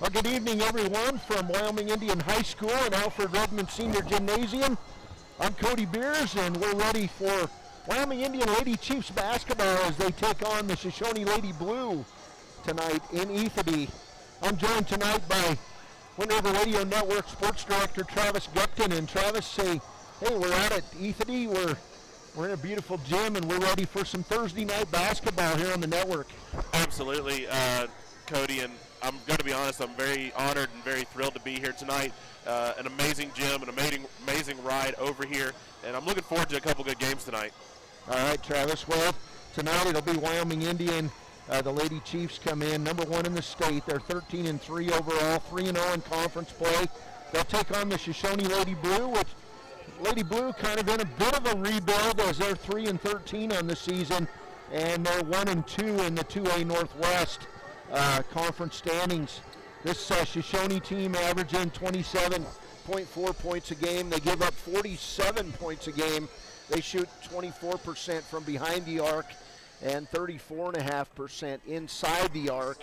Well, good evening, everyone, from Wyoming Indian High School and Alfred Redmond Senior Gymnasium. I'm Cody Beers, and we're ready for Wyoming Indian Lady Chiefs basketball as they take on the Shoshoni Lady Blue tonight in Ethity. I'm joined tonight by Wind River Radio Network Sports Director Travis Gupton. And Travis, say, hey, we're out at Ethity. We're in a beautiful gym, and we're ready for some Thursday night basketball here on the network. Absolutely, Cody, and I'm going to be honest, I'm very honored and very thrilled to be here tonight. An amazing gym, an amazing ride over here, and I'm looking forward to a couple good games tonight. All right, Travis. Well, tonight it'll be Wyoming Indian. The Lady Chiefs come in number 1 in the state. They're 13-3 overall, 3-0 in conference play. They'll take on the Shoshoni Lady Blue, which Lady Blue kind of in a bit of a rebuild as they're 3-13 on the season, and they're 1-2 in the 2A Northwest conference standings. This Shoshoni team averaging 27.4 points a game. They give up 47 points a game. They shoot 24% from behind the arc and 34.5% inside the arc,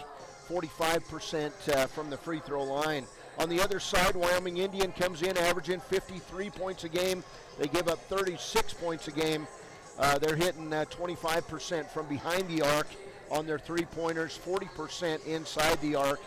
45% from the free throw line. On the other side, Wyoming Indian comes in averaging 53 points a game. They give up 36 points a game. They're hitting 25% from behind the arc on their three-pointers, 40% inside the arc,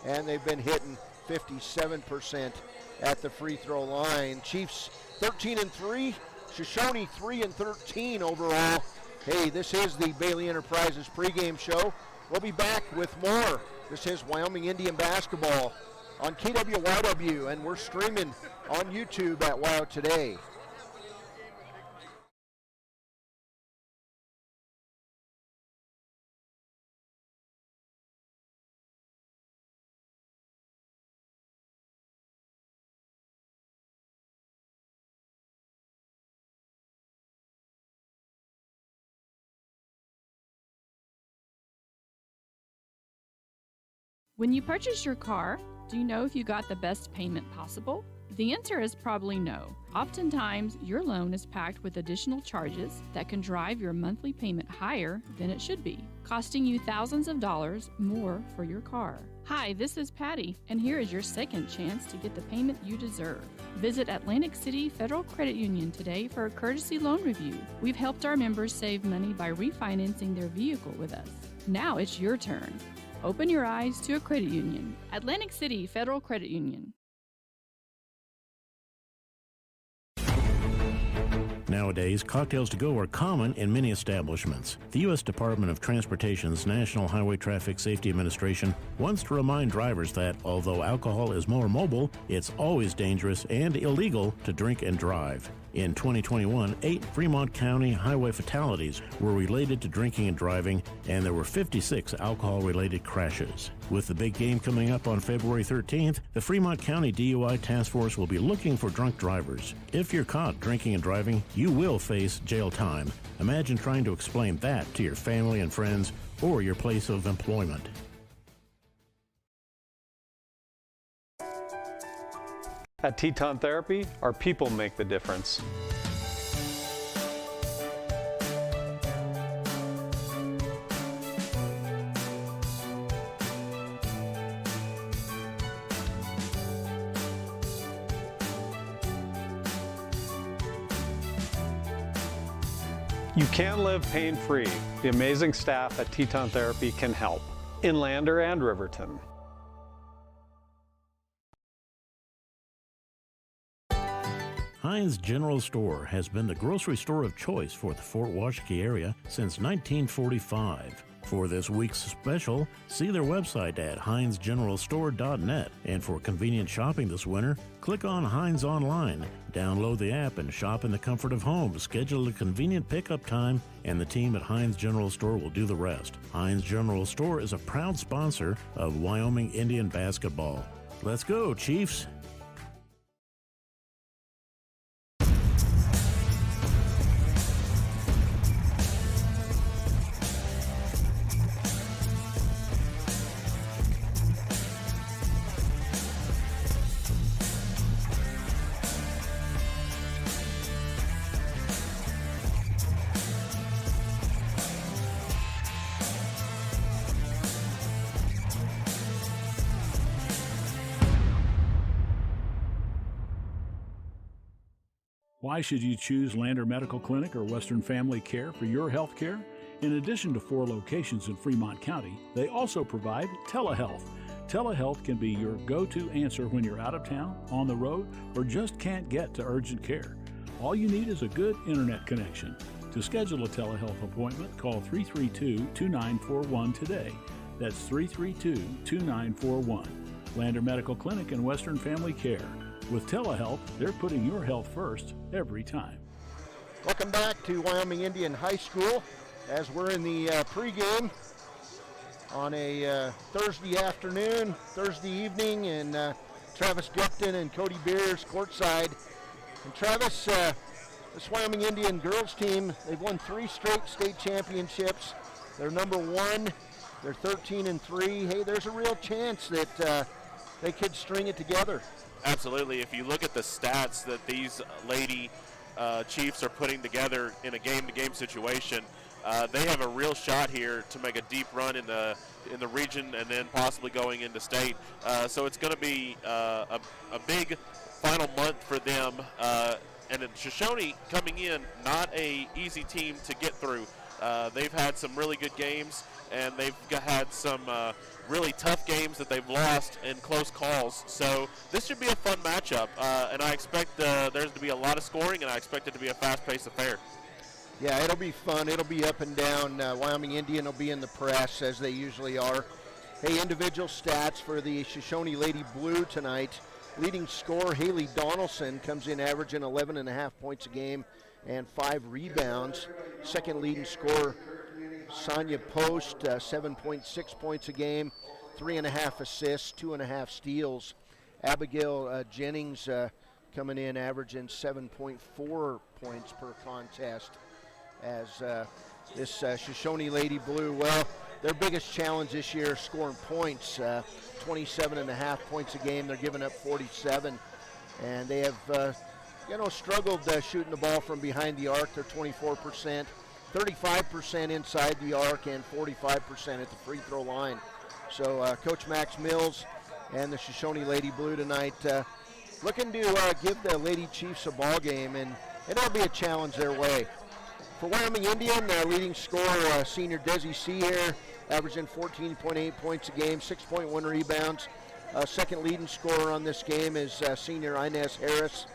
and they've been hitting 57% at the free throw line. Chiefs 13-3, Shoshoni 3-13 overall. Hey, this is the Bailey Enterprises pregame show. We'll be back with more. This is Wyoming Indian basketball on KWYW, and we're streaming on YouTube at WYO Today. When you purchase your car, do you know if you got the best payment possible? The answer is probably no. Oftentimes, your loan is packed with additional charges that can drive your monthly payment higher than it should be, costing you thousands of dollars more for your car. Hi, this is Patty, and here is your second chance to get the payment you deserve. Visit Atlantic City Federal Credit Union today for a courtesy loan review. We've helped our members save money by refinancing their vehicle with us. Now it's your turn. Open your eyes to a credit union. Atlantic City Federal Credit Union. Nowadays, cocktails to go are common in many establishments. The U.S. Department of Transportation's National Highway Traffic Safety Administration wants to remind drivers that, although alcohol is more mobile, it's always dangerous and illegal to drink and drive. In 2021, 8 Fremont County highway fatalities were related to drinking and driving, and there were 56 alcohol-related crashes. With the big game coming up on February 13th, the Fremont County DUI Task Force will be looking for drunk drivers. If you're caught drinking and driving, you will face jail time. Imagine trying to explain that to your family and friends or your place of employment. At Teton Therapy, our people make the difference. You can live pain-free. The amazing staff at Teton Therapy can help. In Lander and Riverton. Heinz General Store has been the grocery store of choice for the Fort Washakie area since 1945. For this week's special, see their website at heinzgeneralstore.net. And for convenient shopping this winter, click on Heinz Online, download the app, and shop in the comfort of home. Schedule a convenient pickup time, and the team at Heinz General Store will do the rest. Heinz General Store is a proud sponsor of Wyoming Indian basketball. Let's go, Chiefs! Why should you choose Lander Medical Clinic or Western Family Care for your health care? In addition to 4 locations in Fremont County, they also provide telehealth. Telehealth can be your go-to answer when you're out of town, on the road, or just can't get to urgent care. All you need is a good internet connection. To schedule a telehealth appointment, call 332-2941 today. That's 332-2941. Lander Medical Clinic and Western Family Care. With telehealth, they're putting your health first every time. Welcome back to Wyoming Indian High School as we're in the pregame on a Thursday afternoon, Thursday evening, and Travis Gupton and Cody Beers courtside. And Travis, this Wyoming Indian girls team, they've won 3 straight state championships. They're number 1. They're 13-3. Hey, there's a real chance that they could string it together. Absolutely. If you look at the stats that these Lady Chiefs are putting together in a game-to-game situation, they have a real shot here to make a deep run in the region and then possibly going into state. So it's going to be a big final month for them. And in Shoshoni coming in, not a easy team to get through. They've had some really good games, and they've had some really tough games that they've lost in close calls. So this should be a fun matchup, and I expect there to be a lot of scoring, and I expect it to be a fast-paced affair. Yeah, it'll be fun. It'll be up and down. Wyoming Indian will be in the press, as they usually are. Hey, individual stats for the Shoshoni Lady Blue tonight. Leading scorer Haley Donaldson comes in averaging 11.5 points a game and 5 rebounds. Second leading scorer Sonia Post, 7.6 points a game, 3.5 assists, 2.5 steals. Abigail Jennings coming in averaging 7.4 points per contest. As this Shoshoni Lady Blue, well, their biggest challenge this year is scoring points, 27.5 points a game. They're giving up 47, and they have struggled shooting the ball from behind the arc. They're 24%, 35% inside the arc, and 45% at the free throw line. So Coach Max Mills and the Shoshoni Lady Blue tonight looking to give the Lady Chiefs a ball game, and it'll be a challenge their way. For Wyoming Indian, leading scorer senior Desi C here, averaging 14.8 points a game, 6.1 rebounds. Second leading scorer on this game is senior Inez Harris,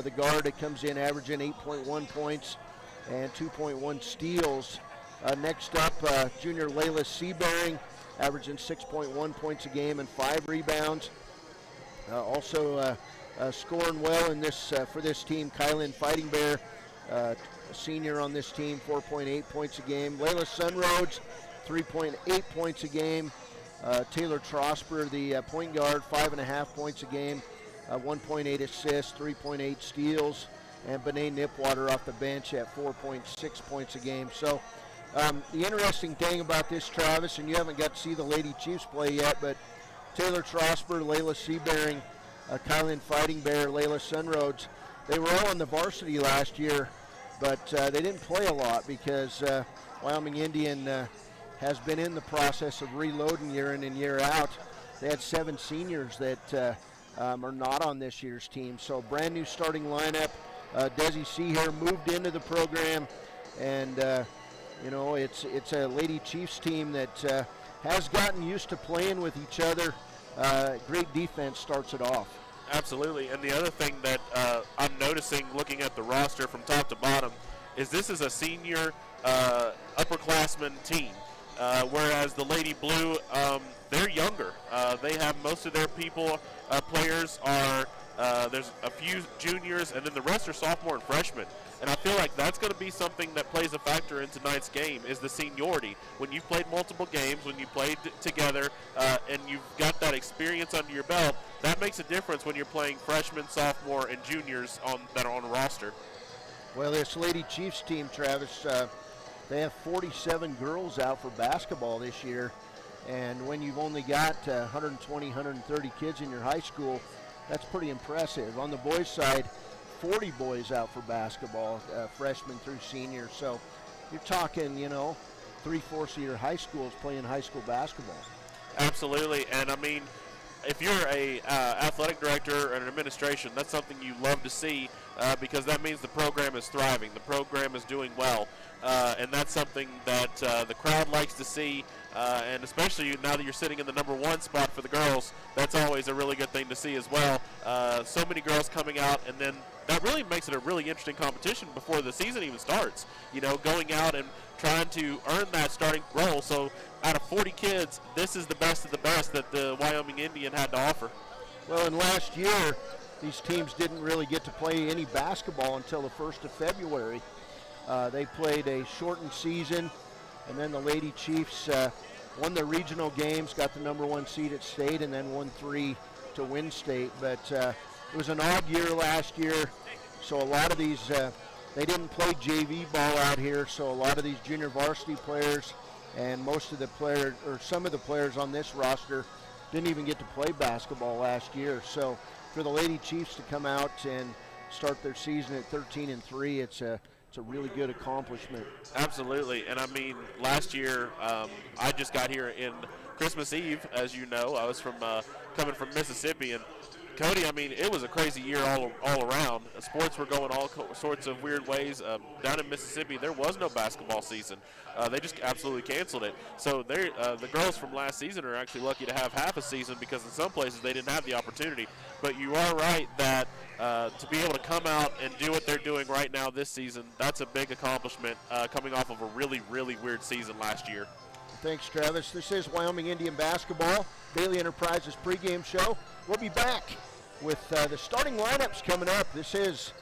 the guard that comes in averaging 8.1 points and 2.1 steals. Next up, junior Layla Seabearing, averaging 6.1 points a game and 5 rebounds. Also scoring well in this for this team, Kylan Fighting Bear, a senior on this team, 4.8 points a game. Layla Sunroads, 3.8 points a game. Taylor Trosper, the point guard, 5.5 points a game, 1.8 assists, 3.8 steals. And Benet Nipwater off the bench at 4.6 points a game. So the interesting thing about this, Travis, and you haven't got to see the Lady Chiefs play yet, but Taylor Trosper, Layla Seabearing, Kylan Fighting Bear, Layla Sunroads, they were all on the varsity last year, but they didn't play a lot because Wyoming Indian has been in the process of reloading year in and year out. They had 7 seniors that are not on this year's team. So brand new starting lineup. Desi C here moved into the program, and it's a Lady Chiefs team that has gotten used to playing with each other. Great defense starts it off. Absolutely, and the other thing that I'm noticing looking at the roster from top to bottom is this is a senior upperclassmen team, whereas the Lady Blue, they're younger. They have most of their players are, there's a few juniors, and then the rest are sophomore and freshmen. And I feel like that's going to be something that plays a factor in tonight's game is the seniority. When you've played multiple games, when you played together, and you've got that experience under your belt, that makes a difference when you're playing freshmen, sophomore, and juniors that are on the roster. Well, this Lady Chiefs team, Travis, they have 47 girls out for basketball this year. And when you've only got 120, 130 kids in your high school, that's pretty impressive. On the boys' side, 40 boys out for basketball, freshmen through seniors. So you're talking, 3/4 of your high school is playing high school basketball. Absolutely, and I mean, if you're a athletic director or an administration, that's something you love to see because that means the program is thriving, the program is doing well, and that's something that the crowd likes to see, and especially now that you're sitting in the #1 spot for the girls, that's always a really good thing to see as well. So many girls coming out, and then that really makes it a really interesting competition before the season even starts. You know, going out and trying to earn that starting role. So out of 40 kids, this is the best of the best that the Wyoming Indian had to offer. Well, and last year, these teams didn't really get to play any basketball until the 1st of February. They played a shortened season, and then the Lady Chiefs won their regional games, got the #1 seed at state, and then won 3 to win state. But it was an odd year last year, so a lot of these, they didn't play JV ball out here, so a lot of these junior varsity players and most of the players, or some of the players on this roster, didn't even get to play basketball last year. So for the Lady Chiefs to come out and start their season at 13-3, it's a really good accomplishment. Absolutely, and I mean, last year I just got here in Christmas Eve, as you know. I was coming from Mississippi, and Cody, I mean, it was a crazy year all around. Sports were going all sorts of weird ways. Down in Mississippi, there was no basketball season. They just absolutely canceled it. So the girls from last season are actually lucky to have half a season because in some places they didn't have the opportunity. But you are right that to be able to come out and do what they're doing right now this season, that's a big accomplishment coming off of a really, really weird season last year. Thanks, Travis. This is Wyoming Indian Basketball, Bailey Enterprises pregame show. We'll be back with the starting lineups coming up. This is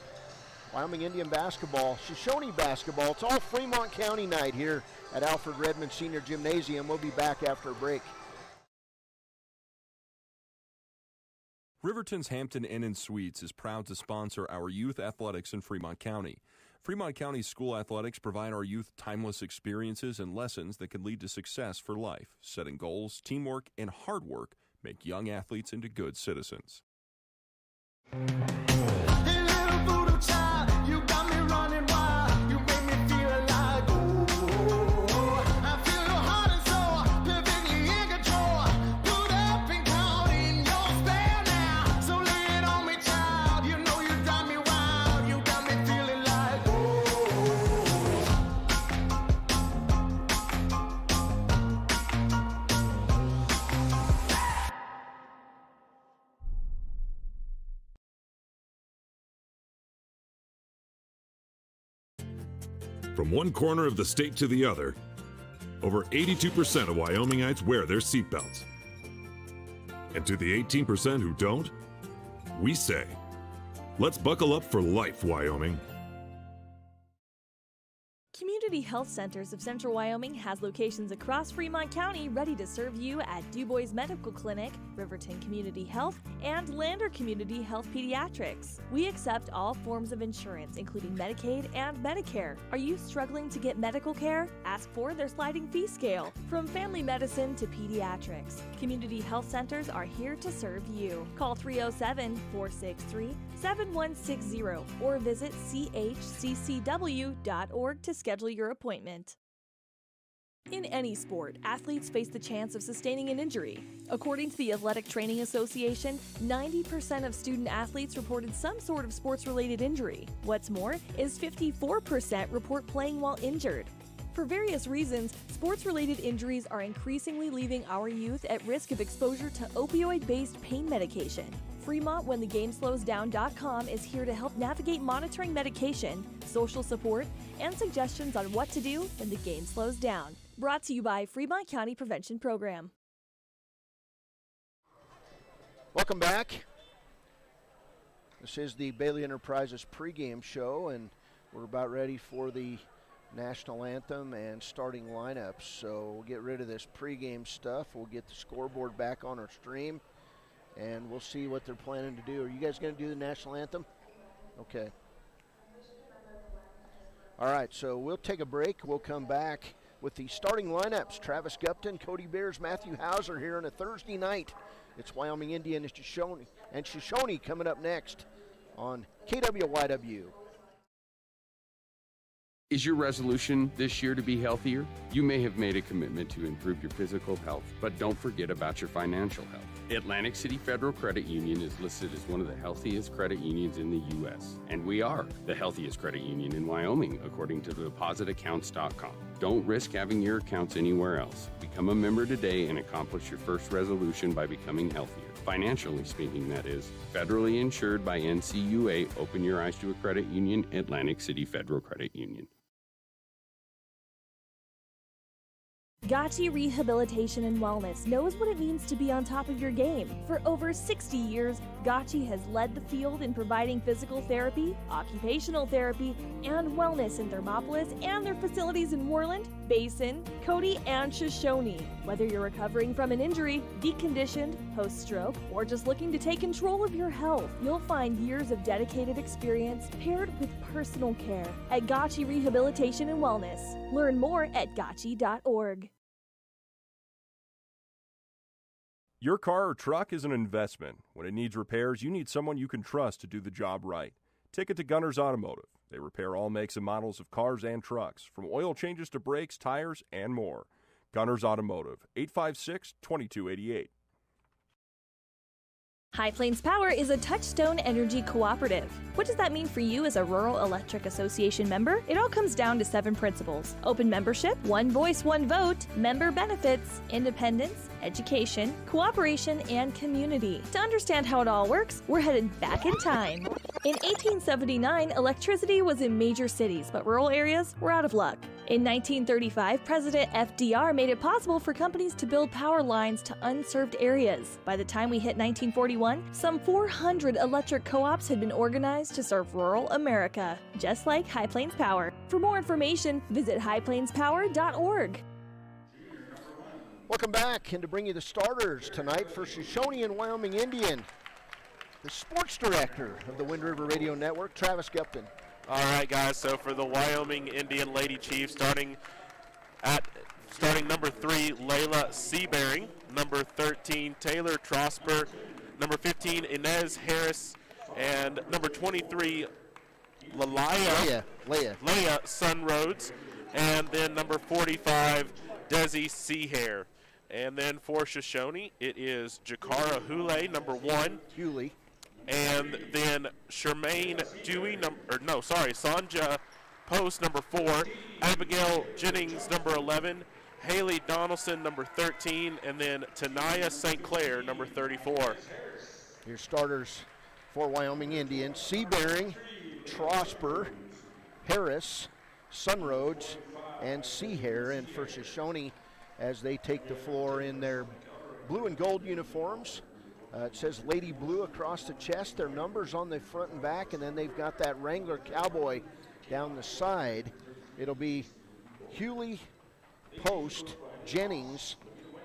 Wyoming Indian Basketball, Shoshoni Basketball. It's all Fremont County night here at Alfred Redmond Senior Gymnasium. We'll be back after a break. Riverton's Hampton Inn & Suites is proud to sponsor our youth athletics in Fremont County. Fremont County school athletics provide our youth timeless experiences and lessons that can lead to success for life. Setting goals, teamwork, and hard work make young athletes into good citizens. From one corner of the state to the other, over 82% of Wyomingites wear their seatbelts. And to the 18% who don't, we say, let's buckle up for life, Wyoming. Community Health Centers of Central Wyoming has locations across Fremont County ready to serve you at DuBois Medical Clinic, Riverton Community Health, and Lander Community Health Pediatrics. We accept all forms of insurance, including Medicaid and Medicare. Are you struggling to get medical care? Ask for their sliding fee scale. From family medicine to pediatrics, Community Health Centers are here to serve you. Call 307-463-7160 or visit chccw.org to schedule your appointment. In any sport, athletes face the chance of sustaining an injury. According to the Athletic Training Association, 90% of student athletes reported some sort of sports-related injury. What's more, is 54% report playing while injured. For various reasons, sports-related injuries are increasingly leaving our youth at risk of exposure to opioid-based pain medication. Fremont WhenTheGameSlowsDown.com is here to help navigate monitoring medication, social support, and suggestions on what to do when the game slows down. Brought to you by Fremont County Prevention Program. Welcome back. This is the Bailey Enterprises pregame show, and we're about ready for the national anthem and starting lineups. So we'll get rid of this pregame stuff. We'll get the scoreboard back on our stream, and we'll see what they're planning to do. Are you guys going to do the national anthem? Okay. All right, so we'll take a break. We'll come back with the starting lineups. Travis Gupton, Cody Beers, Matthew Hauser here on a Thursday night. It's Wyoming Indian and Shoshoni coming up next on KWYW. Is your resolution this year to be healthier? You may have made a commitment to improve your physical health, but don't forget about your financial health. Atlantic City Federal Credit Union is listed as one of the healthiest credit unions in the U.S., and we are the healthiest credit union in Wyoming, according to depositaccounts.com. Don't risk having your accounts anywhere else. Become a member today and accomplish your first resolution by becoming healthier. Financially speaking, that is. Federally insured by NCUA. Open your eyes to a credit union. Atlantic City Federal Credit Union. Gotchi Rehabilitation and Wellness knows what it means to be on top of your game. For over 60 years, Gotchi has led the field in providing physical therapy, occupational therapy, and wellness in Thermopolis and their facilities in Worland, Basin, Cody, and Shoshoni. Whether you're recovering from an injury, deconditioned, post-stroke, or just looking to take control of your health, you'll find years of dedicated experience paired with personal care at Gotchi Rehabilitation and Wellness. Learn more at gotchi.org. Your car or truck is an investment. When it needs repairs, you need someone you can trust to do the job right. Take it to Gunners Automotive. They repair all makes and models of cars and trucks, from oil changes to brakes, tires, and more. Gunners Automotive, 856-2288. High Plains Power is a Touchstone Energy cooperative. What does that mean for you as a Rural Electric Association member? It all comes down to 7 principles: open membership, one voice, one vote, member benefits, independence, education, cooperation, and community. To understand how it all works, we're headed back in time. In 1879, electricity was in major cities, but rural areas were out of luck. In 1935, President FDR made it possible for companies to build power lines to unserved areas. By the time we hit 1941, some 400 electric co-ops had been organized to serve rural America, just like High Plains Power. For more information, visit highplainspower.org. Welcome back, and to bring you the starters tonight for Shoshoni and Wyoming Indian, the sports director of the Wind River Radio Network, Travis Gupton. All right, guys, so for the Wyoming Indian Lady Chiefs, starting number 3, Layla Seabearing, number 13, Taylor Trosper, number 15, Inez Harris, and number 23, Leia Sunroads, and then number 45, Desi Seahair. And then for Shoshoni, it is Jakara Hule, number 1. Hule. And then Shermaine Dewey, Sanja Post, number 4. Abigail Jennings, number 11. Haley Donaldson, number 13. And then Tanaya St. Clair, number 34. Your starters for Wyoming Indians: Seabearing, Trosper, Harris, Sunroads, and Seahair. And for Shoshoni, as they take the floor in their blue and gold uniforms, it says Lady Blue across the chest, their numbers on the front and back, and then they've got that Wrangler Cowboy down the side. It'll be Hewley, Post, Jennings,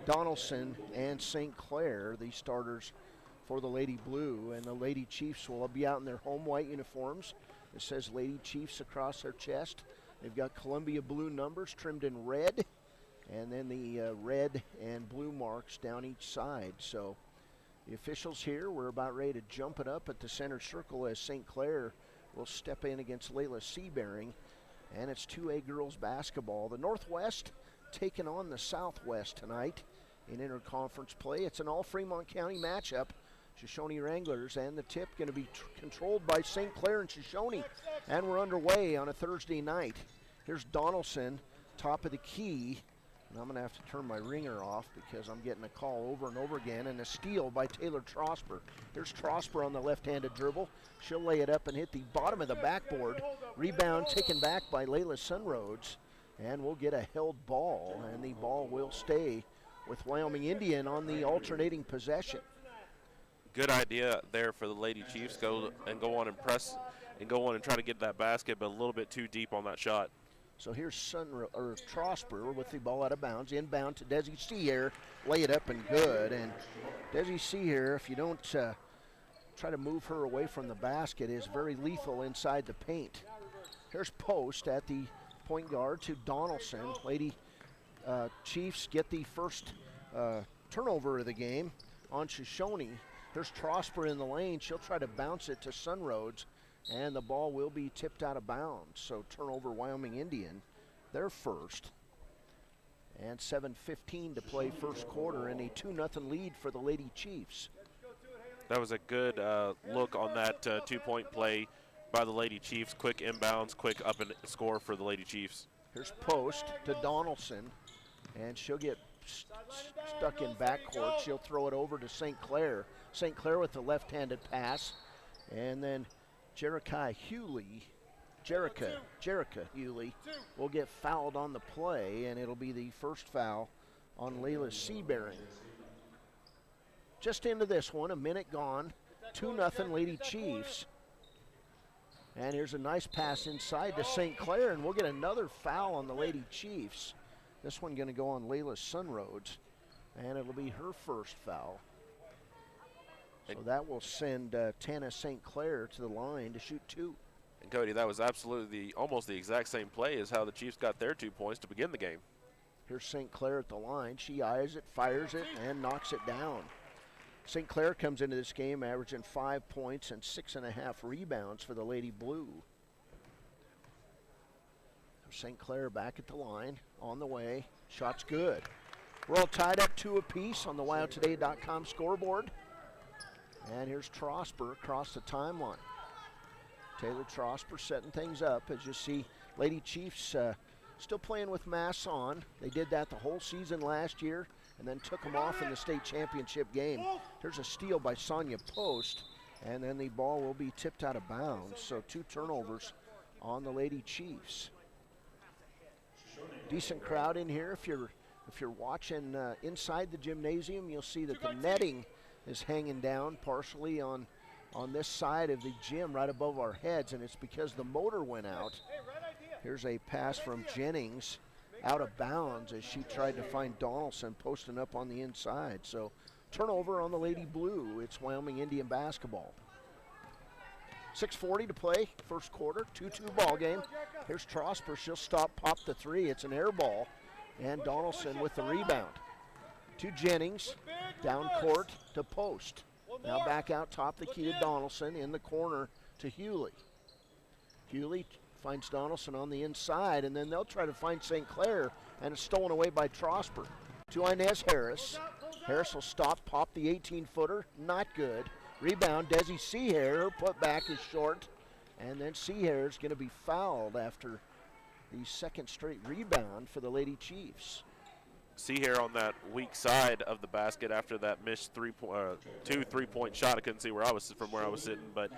Donaldson, and St. Clair, the starters for the Lady Blue. And the Lady Chiefs will be out in their home white uniforms. It says Lady Chiefs across their chest. They've got Columbia blue numbers trimmed in red, and then the red and blue marks down each side. So the officials here, we're about ready to jump it up at the center circle as St. Clair will step in against Layla Seabearing. And it's 2A girls basketball. The Northwest taking on the Southwest tonight in interconference play. It's an all Fremont County matchup. Shoshoni Wranglers, and the tip going to be controlled by St. Clair and Shoshoni. And we're underway on a Thursday night. Here's Donaldson, top of the key. And I'm going to have to turn my ringer off because I'm getting a call over and over again. And a steal by Taylor Trosper. Here's Trosper on the left-handed dribble. She'll lay it up and hit the bottom of the backboard. Rebound taken back by Layla Sunroads. And we'll get a held ball, and the ball will stay with Wyoming Indian on the alternating possession. Good idea there for the Lady Chiefs. Go on and press and go on and try to get that basket, but a little bit too deep on that shot. So here's Trosper with the ball out of bounds, inbound to Desi Seahair, lay it up and good. And Desi Seahair, if you don't try to move her away from the basket, is very lethal inside the paint. Here's Post at the point guard to Donaldson. Lady Chiefs get the first turnover of the game on Shoshoni. There's Trosper in the lane. She'll try to bounce it to Sunroads. and the ball will be tipped out of bounds. So turnover, Wyoming Indian, their first. And 7:15 to play first quarter, and a 2-0 lead for the Lady Chiefs. That was a good look on that 2-point play by the Lady Chiefs. Quick inbounds, quick up and score for the Lady Chiefs. Here's post to Donaldson, and she'll get stuck in backcourt. She'll throw it over to St. Clair. St. Clair with the left-handed pass, and then Jerica Hewley will get fouled on the play, and it'll be the first foul on Layla Seabearing. Just into this one, a minute gone, 2-0 Lady Chiefs. And here's a nice pass inside to St. Clair, and we'll get another foul on the Lady Chiefs. This one going to go on Layla Sunroads, and it'll be her first foul. So that will send Tana St. Clair to the line to shoot 2. And Cody, that was absolutely almost the exact same play as how the Chiefs got their 2 points to begin the game. Here's St. Clair at the line. She eyes it, fires it, and knocks it down. St. Clair comes into this game averaging 5 points and 6.5 rebounds for the Lady Blue. St. Clair back at the line, on the way. Shot's good. We're all tied up 2 apiece on the WyoToday.com scoreboard. And here's Trosper across the timeline. Taylor Trosper setting things up. As you see, Lady Chiefs still playing with masks on. They did that the whole season last year and then took them off in the state championship game. There's a steal by Sonia Post, and then the ball will be tipped out of bounds. So 2 turnovers on the Lady Chiefs. Decent crowd in here. If you're watching inside the gymnasium, you'll see that the netting is hanging down partially on this side of the gym right above our heads, and it's because the motor went out. Here's a pass from Jennings out of bounds as she tried to find Donaldson posting up on the inside. So turnover on the Lady Blue. It's Wyoming Indian basketball. 6:40 to play, first quarter, 2-2 ball game. Here's Trosper. She'll stop, pop the 3. It's an air ball, and Donaldson with the rebound. To Jennings, down court to Post. Now back out top the key to Donaldson, in the corner to Hewley. Hewley finds Donaldson on the inside, and then they'll try to find St. Clair, and it's stolen away by Trosper. To Inez Harris. Harris will stop, pop the 18-footer, not good. Rebound, Desi Seahair, her putback is short, and then Seahair is going to be fouled after the second straight rebound for the Lady Chiefs. Seahair on that weak side of the basket after that missed 2 3-point shot. I couldn't see where I was from where I was sitting, but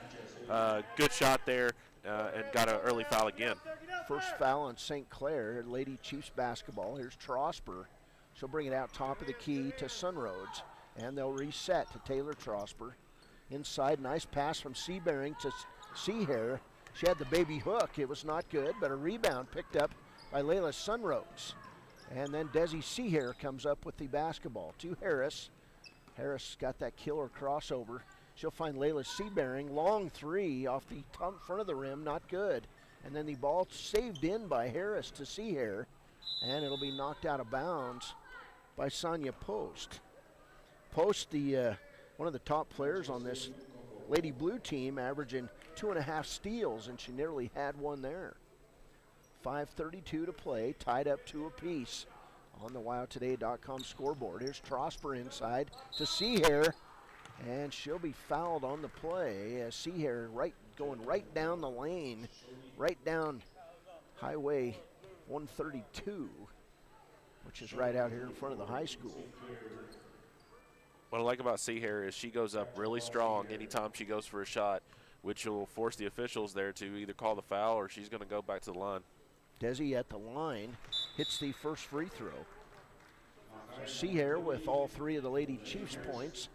good shot there and got an early foul again. First foul on St. Clair, Lady Chiefs basketball. Here's Trosper. She'll bring it out top of the key to Sunroads, and they'll reset to Taylor Trosper. Inside, nice pass from Seabearing to Seahair. She had the baby hook. It was not good, but a rebound picked up by Layla Sunroads. And then Desi Seahair comes up with the basketball to Harris. Harris got that killer crossover. She'll find Layla Seabearing. Long 3 off the top front of the rim, not good. And then the ball saved in by Harris to Seahair, and it'll be knocked out of bounds by Sonia Post. Post, one of the top players on this Lady Blue team, averaging 2.5 steals, and she nearly had one there. 5:32 to play, tied up 2 apiece on the WyoToday.com scoreboard. Here's Trosper inside to Seahair, and she'll be fouled on the play as Seahair going right down the lane, right down Highway 132, which is right out here in front of the high school. What I like about Seahair is she goes up really strong anytime she goes for a shot, which will force the officials there to either call the foul or she's going to go back to the line. Desi at the line hits the first free throw. So Seahair with all 3 of the Lady Chiefs points.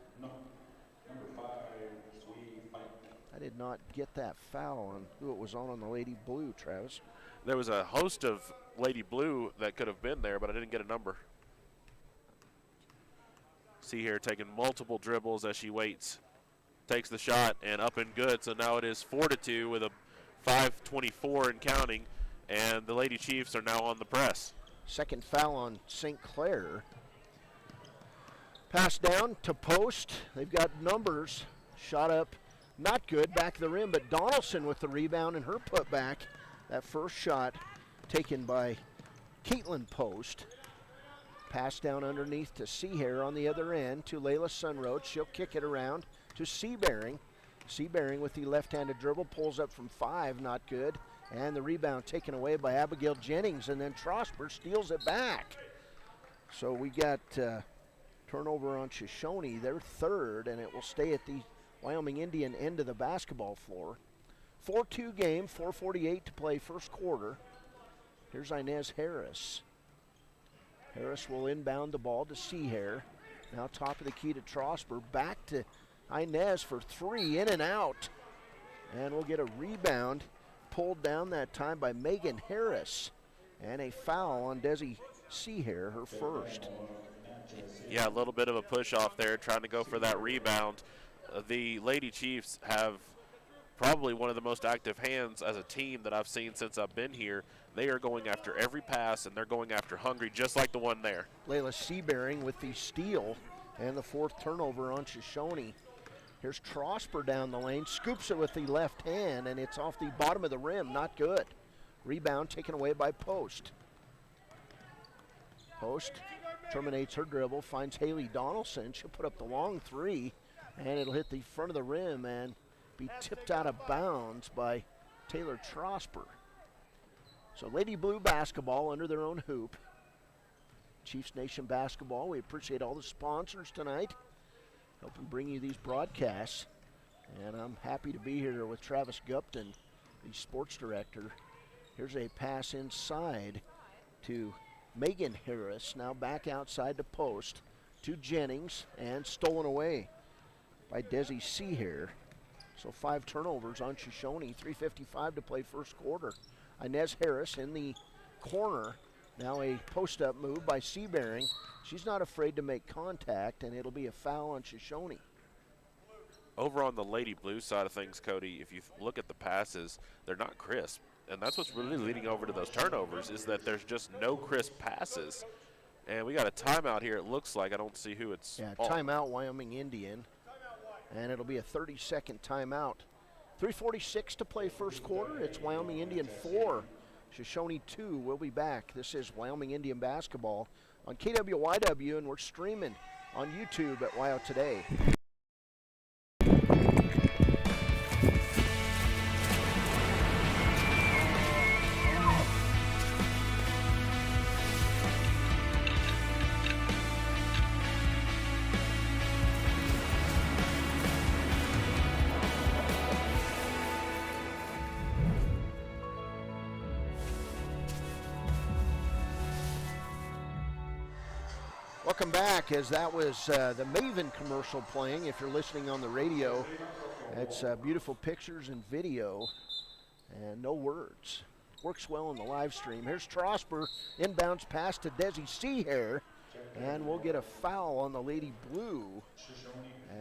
I did not get that foul on who it was on the Lady Blue, Travis. There was a host of Lady Blue that could have been there, but I didn't get a number. Seahair taking multiple dribbles as she waits. Takes the shot and up and good. So now it is 4-2 with a 5:24 and counting. And the Lady Chiefs are now on the press. Second foul on St. Clair. Pass down to Post. They've got numbers. Shot up, not good, back of the rim, but Donaldson with the rebound and her putback. That first shot taken by Caitlin Post. Pass down underneath to Seahair on the other end to Layla Sunroad. She'll kick it around to Seabearing. Seabearing with the left-handed dribble, pulls up from 5, not good. And the rebound taken away by Abigail Jennings, and then Trosper steals it back. So we got turnover on Shoshoni, their third, and it will stay at the Wyoming Indian end of the basketball floor. 4-2 game, 4:48 to play first quarter. Here's Inez Harris. Harris will inbound the ball to Seahair. Now top of the key to Trosper, back to Inez for 3, in and out. And we'll get a rebound pulled down that time by Megan Harris. And a foul on Desi Seahair, her first. Yeah, a little bit of a push off there, trying to go for that rebound. The Lady Chiefs have probably one of the most active hands as a team that I've seen since I've been here. They are going after every pass, and they're going after hungry, just like the one there. Layla Seabearing with the steal and the 4th turnover on Shoshoni. Here's Trosper down the lane, scoops it with the left hand, and it's off the bottom of the rim, not good. Rebound taken away by Post. Post terminates her dribble, finds Haley Donaldson. She'll put up the long 3, and it'll hit the front of the rim and be tipped out of bounds by Taylor Trosper. So Lady Blue basketball under their own hoop. Chiefs Nation basketball, we appreciate all the sponsors tonight, helping bring you these broadcasts. And I'm happy to be here with Travis Gupton, the sports director. Here's a pass inside to Megan Harris, now back outside to Post, to Jennings, and stolen away by Desi Seahair. So 5 turnovers on Shoshoni, 3:55 to play first quarter. Inez Harris in the corner, now a post-up move by Seabearing. She's not afraid to make contact, and it'll be a foul on Shoshoni. Over on the Lady Blue side of things, Cody, if you look at the passes, they're not crisp. And that's what's really leading over to those turnovers, is that there's just no crisp passes. And we got a timeout here, it looks like. I don't see who it's Yeah, on. timeout Wyoming Indian. And it'll be a 30-second timeout. 3:46 to play first quarter. It's Wyoming Indian 4, Shoshoni 2. We'll be back. This is Wyoming Indian basketball on KWYW, and we're streaming on YouTube at WYO Today. Welcome back, as that was the Maven commercial playing. If you're listening on the radio, it's beautiful pictures and video and no words. Works well on the live stream. Here's Trosper, inbounds pass to Desi Seahair, and we'll get a foul on the Lady Blue,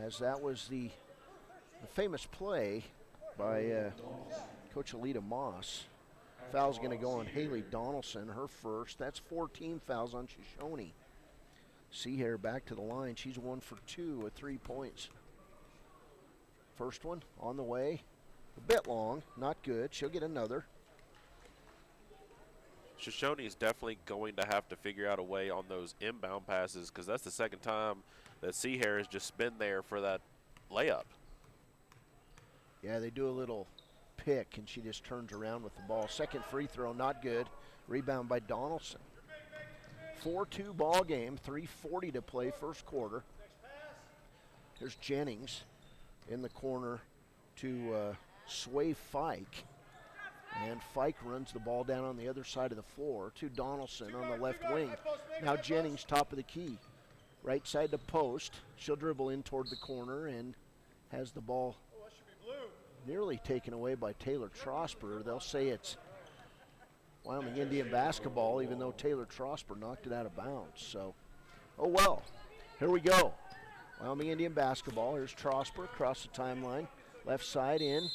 as that was the famous play by Coach Alita Moss. Foul's going to go on Haley Donaldson, her first. That's 14 fouls on Shoshoni. Seahair back to the line. She's 1 for 2 with 3 points. First one on the way. A bit long, not good. She'll get another. Shoshoni is definitely going to have to figure out a way on those inbound passes, because that's the second time that Seahair has just been there for that layup. Yeah, they do a little pick, and she just turns around with the ball. Second free throw, not good. Rebound by Donaldson. 4-2 ball game, 3:40 to play first quarter. Here's Jennings in the corner to Sway Fike. And Fike runs the ball down on the other side of the floor to Donaldson on the left wing. Now Jennings top of the key. Right side to Post. She'll dribble in toward the corner and has the ball nearly taken away by Taylor Trosper. They'll say it's Wyoming Indian basketball, even though Taylor Trosper knocked it out of bounds. So, oh well, here we go. Wyoming Indian basketball. Here's Trosper across the timeline, left side in,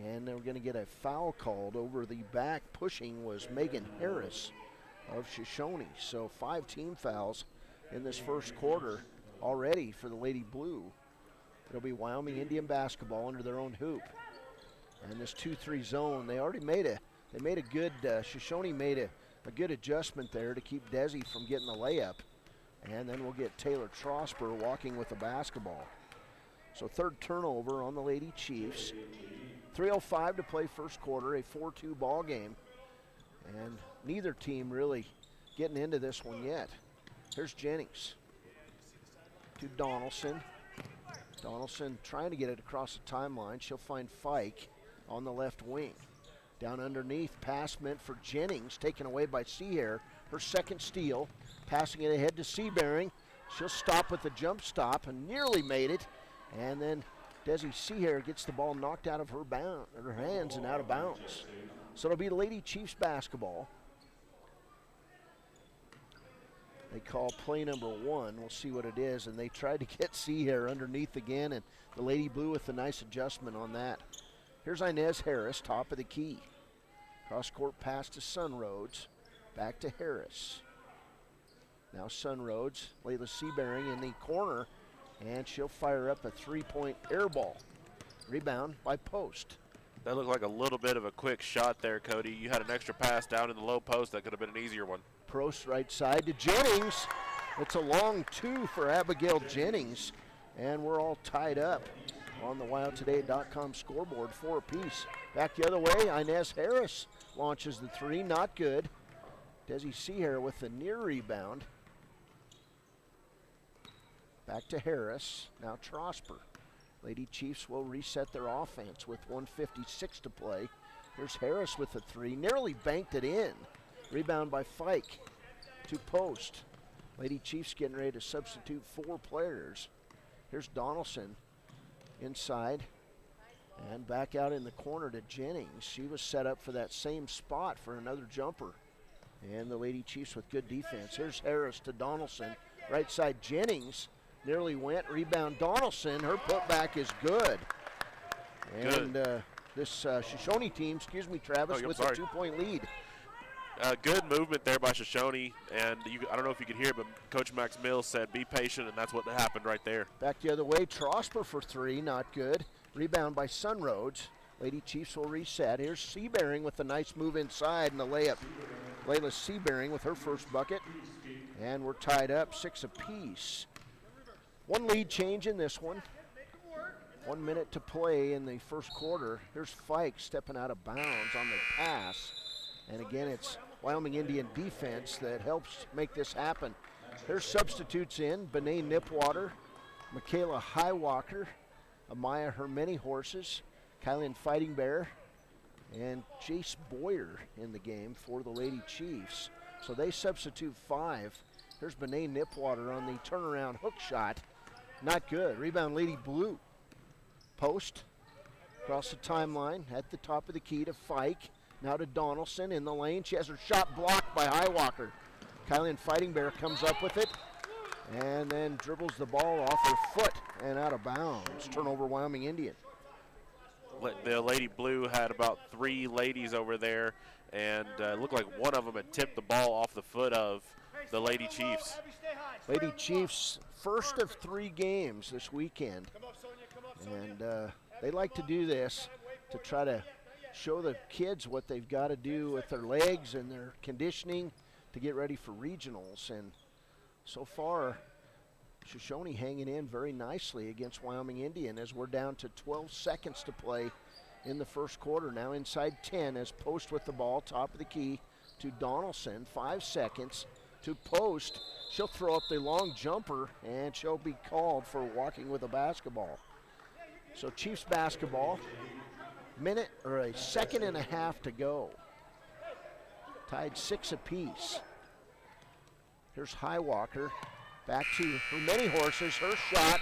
and we're going to get a foul called over the back. Pushing was Megan Harris of Shoshoni. So 5 team fouls in this first quarter already for the Lady Blue. It'll be Wyoming Indian basketball under their own hoop. And this 2-3 zone, they already made a good, Shoshoni made a good adjustment there to keep Desi from getting the layup. And then we'll get Taylor Trosper walking with the basketball. So third turnover on the Lady Chiefs. 3:05 to play first quarter, a 4-2 ball game. And neither team really getting into this one yet. Here's Jennings to Donaldson. Donaldson trying to get it across the timeline. She'll find Fike on the left wing. Down underneath, pass meant for Jennings, taken away by Seahair. Her second steal, passing it ahead to Seabearing. She'll stop with the jump stop and nearly made it. And then Desi Seahair gets the ball knocked out of her hands and out of bounds. So it'll be Lady Chiefs basketball. They call play number 1. We'll see what it is. And they tried to get Seahair underneath again, and the Lady Blue with a nice adjustment on that. Here's Inez Harris, top of the key. Cross-court pass to Sunroads. Back to Harris. Now Sunroads, Layla Seabearing in the corner, and she'll fire up a three-point air ball. Rebound by Post. That looked like a little bit of a quick shot there, Cody. You had an extra pass down in the low post. That could have been an easier one. Post right side to Jennings. It's a long 2 for Abigail Jennings, and we're all tied up on the WyoToday.com scoreboard, 4 apiece. Back the other way, Inez Harris launches the 3, not good. Desi Seahair with the near rebound. Back to Harris, now Trosper. Lady Chiefs will reset their offense with 1:56 to play. Here's Harris with the 3, nearly banked it in. Rebound by Fike to Post. Lady Chiefs getting ready to substitute 4 players. Here's Donaldson inside and back out in the corner to Jennings. She was set up for that same spot for another jumper. And the Lady Chiefs with good defense. Here's Harris to Donaldson. Right side Jennings nearly went. Rebound Donaldson. Her putback is good. And this Shoshoni team, Travis, with a 2-point lead. Good movement there by Shoshoni, and I don't know if you could hear, but Coach Max Mills said be patient, and that's what happened right there. Back the other way, Trosper for 3, not good. Rebound by Sunroads. Lady Chiefs will reset. Here's Seabearing with a nice move inside and the layup. Layla Seabearing with her first bucket, and we're tied up 6 apiece. 1 lead change in this one. 1 minute to play in the first quarter. Here's Fike stepping out of bounds on the pass. And again, it's Wyoming Indian defense that helps make this happen. Here's substitutes in. Bené Nipwater, Michaela Highwalker, Amaya Hermany Horses, Kylian Fighting Bear, and Jace Boyer in the game for the Lady Chiefs. So they substitute 5. Here's Bené Nipwater on the turnaround hook shot. Not good. Rebound Lady Blue. Post across the timeline at the top of the key to Fike. Now to Donaldson in the lane. She has her shot blocked by Highwalker. Kylian Fighting Bear comes up with it and then dribbles the ball off her foot and out of bounds. Turnover Wyoming Indian. The Lady Blue had about 3 ladies over there, and it looked like one of them had tipped the ball off the foot of the Lady Chiefs. Lady Chiefs, first of 3 games this weekend. And they like to do this to try to show the kids what they've got to do with their legs and their conditioning to get ready for regionals. And so far, Shoshoni hanging in very nicely against Wyoming Indian as we're down to 12 seconds to play in the first quarter. Now inside 10 as Post with the ball, top of the key to Donaldson. 5 seconds to Post. She'll throw up the long jumper and she'll be called for walking with a basketball. So Chiefs basketball, a second and a half to go. Tied 6 apiece. Here's Highwalker. Back to her many horses. Her shot,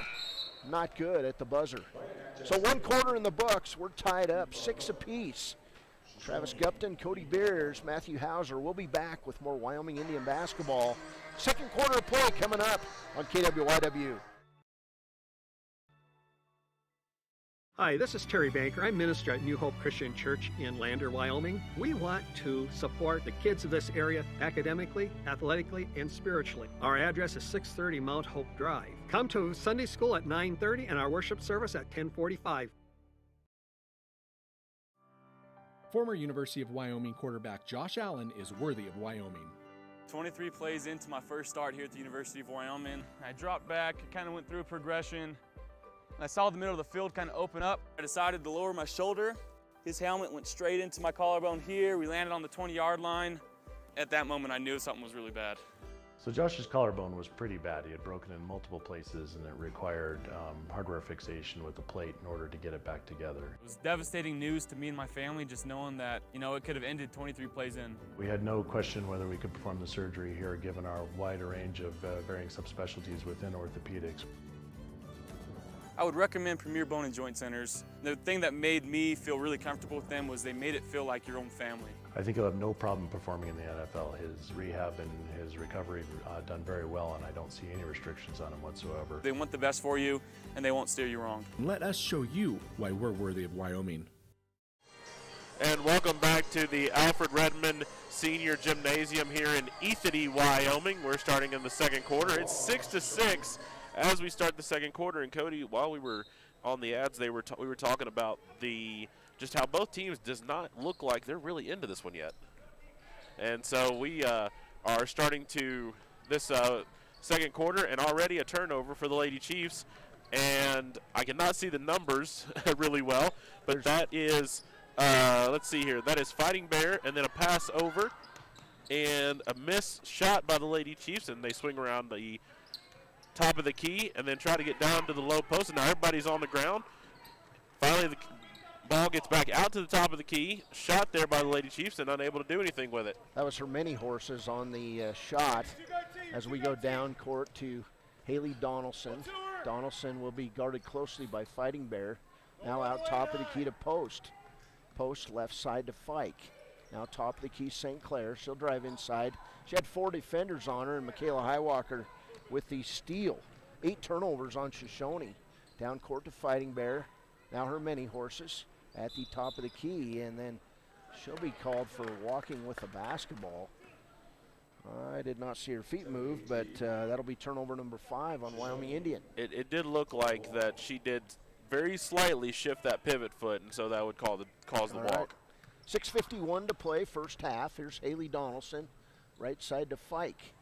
not good at the buzzer. So 1 quarter in the books. We're tied up 6 apiece. Travis Gupton, Cody Beers, Matthew Hauser. We'll be back with more Wyoming Indian basketball. Second quarter of play coming up on KWYW. Hi, this is Terry Banker. I'm minister at New Hope Christian Church in Lander, Wyoming. We want to support the kids of this area academically, athletically, and spiritually. Our address is 630 Mount Hope Drive. Come to Sunday school at 9:30 and our worship service at 10:45. Former University of Wyoming quarterback Josh Allen is worthy of Wyoming. 23 plays into my first start here at the University of Wyoming. I dropped back, kind of went through a progression. I saw the middle of the field kind of open up. I decided to lower my shoulder. His helmet went straight into my collarbone here. We landed on the 20-yard line. At that moment, I knew something was really bad. So Josh's collarbone was pretty bad. He had broken in multiple places, and it required hardware fixation with the plate in order to get it back together. It was devastating news to me and my family, just knowing that, it could have ended 23 plays in. We had no question whether we could perform the surgery here, given our wide range of varying subspecialties within orthopedics. I would recommend Premier Bone and Joint Centers. The thing that made me feel really comfortable with them was they made it feel like your own family. I think he'll have no problem performing in the NFL. His rehab and his recovery done very well, and I don't see any restrictions on him whatsoever. They want the best for you, and they won't steer you wrong. Let us show you why we're worthy of Wyoming. And welcome back to the Alfred Redmond Senior Gymnasium here in Ethity, Wyoming. We're starting in the second quarter. It's 6-6 as we start the second quarter. And Cody, while we were on the ads, we were talking about just how both teams does not look like they're really into this one yet. And so we are starting to this second quarter, and already a turnover for the Lady Chiefs. And I cannot see the numbers really well, but that is, let's see here, that is Fighting Bear, and then a pass over, and a missed shot by the Lady Chiefs, and they swing around the top of the key and then try to get down to the low post, and now everybody's on the ground. Finally, the ball gets back out to the top of the key, shot there by the Lady Chiefs, and unable to do anything with it. That was her many horses on the shot as we go down court to Haley Donaldson. Donaldson will be guarded closely by Fighting Bear. Now out top of the key to Post. Post left side to Fike. Now top of the key, St. Clair. She'll drive inside. She had 4 defenders on her, and Michaela Highwalker with the steal. 8 turnovers on Shoshoni. Down court to Fighting Bear. Now her many horses at the top of the key, and then she'll be called for walking with the basketball. I did not see her feet move, but that'll be turnover number 5 on Wyoming Indian. It did look like that she did very slightly shift that pivot foot, and so that would cause the walk. Right. 6:51 to play, first half. Here's Haley Donaldson, right side to Fike.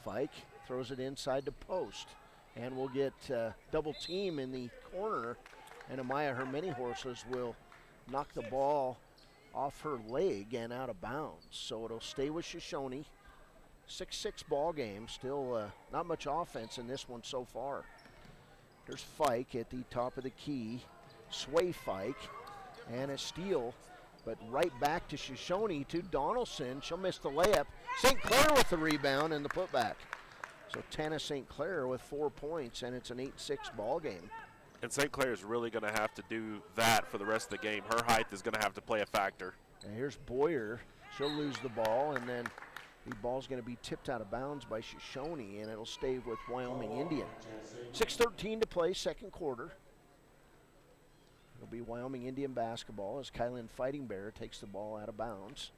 Fike throws it inside to Post, and we'll get double team in the corner, and Amaya Hermany Horses will knock the ball off her leg and out of bounds. So it'll stay with Shoshoni. 6-6 ball game, still not much offense in this one so far. There's Fike at the top of the key, Sway Fike, and a steal, but right back to Shoshoni to Donaldson. She'll miss the layup. St. Clair with the rebound and the putback. So Tana St. Clair with 4 points, and it's an 8-6 ball game. And St. Clair is really going to have to do that for the rest of the game. Her height is going to have to play a factor. And here's Boyer. She'll lose the ball, and then the ball's going to be tipped out of bounds by Shoshoni, and it'll stay with Wyoming Indian. 6:13 to play, second quarter. It'll be Wyoming Indian basketball as Kylan Fighting Bear takes the ball out of bounds.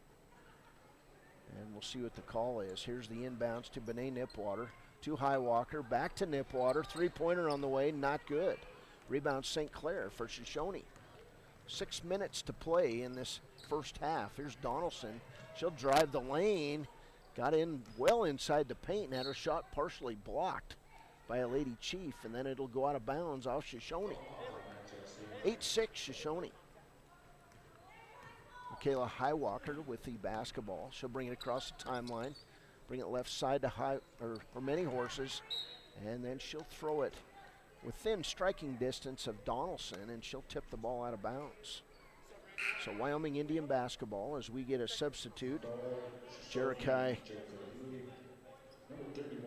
And we'll see what the call is. Here's the inbounds to Benet Nipwater, to Highwalker, back to Nipwater. 3-pointer on the way, not good. Rebound St. Clair for Shoshoni. 6 minutes to play in this first half. Here's Donaldson. She'll drive the lane. Got in well inside the paint and had her shot partially blocked by a Lady Chief, and then it'll go out of bounds off Shoshoni. 8-6 Shoshoni. Michaela Highwalker with the basketball. She'll bring it across the timeline, bring it left side to Many Horses, and then she'll throw it within striking distance of Donaldson, and she'll tip the ball out of bounds. So Wyoming Indian basketball as we get a substitute. Jerikai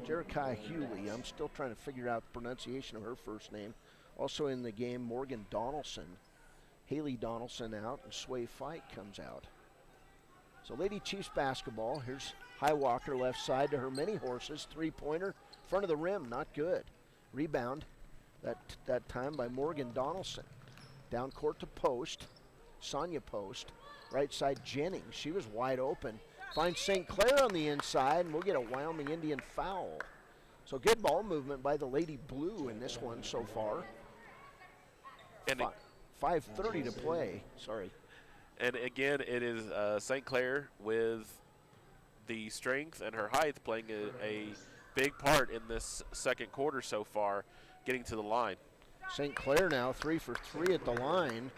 Hewley. I'm still trying to figure out the pronunciation of her first name. Also in the game, Morgan Donaldson. Haley Donaldson out, and Sway Fike comes out. So Lady Chiefs basketball. Here's Highwalker left side to her Many Horses. 3-pointer, front of the rim, not good. Rebound, that time by Morgan Donaldson. Down court to Post. Sonia Post. Right side Jennings. She was wide open. Finds St. Clair on the inside, and we'll get a Wyoming Indian foul. So good ball movement by the Lady Blue in this one so far. And 5:30 to play. Sorry. And again, it is St. Clair with the strength and her height playing a big part in this second quarter so far, getting to the line. St. Clair now 3 for 3 at the line.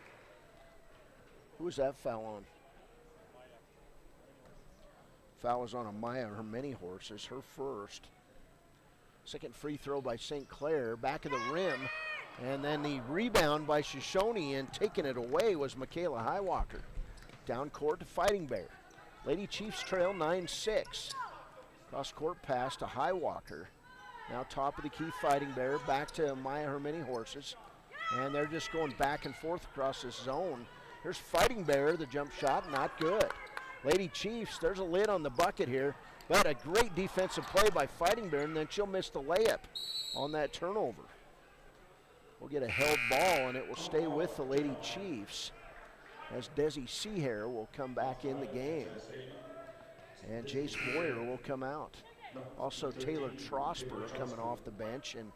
Who was that foul on? Foul was on Amaya, her mini horses, her first. Second free throw by St. Clair, back of the rim. And then the rebound by Shoshoni, and taking it away was Michaela Highwalker. Down court to Fighting Bear. Lady Chiefs trail 9-6. Cross court pass to Highwalker. Now top of the key Fighting Bear, back to Maya, her mini horses. And they're just going back and forth across this zone. Here's Fighting Bear, the jump shot, not good. Lady Chiefs, there's a lid on the bucket here, but a great defensive play by Fighting Bear, and then she'll miss the layup on that turnover. We'll get a held ball, and it will stay with the Lady Chiefs as Desi Seahair will come back in the game. And Jace Boyer will come out. Also Taylor Trosper coming off the bench, and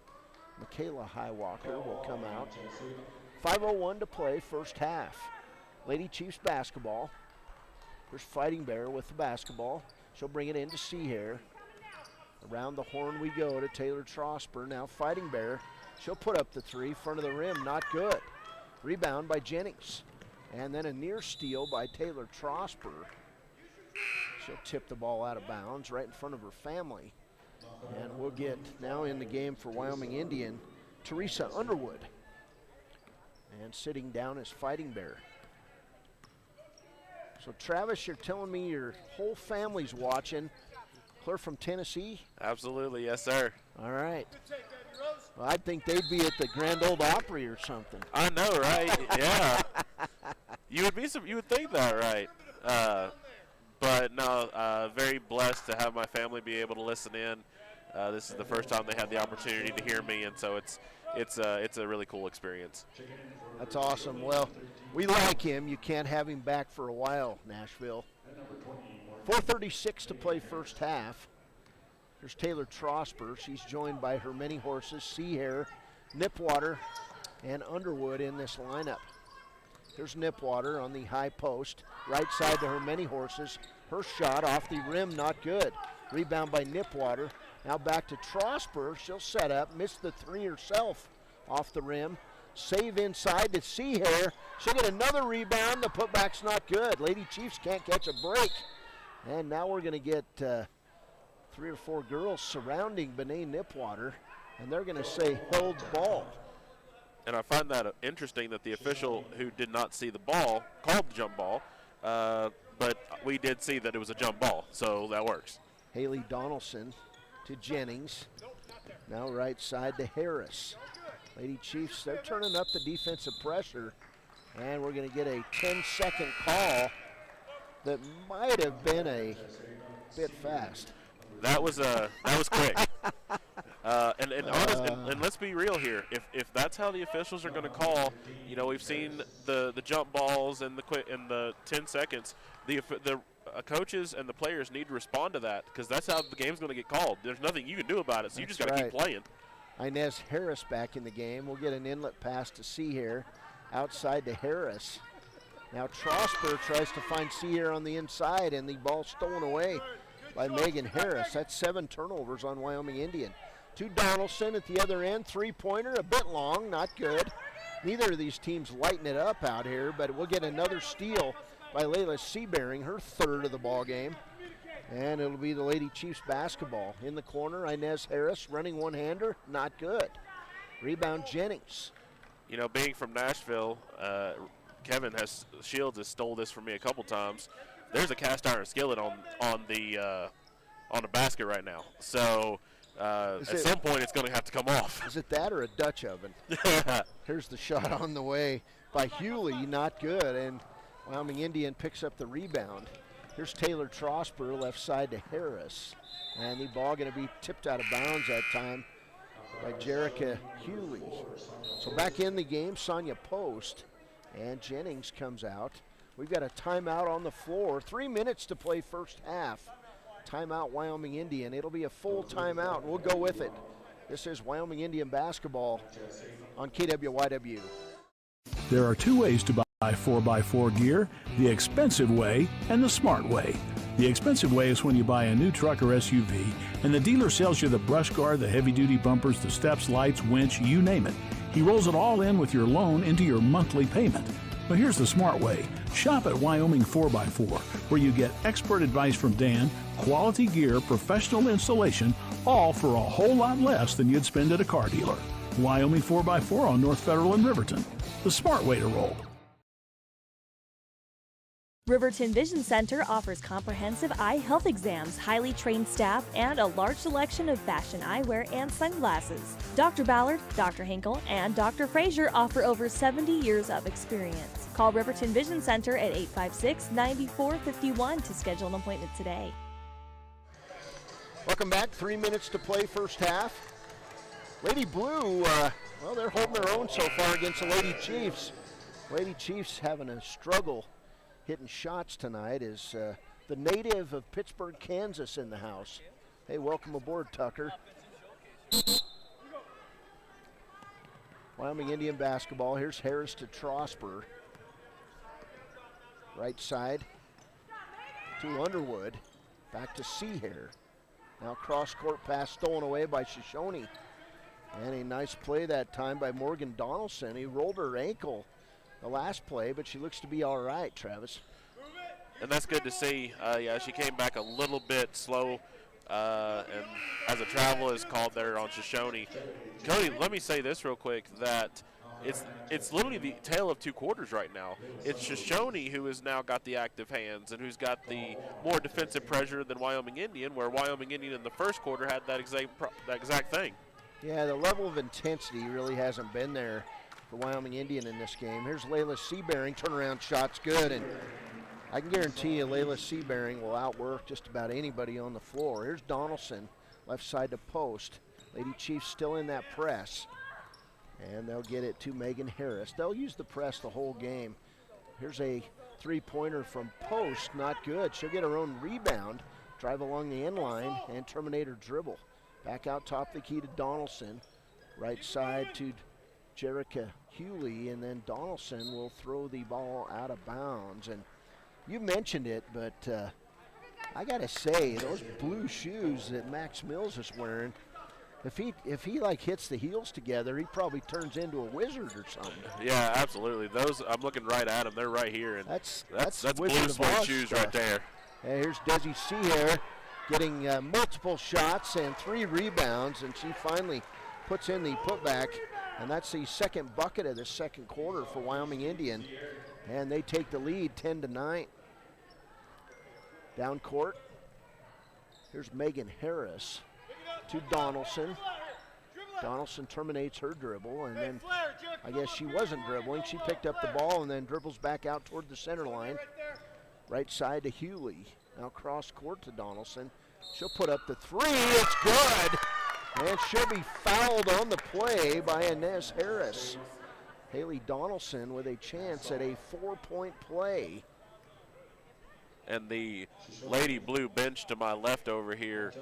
Michaela Highwalker will come out. 5:01 to play, first half. Lady Chiefs basketball. There's Fighting Bear with the basketball. She'll bring it into Seahair. Around the horn we go to Taylor Trosper. Now Fighting Bear. She'll put up the three, front of the rim, not good. Rebound by Jennings. And then a near steal by Taylor Trosper. She'll tip the ball out of bounds right in front of her family. And we'll get now in the game for Wyoming Indian, Teresa Underwood. And sitting down is Fighting Bear. So Travis, you're telling me your whole family's watching. Clear from Tennessee? Absolutely, yes, sir. All right. Well, I think they'd be at the Grand Ole Opry or something. I know, right? Yeah. You would think that, right? But no, very blessed to have my family be able to listen in. This is the first time they had the opportunity to hear me, and so it's a really cool experience. That's awesome. Well, we like him. You can't have him back for a while, Nashville. 4:36 to play first half. There's Taylor Trosper. She's joined by her many horses, Seahair, Nipwater, and Underwood in this lineup. There's Nipwater on the high post, right side to her many horses. Her shot off the rim, not good. Rebound by Nipwater. Now back to Trosper. She'll set up, missed the three herself off the rim. Save inside to Seahair. She'll get another rebound. The putback's not good. Lady Chiefs can't catch a break. And now we're going to get 3 or 4 girls surrounding Bené Nipwater, and they're going to say held ball. And I find that interesting that the official who did not see the ball called the jump ball, but we did see that it was a jump ball, so that works. Haley Donaldson to Jennings. Now right side to Harris. Lady Chiefs, they're turning up the defensive pressure, and we're going to get a 10-second call that might have been a bit fast. That was quick. And let's be real here. If that's how the officials are going to call, you know, we've seen the jump balls and the 10 seconds. The coaches and the players need to respond to that, because that's how the game's going to get called. There's nothing you can do about it, so you just got to keep playing. Inez Harris back in the game. We'll get an inlet pass to Seahair, outside to Harris. Now Trosper tries to find Seahair on the inside, and the ball stolen away by Megan Harris. That's 7 turnovers on Wyoming Indian. To Donaldson at the other end, three-pointer, a bit long, not good. Neither of these teams lighten it up out here, but we'll get another steal by Layla Seabearing, her third of the ball game. And it'll be the Lady Chiefs basketball. In the corner, Inez Harris running one-hander, not good. Rebound Jennings. You know, being from Nashville, Kevin Shields has stole this from me a couple times. There's a cast iron skillet on the basket right now. So at some point it's going to have to come off. Is it that or a Dutch oven? Here's the shot on the way by Hewley, not good. And Wyoming Indian picks up the rebound. Here's Taylor Trosper, left side to Harris. And the ball going to be tipped out of bounds that time by Jerica Hewley. So back in the game, Sonia Post. And Jennings comes out. We've got a timeout on the floor. 3 minutes to play first half. Timeout Wyoming Indian. It'll be a full timeout. We'll go with it. This is Wyoming Indian basketball on KWYW. There are two ways to buy 4x4 gear, the expensive way and the smart way. The expensive way is when you buy a new truck or SUV and the dealer sells you the brush guard, the heavy-duty bumpers, the steps, lights, winch, you name it. He rolls it all in with your loan into your monthly payment. But here's the smart way. Shop at Wyoming 4x4, where you get expert advice from Dan, quality gear, professional installation, all for a whole lot less than you'd spend at a car dealer. Wyoming 4x4 on North Federal in Riverton. The smart way to roll. Riverton Vision Center offers comprehensive eye health exams, highly trained staff, and a large selection of fashion eyewear and sunglasses. Dr. Ballard, Dr. Hinkle, and Dr. Frazier offer over 70 years of experience. Call Riverton Vision Center at 856-9451 to schedule an appointment today. Welcome back. 3 minutes to play first half. Lady Blue, well, they're holding their own so far against the Lady Chiefs. Lady Chiefs having a struggle hitting shots tonight. Is the native of Pittsburgh, Kansas in the house. Hey, welcome aboard, Tucker. Wyoming Indian basketball. Here's Harris to Trosper. Right side to Underwood. Back to Seahair. Now cross-court pass stolen away by Shoshoni. And a nice play that time by Morgan Donaldson. He rolled her ankle the last play, but she looks to be all right, Travis. And that's good to see. Yeah, she came back a little bit slow, and as a travel is called there on Shoshoni. Cody, let me say this real quick, that it's literally the tale of two quarters right now. It's Shoshoni who has now got the active hands and who's got the more defensive pressure than Wyoming Indian, where Wyoming Indian in the first quarter had that exact thing. Yeah, the level of intensity really hasn't been there for Wyoming Indian in this game. Here's Layla Seabearing, turnaround shot's good, and I can guarantee you Layla Seabearing will outwork just about anybody on the floor. Here's Donaldson, left side to post. Lady Chiefs still in that press, and they'll get it to Megan Harris. They'll use the press the whole game. Here's a three-pointer from post, not good. She'll get her own rebound, drive along the end line, and terminate her dribble. Back out top of the key to Donaldson, right side to Jerica Hewley, and then Donaldson will throw the ball out of bounds. And you mentioned it, but I gotta say, those blue shoes that Max Mills is wearing, if he like hits the heels together, he probably turns into a wizard or something. Yeah, absolutely. Those, I'm looking right at them. They're right here, and that's blue suede shoes right there. Hey, here's Desi Seahair getting multiple shots and 3 rebounds, and she finally puts in the putback. And that's the second bucket of the second quarter for Wyoming Indian. And they take the lead 10-9. Down court. Here's Megan Harris to Donaldson. Donaldson terminates her dribble, and then I guess she wasn't dribbling. She picked up the ball and then dribbles back out toward the center line. Right side to Hewley. Now cross court to Donaldson. She'll put up the 3. It's good. And she'll be fouled on the play by Inez Harris. Haley Donaldson with a chance at a 4-point play. And the Lady Blue bench to my left over here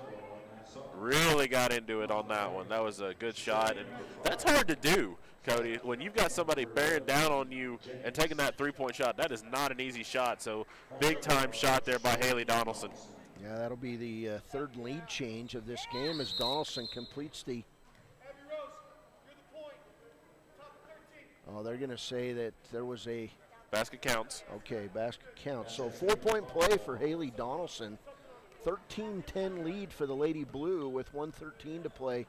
really got into it on that one. That was a good shot, and that's hard to do, Cody. When you've got somebody bearing down on you and taking that 3-point shot, that is not an easy shot. So big-time shot there by Haley Donaldson. Yeah, that'll be the third lead change of this game as Donaldson completes the. Oh, they're going to say that there was a. Basket counts. Okay, basket counts. So 4-point play for Haley Donaldson. 13-10 lead for the Lady Blue with 1:13 to play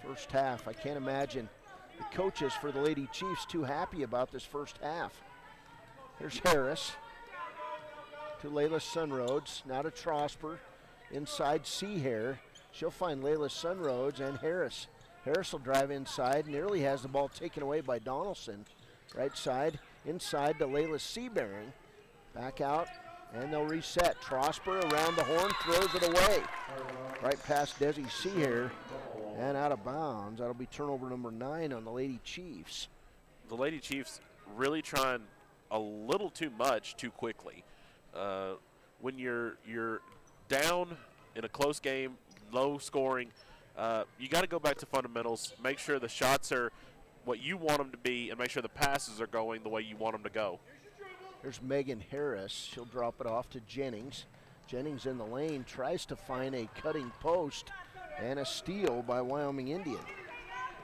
first half. I can't imagine the coaches for the Lady Chiefs too happy about this first half. Here's Harris to Layla Sunroads, now to Trosper, inside Seahair. She'll find Layla Sunroads and Harris. Harris will drive inside, nearly has the ball taken away by Donaldson. Right side, inside to Layla Seabearing. Back out, and they'll reset. Trosper around the horn, throws it away. Right past Desi Seahair, and out of bounds. That'll be turnover number 9 on the Lady Chiefs. The Lady Chiefs really trying a little too much too quickly. When you're down in a close game, low scoring, you got to go back to fundamentals, make sure the shots are what you want them to be, and make sure the passes are going the way you want them to go. There's Megan Harris. She'll drop it off to Jennings. Jennings in the lane, tries to find a cutting post, and a steal by Wyoming Indian.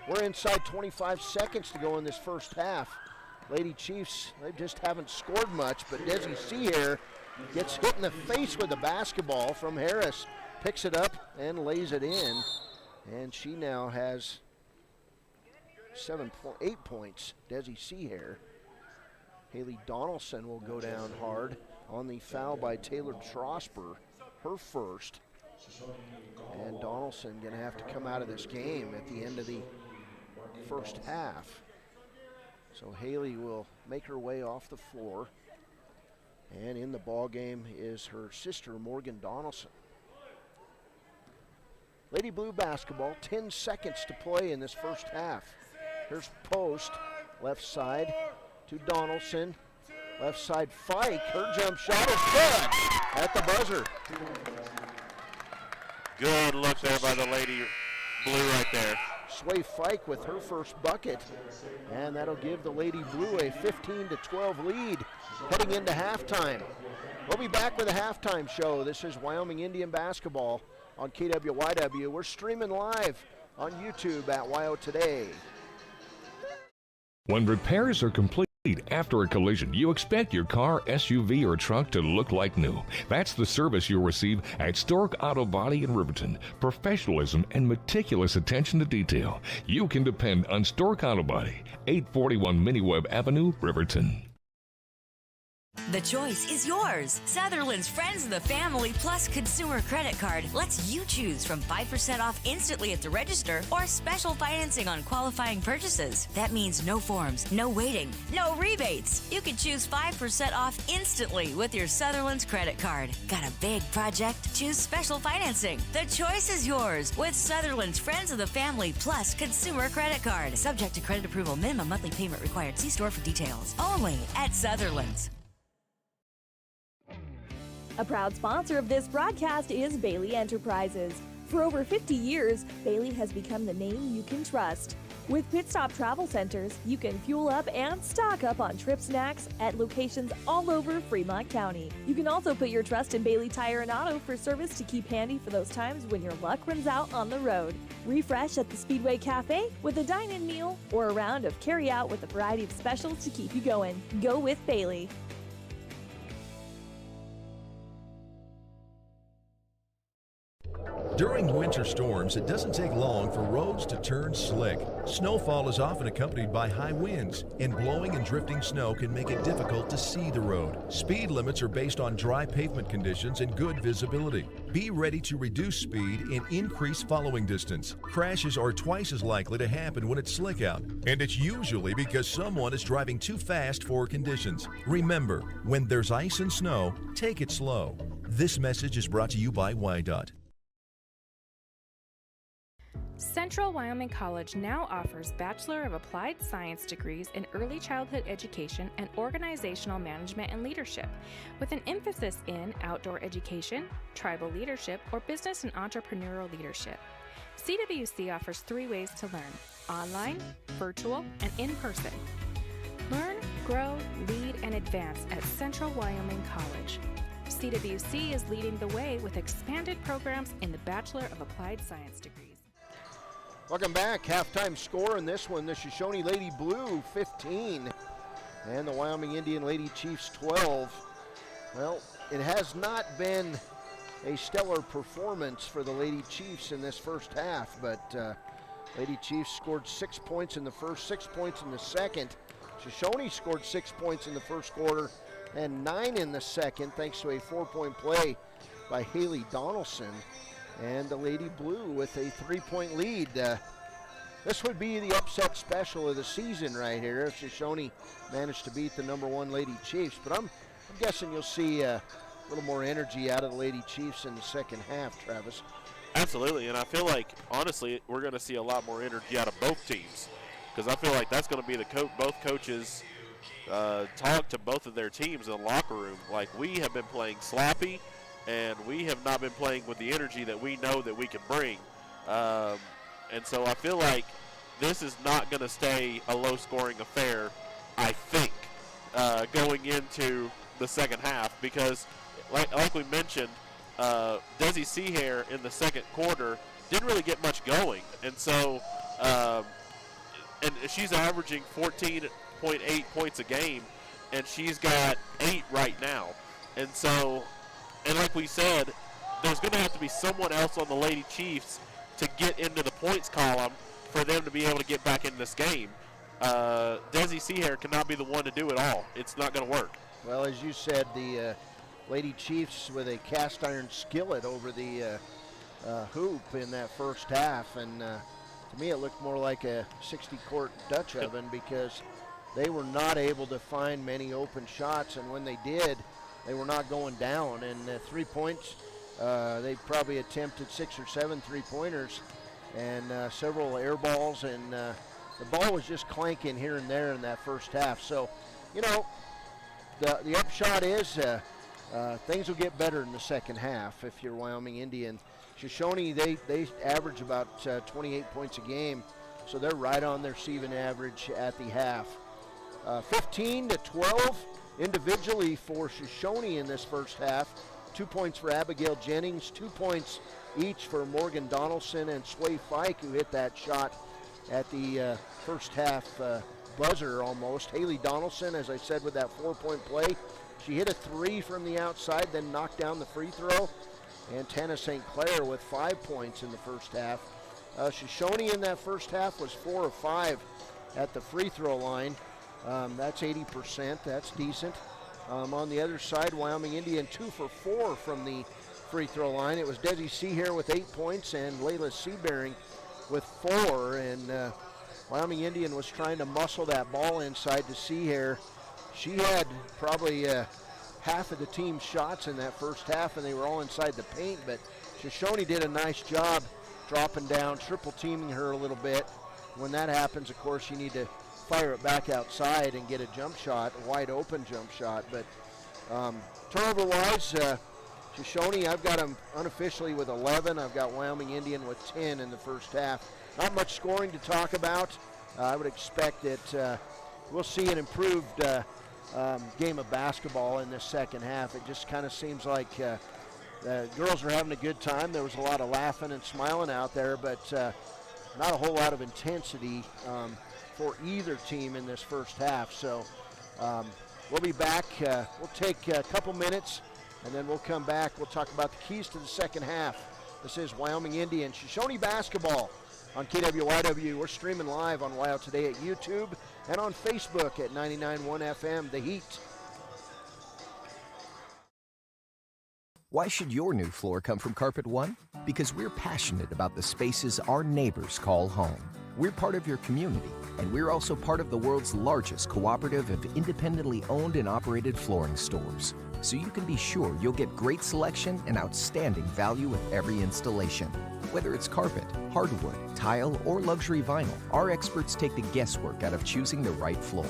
We're inside 25 seconds to go in this first half. Lady Chiefs, they just haven't scored much, but Desi Seahair gets hit in the face with the basketball from Harris. Picks it up and lays it in, and she now has 8 points, Desi Seahair. Haley Donaldson will go down hard on the foul by Taylor Trosper, her first. And Donaldson going to have to come out of this game at the end of the first half. So Haley will make her way off the floor. And in the ball game is her sister, Morgan Donaldson. Lady Blue basketball, 10 seconds to play in this first half. Here's post, left side to Donaldson. Left side Fike, her jump shot is good at the buzzer. Good look there by the Lady Blue right there. Sway Fike with her first bucket, and that'll give the Lady Blue a 15-12 lead heading into halftime. We'll be back with a halftime show. This is Wyoming Indian basketball on KWYW. We're streaming live on YouTube at WYO Today. When repairs are complete after a collision, you expect your car, SUV, or truck to look like new. That's the service you'll receive at Stork Auto Body in Riverton. Professionalism and meticulous attention to detail. You can depend on Stork Auto Body, 841 Miniweb Avenue, Riverton. The choice is yours. Sutherland's Friends of the Family Plus Consumer Credit Card lets you choose from 5% off instantly at the register or special financing on qualifying purchases. That means no forms, no waiting, no rebates. You can choose 5% off instantly with your Sutherland's credit card. Got a big project? Choose special financing. The choice is yours with Sutherland's Friends of the Family Plus Consumer Credit Card. Subject to credit approval. Minimum monthly payment required. See store for details. Only at Sutherland's. A proud sponsor of this broadcast is Bailey Enterprises. For over 50 years, Bailey has become the name you can trust. With Pit Stop Travel Centers, you can fuel up and stock up on trip snacks at locations all over Fremont County. You can also put your trust in Bailey Tire and Auto for service to keep handy for those times when your luck runs out on the road. Refresh at the Speedway Cafe with a dine-in meal or a round of carry-out with a variety of specials to keep you going. Go with Bailey. During winter storms, it doesn't take long for roads to turn slick. Snowfall is often accompanied by high winds, and blowing and drifting snow can make it difficult to see the road. Speed limits are based on dry pavement conditions and good visibility. Be ready to reduce speed and increase following distance. Crashes are twice as likely to happen when it's slick out, and it's usually because someone is driving too fast for conditions. Remember, when there's ice and snow, take it slow. This message is brought to you by WYDOT. Central Wyoming College now offers Bachelor of Applied Science degrees in Early Childhood Education and Organizational Management and Leadership, with an emphasis in outdoor education, tribal leadership, or business and entrepreneurial leadership. CWC offers 3 ways to learn: online, virtual, and in person. Learn, grow, lead, and advance at Central Wyoming College. CWC is leading the way with expanded programs in the Bachelor of Applied Science degrees. Welcome back. Halftime score in this one, the Shoshoni Lady Blue 15 and the Wyoming Indian Lady Chiefs 12. Well, it has not been a stellar performance for the Lady Chiefs in this first half, but Lady Chiefs scored 6 points in the first, 6 points in the second. Shoshoni scored 6 points in the first quarter and 9 in the second, thanks to a 4-point play by Haley Donaldson. And the Lady Blue with a 3-point lead. This would be the upset special of the season right here if Shoshoni managed to beat the #1 Lady Chiefs. But I'm guessing you'll see a little more energy out of the Lady Chiefs in the second half, Travis. Absolutely, and I feel like, honestly, we're going to see a lot more energy out of both teams, because I feel like that's going to be both coaches' talked to both of their teams in the locker room. Like, we have been playing sloppy, and we have not been playing with the energy that we know that we can bring. And so I feel like this is not going to stay a low-scoring affair, I think, going into the second half, because like we mentioned, Desi Seahair in the second quarter didn't really get much going. And so and she's averaging 14.8 points a game, and she's got 8 right now. And so, and like we said, there's going to have to be someone else on the Lady Chiefs to get into the points column for them to be able to get back in this game. Desi Seahair cannot be the one to do it all. It's not going to work. Well, as you said, the Lady Chiefs with a cast iron skillet over the hoop in that first half, and to me it looked more like a 60-quart Dutch oven because they were not able to find many open shots, and when they did, they were not going down. And 3 points, they probably attempted 6 or 7 3-pointers and several air balls, and the ball was just clanking here and there in that first half. So, you know, the upshot is things will get better in the second half if you're Wyoming Indian. Shoshoni, they average about 28 points a game, so they're right on their season average at the half. 15-12 individually for Shoshoni in this first half. 2 points for Abigail Jennings, 2 points each for Morgan Donaldson and Sway Fike, who hit that shot at the first half buzzer almost. Haley Donaldson, as I said, with that 4-point play. She hit a 3 from the outside, then knocked down the free throw. And Tana St. Clair with 5 points in the first half. Shoshoni in that first half was 4 of 5 at the free throw line. That's 80%. That's decent. On the other side, Wyoming Indian 2 for 4 from the free throw line. It was Desi Seahair with 8 points and Layla Seabearing with 4. And Wyoming Indian was trying to muscle that ball inside to Seahair. She had probably half of the team's shots in that first half, and they were all inside the paint, but Shoshoni did a nice job dropping down, triple teaming her a little bit. When that happens, of course, you need to fire it back outside and get a jump shot, a wide open jump shot. But turnover-wise, Shoshoni, I've got them unofficially with 11. I've got Wyoming Indian with 10 in the first half. Not much scoring to talk about. I would expect that we'll see an improved game of basketball in this second half. It just kind of seems like the girls are having a good time. There was a lot of laughing and smiling out there, but not a whole lot of intensity for either team in this first half. So we'll be back. We'll take a couple minutes, and then we'll come back. We'll talk about the keys to the second half. This is Wyoming Indian Shoshoni basketball on KWYW. We're streaming live on WYO Today at YouTube and on Facebook at 99.1 FM, The Heat. Why should your new floor come from Carpet One? Because we're passionate about the spaces our neighbors call home. We're part of your community, and we're also part of the world's largest cooperative of independently owned and operated flooring stores. So you can be sure you'll get great selection and outstanding value with every installation. Whether it's carpet, hardwood, tile, or luxury vinyl, our experts take the guesswork out of choosing the right floor.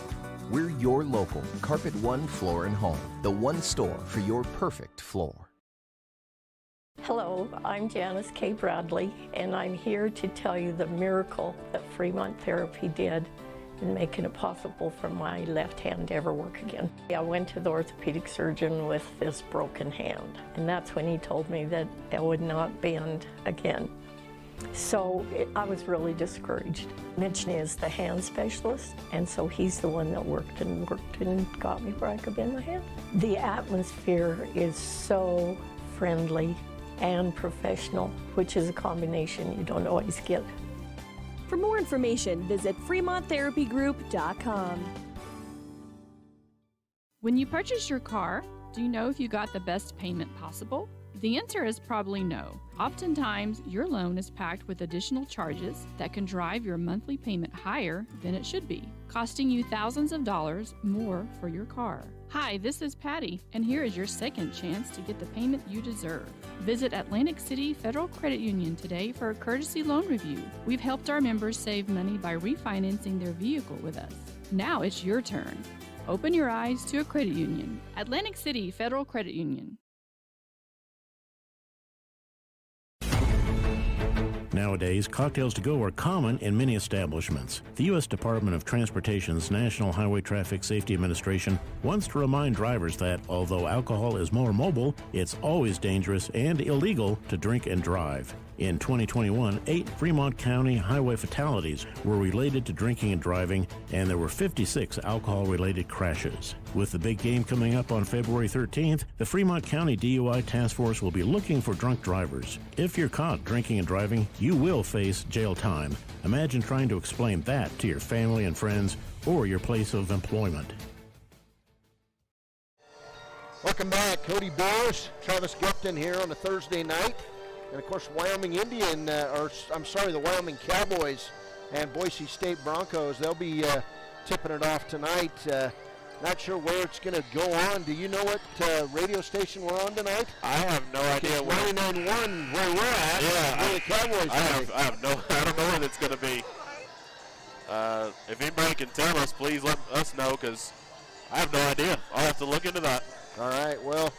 We're your local Carpet One Floor and Home, the one store for your perfect floor. Hello, I'm Janice K. Bradley, and I'm here to tell you the miracle that Fremont Therapy did in making it possible for my left hand to ever work again. I went to the orthopedic surgeon with this broken hand, and that's when he told me that it would not bend again. So I was really discouraged. Mitch is the hand specialist, and so he's the one that worked and got me where I could bend my hand. The atmosphere is so friendly and professional, which is a combination you don't always get. For more information, visit FremontTherapyGroup.com. When you purchase your car, do you know if you got the best payment possible? The answer is probably no. Oftentimes, your loan is packed with additional charges that can drive your monthly payment higher than it should be, costing you thousands of dollars more for your car. Hi, this is Patty, and here is your second chance to get the payment you deserve. Visit Atlantic City Federal Credit Union today for a courtesy loan review. We've helped our members save money by refinancing their vehicle with us. Now it's your turn. Open your eyes to a credit union. Atlantic City Federal Credit Union. Nowadays, cocktails to go are common in many establishments. The U.S. Department of Transportation's National Highway Traffic Safety Administration wants to remind drivers that although alcohol is more mobile, it's always dangerous and illegal to drink and drive. In 2021, 8 Fremont County highway fatalities were related to drinking and driving, and there were 56 alcohol-related crashes. With the big game coming up on February 13th, the Fremont County DUI Task Force will be looking for drunk drivers. If you're caught drinking and driving, you will face jail time. Imagine trying to explain that to your family and friends or your place of employment. Welcome back. Cody Boers, Travis Gupton here on a Thursday night. And, of course, the Wyoming Cowboys and Boise State Broncos, they'll be tipping it off tonight. Not sure where it's going to go on. Do you know what radio station we're on tonight? I have no idea. 99.1 where we're at. Yeah. Where the Cowboys I don't know where that's going to be. If anybody can tell us, please let us know, because I have no idea. I'll have to look into that. All right, well,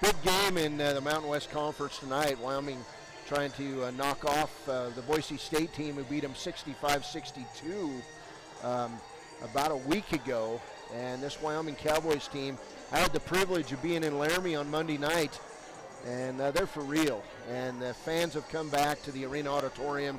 big game in the Mountain West Conference tonight. Wyoming trying to knock off the Boise State team who beat them 65-62 about a week ago. And this Wyoming Cowboys team, I had the privilege of being in Laramie on Monday night, and they're for real. And the fans have come back to the Arena Auditorium.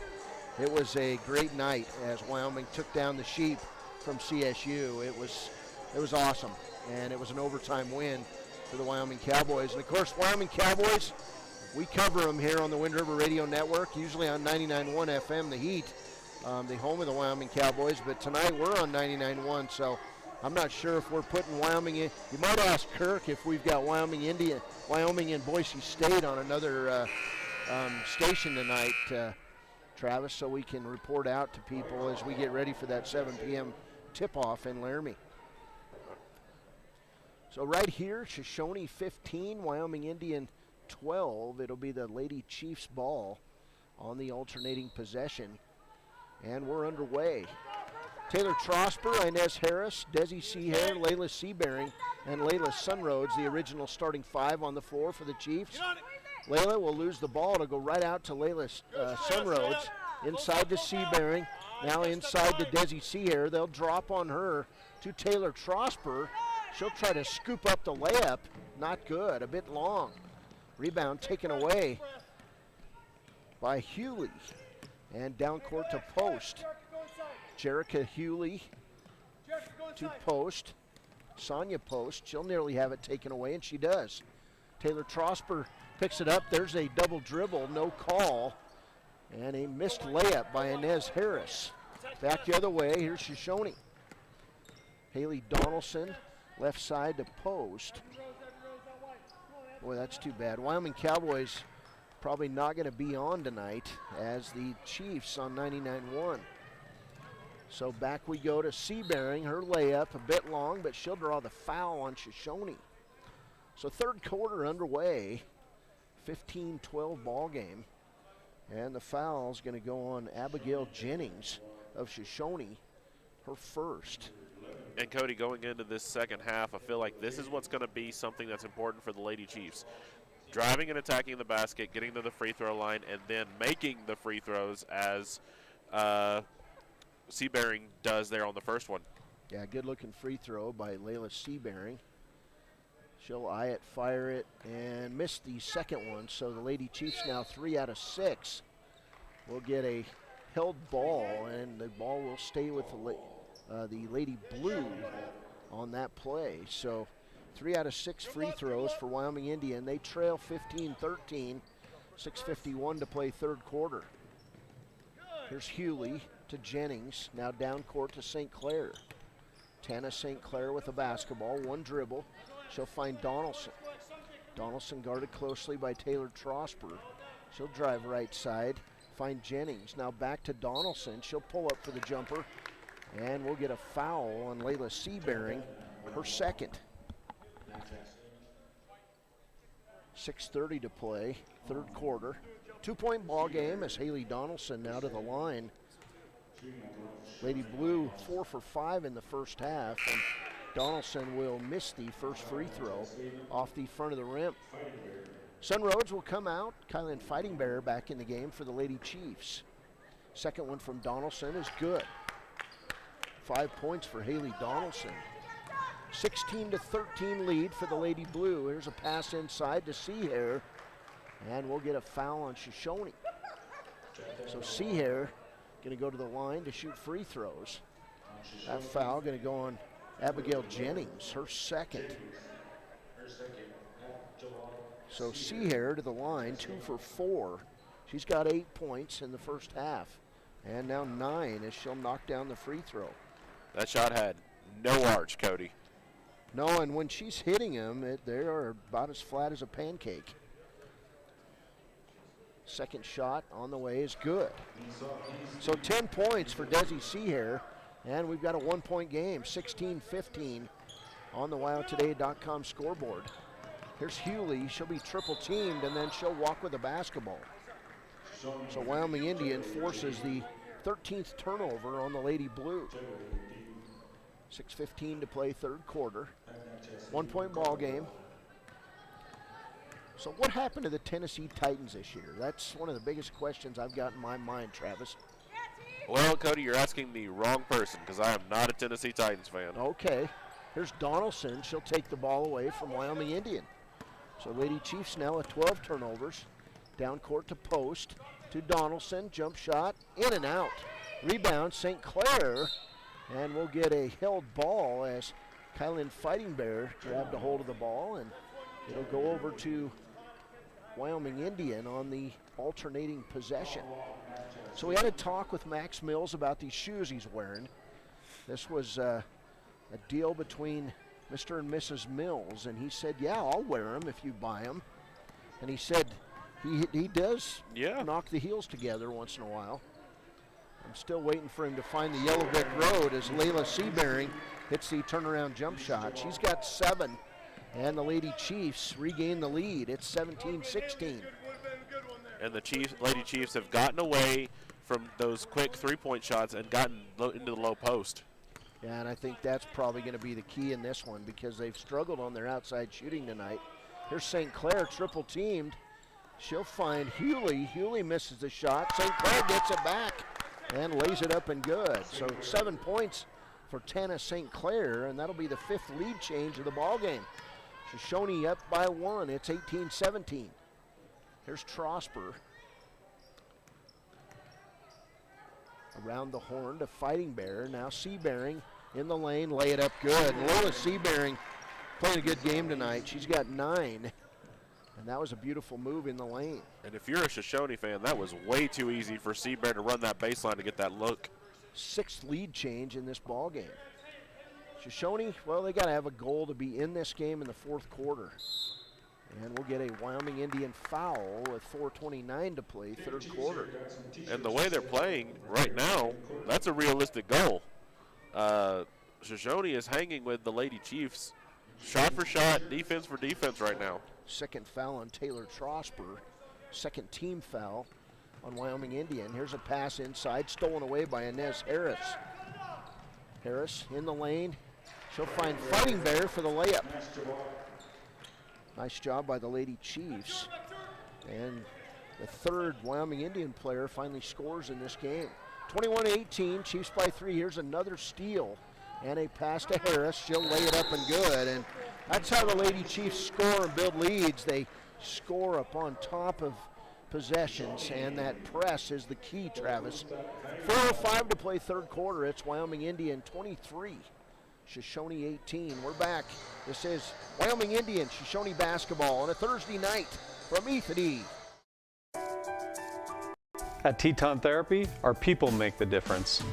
It was a great night as Wyoming took down the Sheep from CSU. It was awesome, and it was an overtime win for the Wyoming Cowboys. And of course, Wyoming Cowboys, we cover them here on the Wind River Radio Network, usually on 99.1 FM, The Heat, the home of the Wyoming Cowboys. But tonight we're on 99.1, so I'm not sure if we're putting Wyoming in. You might ask Kirk if we've got Wyoming and Boise State on another station tonight, Travis, so we can report out to people as we get ready for that 7 p.m. tip-off in Laramie. So right here, Shoshoni 15, Wyoming Indian 12. It'll be the Lady Chiefs ball on the alternating possession. And we're underway. Taylor Trosper, Inez Harris, Desi Seahair, Layla Seabearing, and Layla Sunroads, the original starting 5 on the floor for the Chiefs. Layla will lose the ball. It'll go right out to Layla Sunroads, inside to Seabearing, now inside to Desi Seahair. They'll drop on her to Taylor Trosper. She'll try to scoop up the layup. Not good, a bit long. Rebound taken away by Hewley. And down court to Post. Jerica Hewley to Post. Sonia Post, she'll nearly have it taken away, and she does. Taylor Trosper picks it up. There's a double dribble, no call. And a missed layup by Inez Harris. Back the other way, here's Shoshoni. Haley Donaldson, left side to Post. Boy, that's too bad. Wyoming Cowboys probably not going to be on tonight as the Chiefs on 99.1. So back we go to Seabearing. Her layup a bit long, but she'll draw the foul on Shoshoni. So third quarter underway, 15-12 ball game. And the foul's going to go on Abigail Jennings of Shoshoni, her first. And Cody, going into this second half, I feel like this is what's going to be something that's important for the Lady Chiefs. Driving and attacking the basket, getting to the free throw line, and then making the free throws as Seabearing does there on the first one. Yeah, good looking free throw by Layla Seabearing. She'll eye it, fire it, and miss the second one. So the Lady Chiefs now 3 out of 6 will get a held ball, and the ball will stay with the Lady Blue on that play. So 3 out of 6 free throws for Wyoming Indian. They trail 15-13, 6:51 to play third quarter. Here's Hewley to Jennings, now down court to St. Clair. Tana St. Clair with the basketball, one dribble. She'll find Donaldson. Donaldson guarded closely by Taylor Trosper. She'll drive right side, find Jennings. Now back to Donaldson. She'll pull up for the jumper, and we'll get a foul on Layla Seabearing, her second. 6:30 to play, third quarter. 2-point ball game as Haley Donaldson now to the line. Lady Blue 4 for 5 in the first half, and Donaldson will miss the first free throw off the front of the rim. Sunroads will come out. Kylan Fighting Bear back in the game for the Lady Chiefs. Second one from Donaldson is good. 5 points for Haley Donaldson. 16-13 lead for the Lady Blue. Here's a pass inside to Seahair, and we'll get a foul on Shoshoni. So Seahair going to go to the line to shoot free throws. That foul going to go on Abigail Jennings, her second. So Seahair to the line, 2 for 4. She's got 8 points in the first half, and now 9 as she'll knock down the free throw. That shot had no arch, Cody. No, and when she's hitting them, they are about as flat as a pancake. Second shot on the way is good. So 10 points for Desi Seahair, and we've got a 1-point game, 16-15 on the WyoToday.com scoreboard. Here's Hewley. She'll be triple teamed, and then she'll walk with the basketball. So Wyoming Indian forces the 13th turnover on the Lady Blue. 6:15 to play, third quarter. 1-point ball game. So what happened to the Tennessee Titans this year? That's one of the biggest questions I've got in my mind, Travis. Well, Cody, you're asking the wrong person because I am not a Tennessee Titans fan. Okay. Here's Donaldson. She'll take the ball away from Wyoming Indian. So Lady Chiefs now with 12 turnovers. Down court to post to Donaldson. Jump shot, in and out. Rebound, St. Clair. And we'll get a held ball as Kylan Fighting Bear grabbed a hold of the ball, and it'll go over to Wyoming Indian on the alternating possession. So we had a talk with Max Mills about these shoes he's wearing. This was a deal between Mr. and Mrs. Mills, and he said, yeah, I'll wear them if you buy them. And he said he does knock the heels together once in a while. I'm still waiting for him to find the yellow brick road as Layla Seabearing hits the turnaround jump shot. She's got 7, and the Lady Chiefs regain the lead. It's 17-16. And the Lady Chiefs have gotten away from those quick three-point shots and gotten into the low post. Yeah, and I think that's probably going to be the key in this one because they've struggled on their outside shooting tonight. Here's St. Clair triple teamed. She'll find Hewley. Hewley misses the shot. St. Clair gets it back and lays it up and good. So 7 points for Tana St. Clair, and that'll be the 5th lead change of the ball game. Shoshoni up by 1. It's 18-17. Here's Trosper. Around the horn to Fighting Bear. Now Seabearing in the lane, lay it up good. Lola Seabearing playing a good game tonight. She's got 9. And that was a beautiful move in the lane. And if you're a Shoshoni fan, that was way too easy for Seabear to run that baseline to get that look. 6th lead change in this ball game. Shoshoni, well, they got to have a goal to be in this game in the 4th quarter. And we'll get a Wyoming Indian foul with 4:29 to play, 3rd quarter. And the way they're playing right now, that's a realistic goal. Shoshoni is hanging with the Lady Chiefs, shot for shot, defense for defense right now. 2nd foul on Taylor Trosper. 2nd team foul on Wyoming Indian. Here's a pass inside, stolen away by Inez Harris. Harris in the lane. She'll find Fighting Bear for the layup. Nice job by the Lady Chiefs. And the 3rd Wyoming Indian player finally scores in this game. 21-18, Chiefs by 3. Here's another steal and a pass to Harris. She'll lay it up and good. And that's how the Lady Chiefs score and build leads. They score up on top of possessions, and that press is the key, Travis. 4:05 to play 3rd quarter. It's Wyoming Indian 23, Shoshoni 18. We're back. This is Wyoming Indian Shoshoni basketball on a Thursday night from E3. At Teton Therapy, our people make the difference.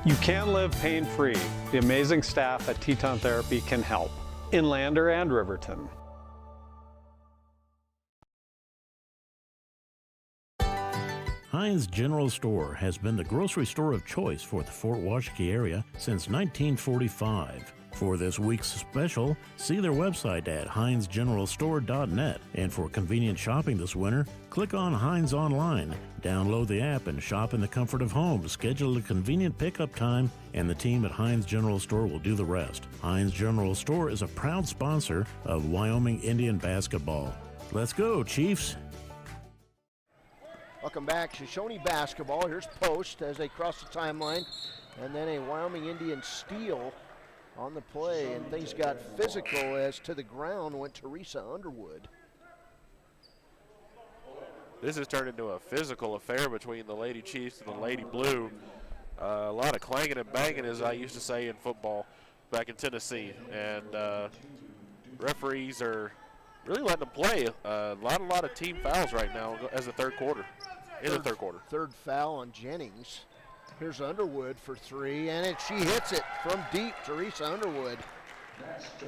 You can live pain-free. The amazing staff at Teton Therapy can help in Lander and Riverton. Heinz General Store has been the grocery store of choice for the Fort Washakie area since 1945. For this week's special, see their website at heinzgeneralstore.net. And for convenient shopping this winter, click on Heinz Online, download the app, and shop in the comfort of home. Schedule a convenient pickup time, and the team at Heinz General Store will do the rest. Heinz General Store is a proud sponsor of Wyoming Indian basketball. Let's go, Chiefs! Welcome back, Shoshoni basketball. Here's Post as they cross the timeline, and then a Wyoming Indian steal on the play, and things got physical as to the ground went Teresa Underwood. This has turned into a physical affair between the Lady Chiefs and the Lady Blue. A lot of clanging and banging, as I used to say in football back in Tennessee, and referees are really letting them play. A lot of team fouls right now as the third quarter. Third foul on Jennings. Here's Underwood for three, and she hits it from deep, Teresa Underwood.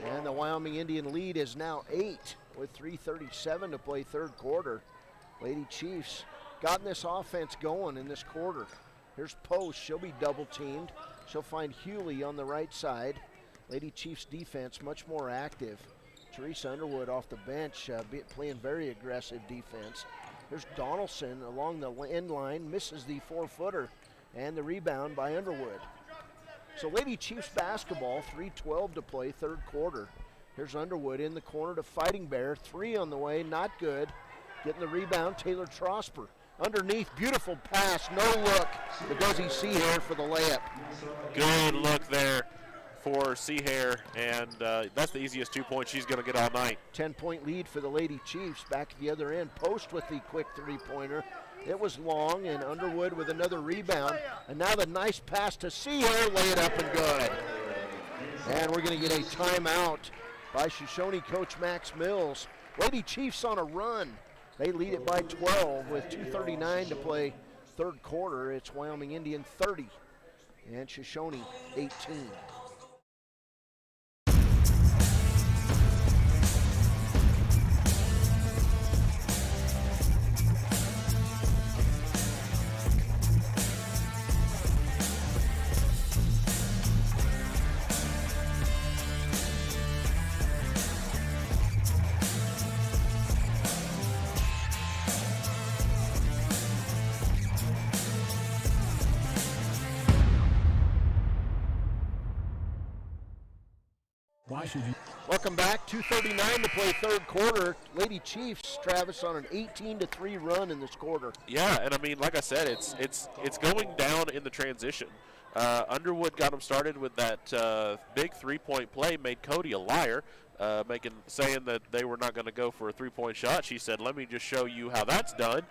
And the Wyoming Indian lead is now 8 with 3:37 to play third quarter. Lady Chiefs gotten this offense going in this quarter. Here's Post, she'll be double teamed. She'll find Hewley on the right side. Lady Chiefs defense much more active. Teresa Underwood off the bench playing very aggressive defense. Here's Donaldson along the end line, misses the 4-footer. And the rebound by Underwood. So Lady Chiefs basketball, 3:12 to play, third quarter. Here's Underwood in the corner to Fighting Bear. Three on the way, not good. Getting the rebound, Taylor Trosper. Underneath, beautiful pass, no look. But does he see here for the layup? Good look there for Seahair, and that's the easiest 2 points she's going to get all night. 10-point lead for the Lady Chiefs. Back at the other end, Post with the quick three-pointer. It was long, and Underwood with another rebound. And now the nice pass to Seahair, lay it up and good. And we're going to get a timeout by Shoshoni coach Max Mills. Lady Chiefs on a run. They lead it by 12 with 2:39 to play third quarter. It's Wyoming Indian 30 and Shoshoni 18. Welcome back. 2:39 to play third quarter. Lady Chiefs, Travis, on an 18-3 run in this quarter. Yeah, and I mean, like I said, it's going down in the transition. Underwood got them started with that big three-point play, made Cody a liar, saying that they were not going to go for a three-point shot. She said, "Let me just show you how that's done,"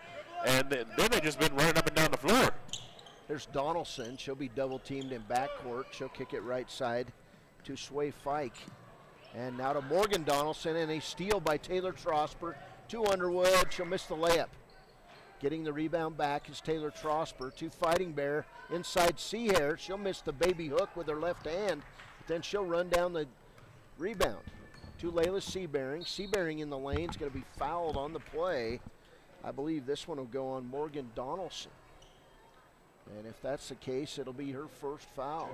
and then they just been running up and down the floor. There's Donaldson. She'll be double-teamed in backcourt. She'll kick it right side to Sway Fike. And now to Morgan Donaldson, and a steal by Taylor Trosper to Underwood. She'll miss the layup. Getting the rebound back is Taylor Trosper to Fighting Bear inside Seahair. She'll miss the baby hook with her left hand, but then she'll run down the rebound to Layla Seabearing. Seabearing in the lane is going to be fouled on the play. I believe this one will go on Morgan Donaldson. And if that's the case, it'll be her first foul.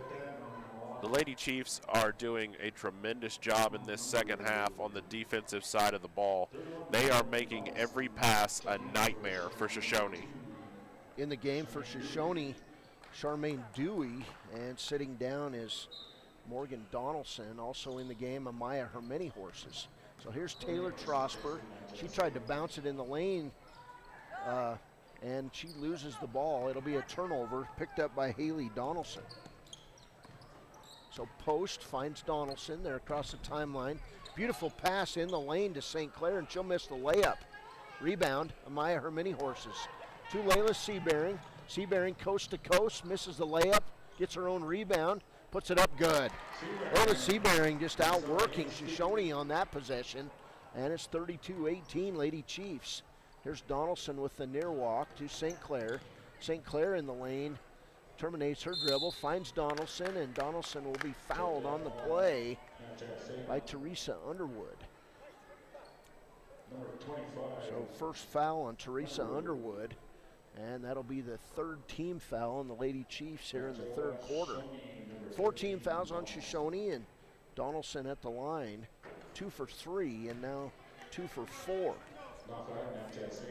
The Lady Chiefs are doing a tremendous job in this second half on the defensive side of the ball. They are making every pass a nightmare for Shoshoni. In the game for Shoshoni, Charmaine Dewey, and sitting down is Morgan Donaldson. Also in the game, Amaya Hermany Horses. So here's Taylor Trosper. She tried to bounce it in the lane, and she loses the ball. It'll be a turnover picked up by Haley Donaldson. So Post finds Donaldson there across the timeline. Beautiful pass in the lane to St. Clair, and she'll miss the layup. Rebound, Amaya Hermany Horses. To Layla Seabearing. Seabearing coast to coast, misses the layup, gets her own rebound, puts it up good. Layla Seabearing just outworking Shoshoni on that possession, and it's 32-18 Lady Chiefs. Here's Donaldson with the near walk to St. Clair. St. Clair in the lane, terminates her dribble, finds Donaldson, and Donaldson will be fouled on the play by Teresa Underwood. So first foul on Teresa Underwood, And that'll be the third team foul on the Lady Chiefs here in the third quarter. 4 team fouls on Shoshoni, and Donaldson at the line. 2 for 3, and now 2 for 4.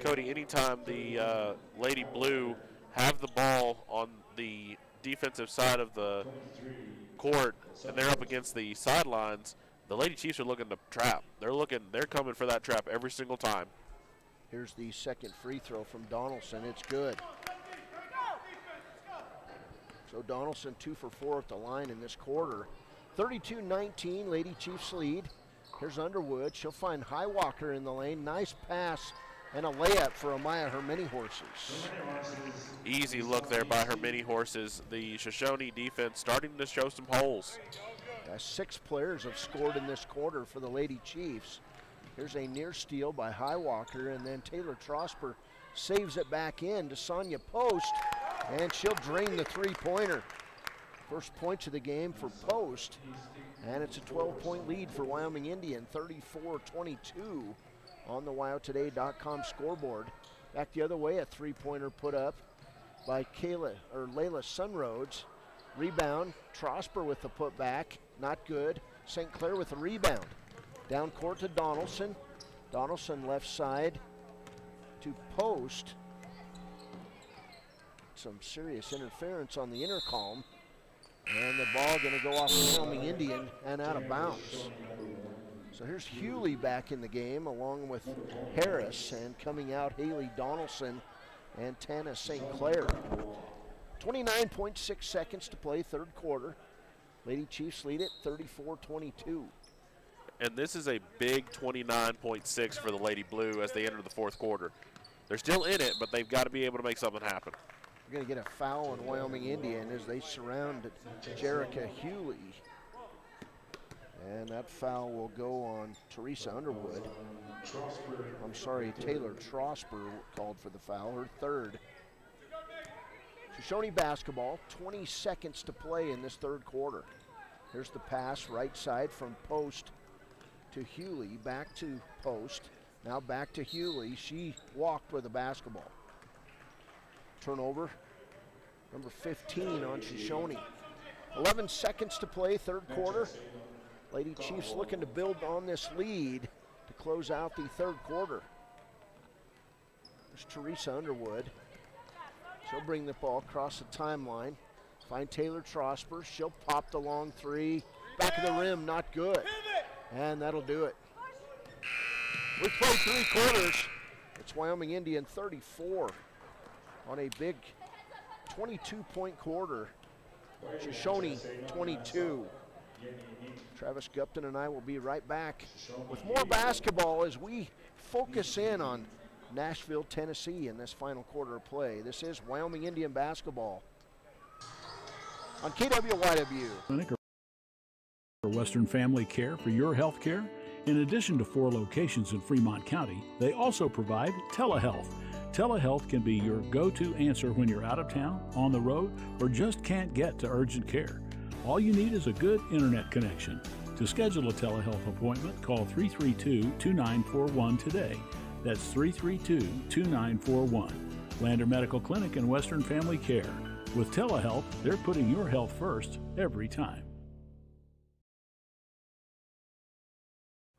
Cody, anytime the Lady Blue have the ball on the defensive side of the court and they're up against the sidelines, the Lady Chiefs are looking to trap. They're coming for that trap every single time. Here's the second free throw from Donaldson. It's good. So Donaldson 2 for 4 at the line in this quarter. 32-19, Lady Chiefs lead. Here's Underwood. She'll find Highwalker in the lane. Nice pass and a layup for Amaya, her mini horses. Easy look there by her mini horses. The Shoshoni defense starting to show some holes. 6 players have scored in this quarter for the Lady Chiefs. Here's a near steal by Highwalker, and then Taylor Trosper saves it back in to Sonia Post, and she'll drain the three-pointer. First points of the game for Post, and it's a 12-point lead for Wyoming Indian, 34-22 on the WyoToday.com scoreboard. Back the other way, a three-pointer put up by Layla Sunroads. Rebound, Trosper with the putback, not good. St. Clair with the rebound. Down court to Donaldson. Donaldson left side to Post. Some serious interference on the intercom. And the ball going to go off the Wyoming Indian and out of bounds. So here's Hewley back in the game along with Harris, and coming out Haley Donaldson and Tana St. Clair. 29.6 seconds to play, third quarter. Lady Chiefs lead it 34-22. And this is a big 29.6 for the Lady Blue as they enter the fourth quarter. They're still in it, but they've got to be able to make something happen. We're going to get a foul on Wyoming Indian as they surround Jerica Hewley. And that foul will go on Teresa Underwood. I'm sorry, Taylor Trosper called for the foul, her third. Shoshoni basketball, 20 seconds to play in this third quarter. Here's the pass right side from Post to Hewley, back to Post, now back to Hewley. She walked with the basketball. Turnover, number 15 on Shoshoni. 11 seconds to play, third quarter. Lady Chiefs looking to build on this lead to close out the third quarter. There's Teresa Underwood. She'll bring the ball across the timeline. Find Taylor Trosper. She'll pop the long three. Back of the rim, not good. And that'll do it. We played 3 quarters. It's Wyoming Indian 34 on a big 22-point quarter. Shoshoni 22. Travis Gupton and I will be right back with more basketball as we focus in on Nashville, Tennessee in this final quarter of play. This is Wyoming Indian basketball on KWYW. Clinic or Western Family Care for your health care. In addition to 4 locations in Fremont County, they also provide telehealth. Telehealth can be your go-to answer when you're out of town, on the road, or just can't get to urgent care. All you need is a good internet connection. To schedule a telehealth appointment, call 332-2941 today. That's 332-2941. Lander Medical Clinic and Western Family Care. With telehealth, they're putting your health first every time.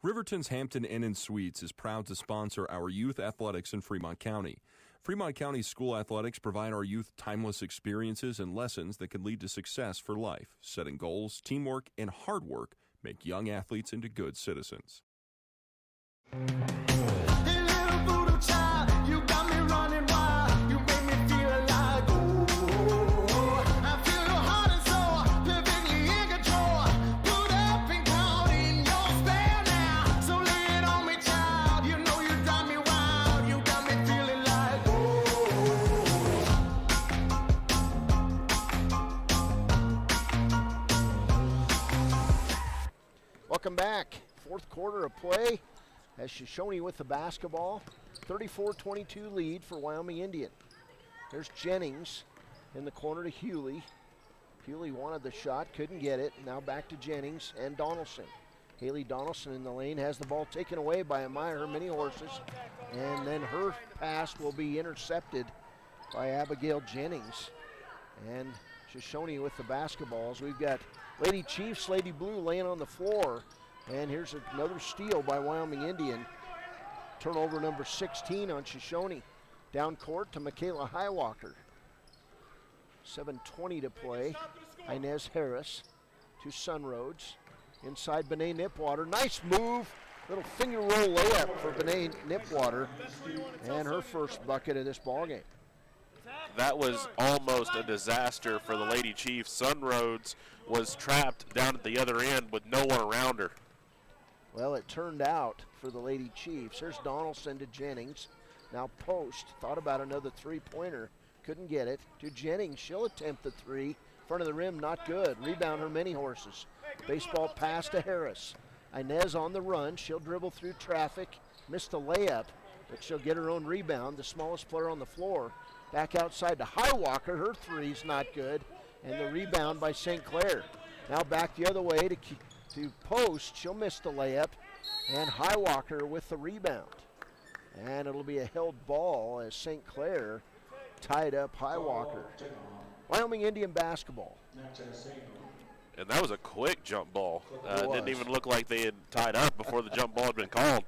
Riverton's Hampton Inn & Suites is proud to sponsor our youth athletics in Fremont County. Fremont County school athletics provide our youth timeless experiences and lessons that can lead to success for life. Setting goals, teamwork, and hard work make young athletes into good citizens. Welcome back. Fourth quarter of play as Shoshoni with the basketball. 34-22 lead for Wyoming Indian. There's Jennings in the corner to Hewley. Hewley wanted the shot, couldn't get it. Now back to Jennings and Donaldson. Haley Donaldson in the lane has the ball taken away by Amaya, her mini horses. And then her pass will be intercepted by Abigail Jennings. And Shoshoni with the basketballs. We've got Lady Chiefs, Lady Blue laying on the floor. And here's another steal by Wyoming Indian. Turnover number 16 on Shoshoni. Down court to Michaela Highwalker. 7:20 to play. Inez Harris to Sunroads. Inside Benet Nipwater. Nice move. Little finger roll layup for Benet Nipwater. And her first bucket of this ballgame. That was almost a disaster for the Lady Chiefs. Sunroads was trapped down at the other end with no one around her. Well, it turned out for the Lady Chiefs. Here's Donaldson to Jennings. Now Post thought about another three-pointer. Couldn't get it. To Jennings. She'll attempt the three. Front of the rim, not good. Rebound her many horses. Baseball pass to Harris. Inez on the run. She'll dribble through traffic. Missed the layup, but she'll get her own rebound. The smallest player on the floor. Back outside to Highwalker. Her three's not good. And the rebound by St. Clair. Now back the other way to Post. She'll miss the layup. And Highwalker with the rebound. And it'll be a held ball as St. Clair tied up Highwalker. Wyoming Indian basketball. And that was a quick jump ball. Didn't even look like they had tied up before the jump ball had been called.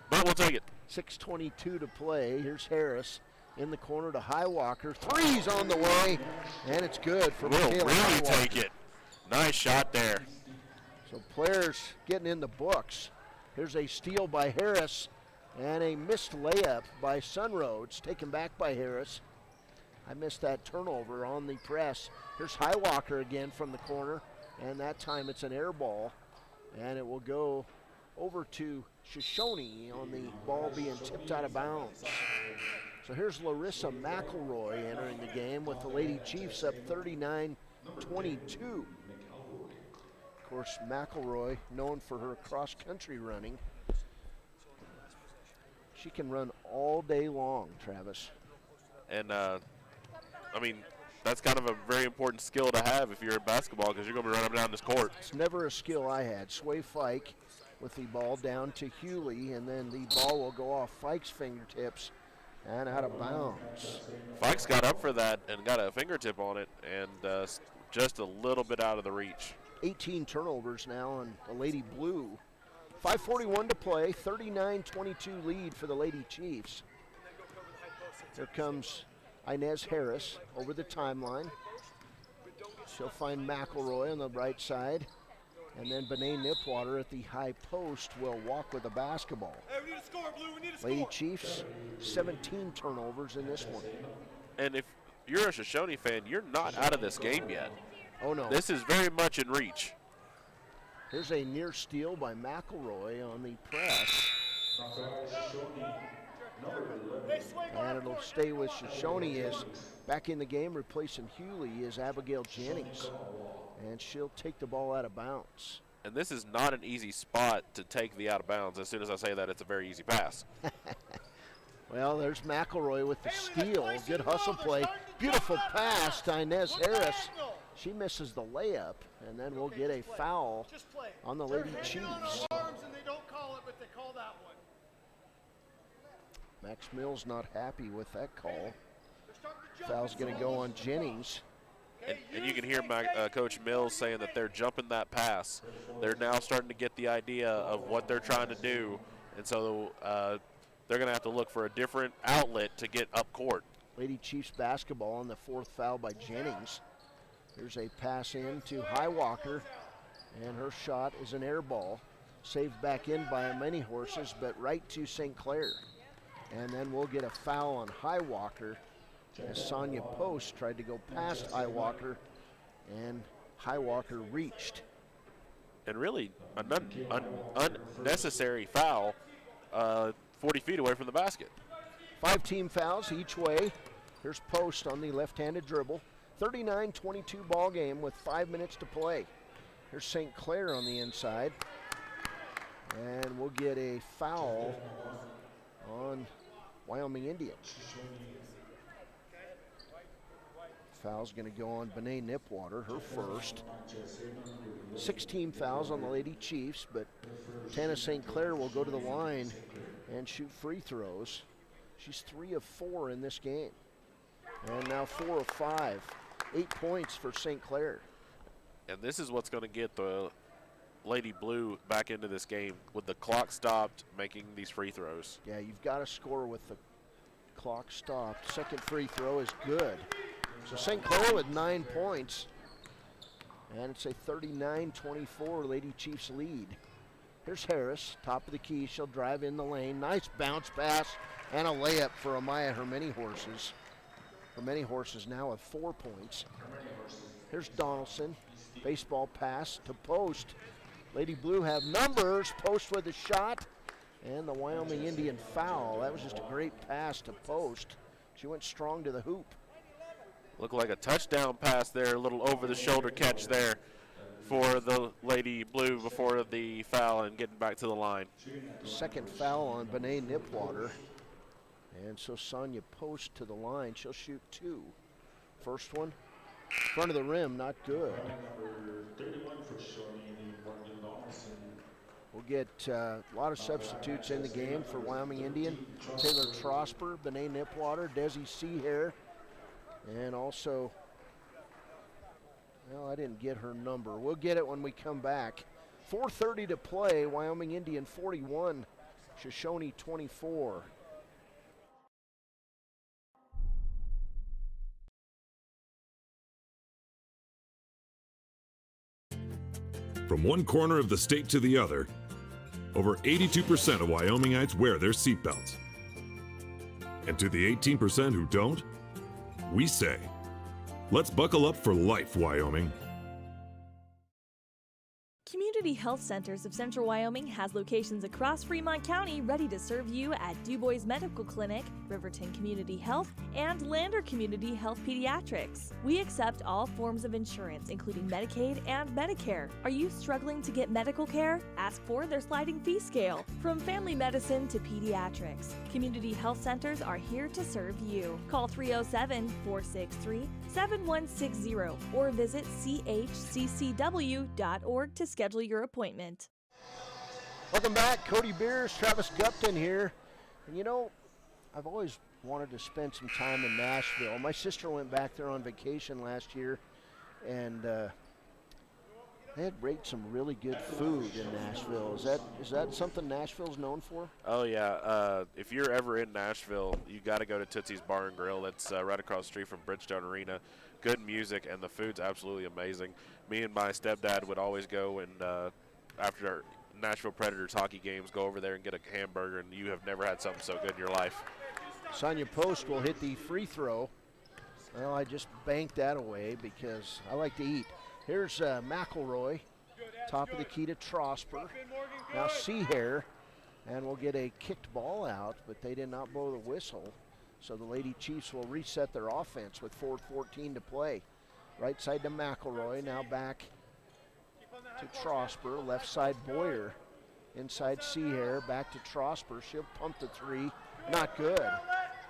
But we'll take it. 6:22 to play. Here's Harris in the corner to Highwalker. Three's on the way, and it's good for We'll Michaela really Highwalker. take it. Nice shot there. So players getting in the books. Here's a steal by Harris and a missed layup by Sunroads, taken back by Harris. I missed that turnover on the press. Here's Highwalker again from the corner, and that time it's an air ball, and it will go over to Shoshoni on the ball being tipped out of bounds. So here's Larissa McElroy entering the game with the Lady Chiefs up 39-22. Of course, McElroy, known for her cross-country running. She can run all day long, Travis. And, I mean, that's kind of a very important skill to have if you're in basketball because you're going to be running down this court. It's never a skill I had. Sway Fike with the ball down to Hewley, and then the ball will go off Fike's fingertips and out of bounds. Fike's got up for that and got a fingertip on it and just a little bit out of the reach. 18 turnovers now on the Lady Blue. 5:41 to play, 39-22 lead for the Lady Chiefs. Here comes Inez Harris over the timeline. She'll find McElroy on the right side. And then Benet Nipwater at the high post will walk with the basketball. Hey, we need to score, Blue. We need to Lady score. Chiefs, 17 turnovers in this one. And if you're a Shoshoni fan, you're not out of this game yet. Oh, no. This is very much in reach. Here's a near steal by McElroy on the press. And it'll stay with Shoshoni as back in the game replacing Hewley is Abigail Jennings. And she'll take the ball out of bounds. And this is not an easy spot to take the out of bounds. As soon as I say that, it's a very easy pass. Well, there's McElroy with the steal. Good hustle play. Beautiful pass to Inez Harris. She misses the layup, and then we'll get a foul on the Lady Chiefs. Max Mills not happy with that call. Foul's going to go on Jennings. And you can hear Coach Mills saying that they're jumping that pass. They're now starting to get the idea of what they're trying to do, and so they're going to have to look for a different outlet to get up court. Lady Chiefs basketball on the fourth foul by Jennings. Here's a pass in to Highwalker, and her shot is an air ball. Saved back in by many horses, but right to St. Clair. And then we'll get a foul on Highwalker as Sonia Post tried to go past Highwalker, and Highwalker reached. And really, an unnecessary foul 40 feet away from the basket. 5 team fouls each way. Here's Post on the left-handed dribble. 39-22 ball game with 5 minutes to play. Here's St. Clair on the inside. And we'll get a foul on Wyoming Indian. Foul's going to go on Benet Nipwater, her first. 16 fouls on the Lady Chiefs, but Tana St. Clair will go to the line and shoot free throws. She's 3 of 4 in this game. And now 4 of 5. 8 points for St. Clair. And this is what's going to get the Lady Blue back into this game with the clock stopped, making these free throws. Yeah, you've got to score with the clock stopped. Second free throw is good. So St. Clair with 9 points. And it's a 39-24 Lady Chiefs lead. Here's Harris, top of the key. She'll drive in the lane. Nice bounce pass and a layup for Amaya Hermany Horses. Hermany Horses now with 4 points. Here's Donaldson. Baseball pass to Post. Lady Blue have numbers. Post with a shot. And the Wyoming Indian foul. That was just a great pass to Post. She went strong to the hoop. Looked like a touchdown pass there, a little over-the-shoulder catch there for the Lady Blue before the foul and getting back to the line. Second foul on Benet Nipwater. And so Sonia Post to the line. She'll shoot 2. First one, front of the rim, not good. We'll get a lot of substitutes in the game for Wyoming Indian. Taylor Trosper, Benet Nipwater, Desi Seahair, and also, well, I didn't get her number. We'll get it when we come back. 4:30 to play, Wyoming Indian 41, Shoshoni 24. From one corner of the state to the other, over 82% of Wyomingites wear their seatbelts. And to the 18% who don't, we say, let's buckle up for life, Wyoming. Community Health Centers of Central Wyoming has locations across Fremont County ready to serve you at DuBois Medical Clinic, Riverton Community Health, and Lander Community Health Pediatrics. We accept all forms of insurance, including Medicaid and Medicare. Are you struggling to get medical care? Ask for their sliding fee scale. From family medicine to pediatrics, Community Health Centers are here to serve you. Call 307-463-7160 or visit chccw.org to schedule your appointment. Welcome back. Cody Beers, Travis Gupton here. And you know, I've always wanted to spend some time in Nashville. My sister went back there on vacation last year, and they had rated some really good food in Nashville. Is that something Nashville's known for? Oh, yeah. If you're ever in Nashville, you got to go to Tootsie's Bar and Grill. It's right across the street from Bridgestone Arena. Good music, and the food's absolutely amazing. Me and my stepdad would always go and after our Nashville Predators hockey games, go over there and get a hamburger, and you have never had something so good in your life. Sonia Post will hit the free throw. Well, I just banked that away because I like to eat. Here's McElroy, top of the key to Trosper. Now Seahair, and we'll get a kicked ball out, but they did not blow the whistle. So the Lady Chiefs will reset their offense with 4:14 to play. Right side to McElroy, now back to Trosper. Left side Boyer, inside Seahair, back to Trosper. She'll pump the three, not good.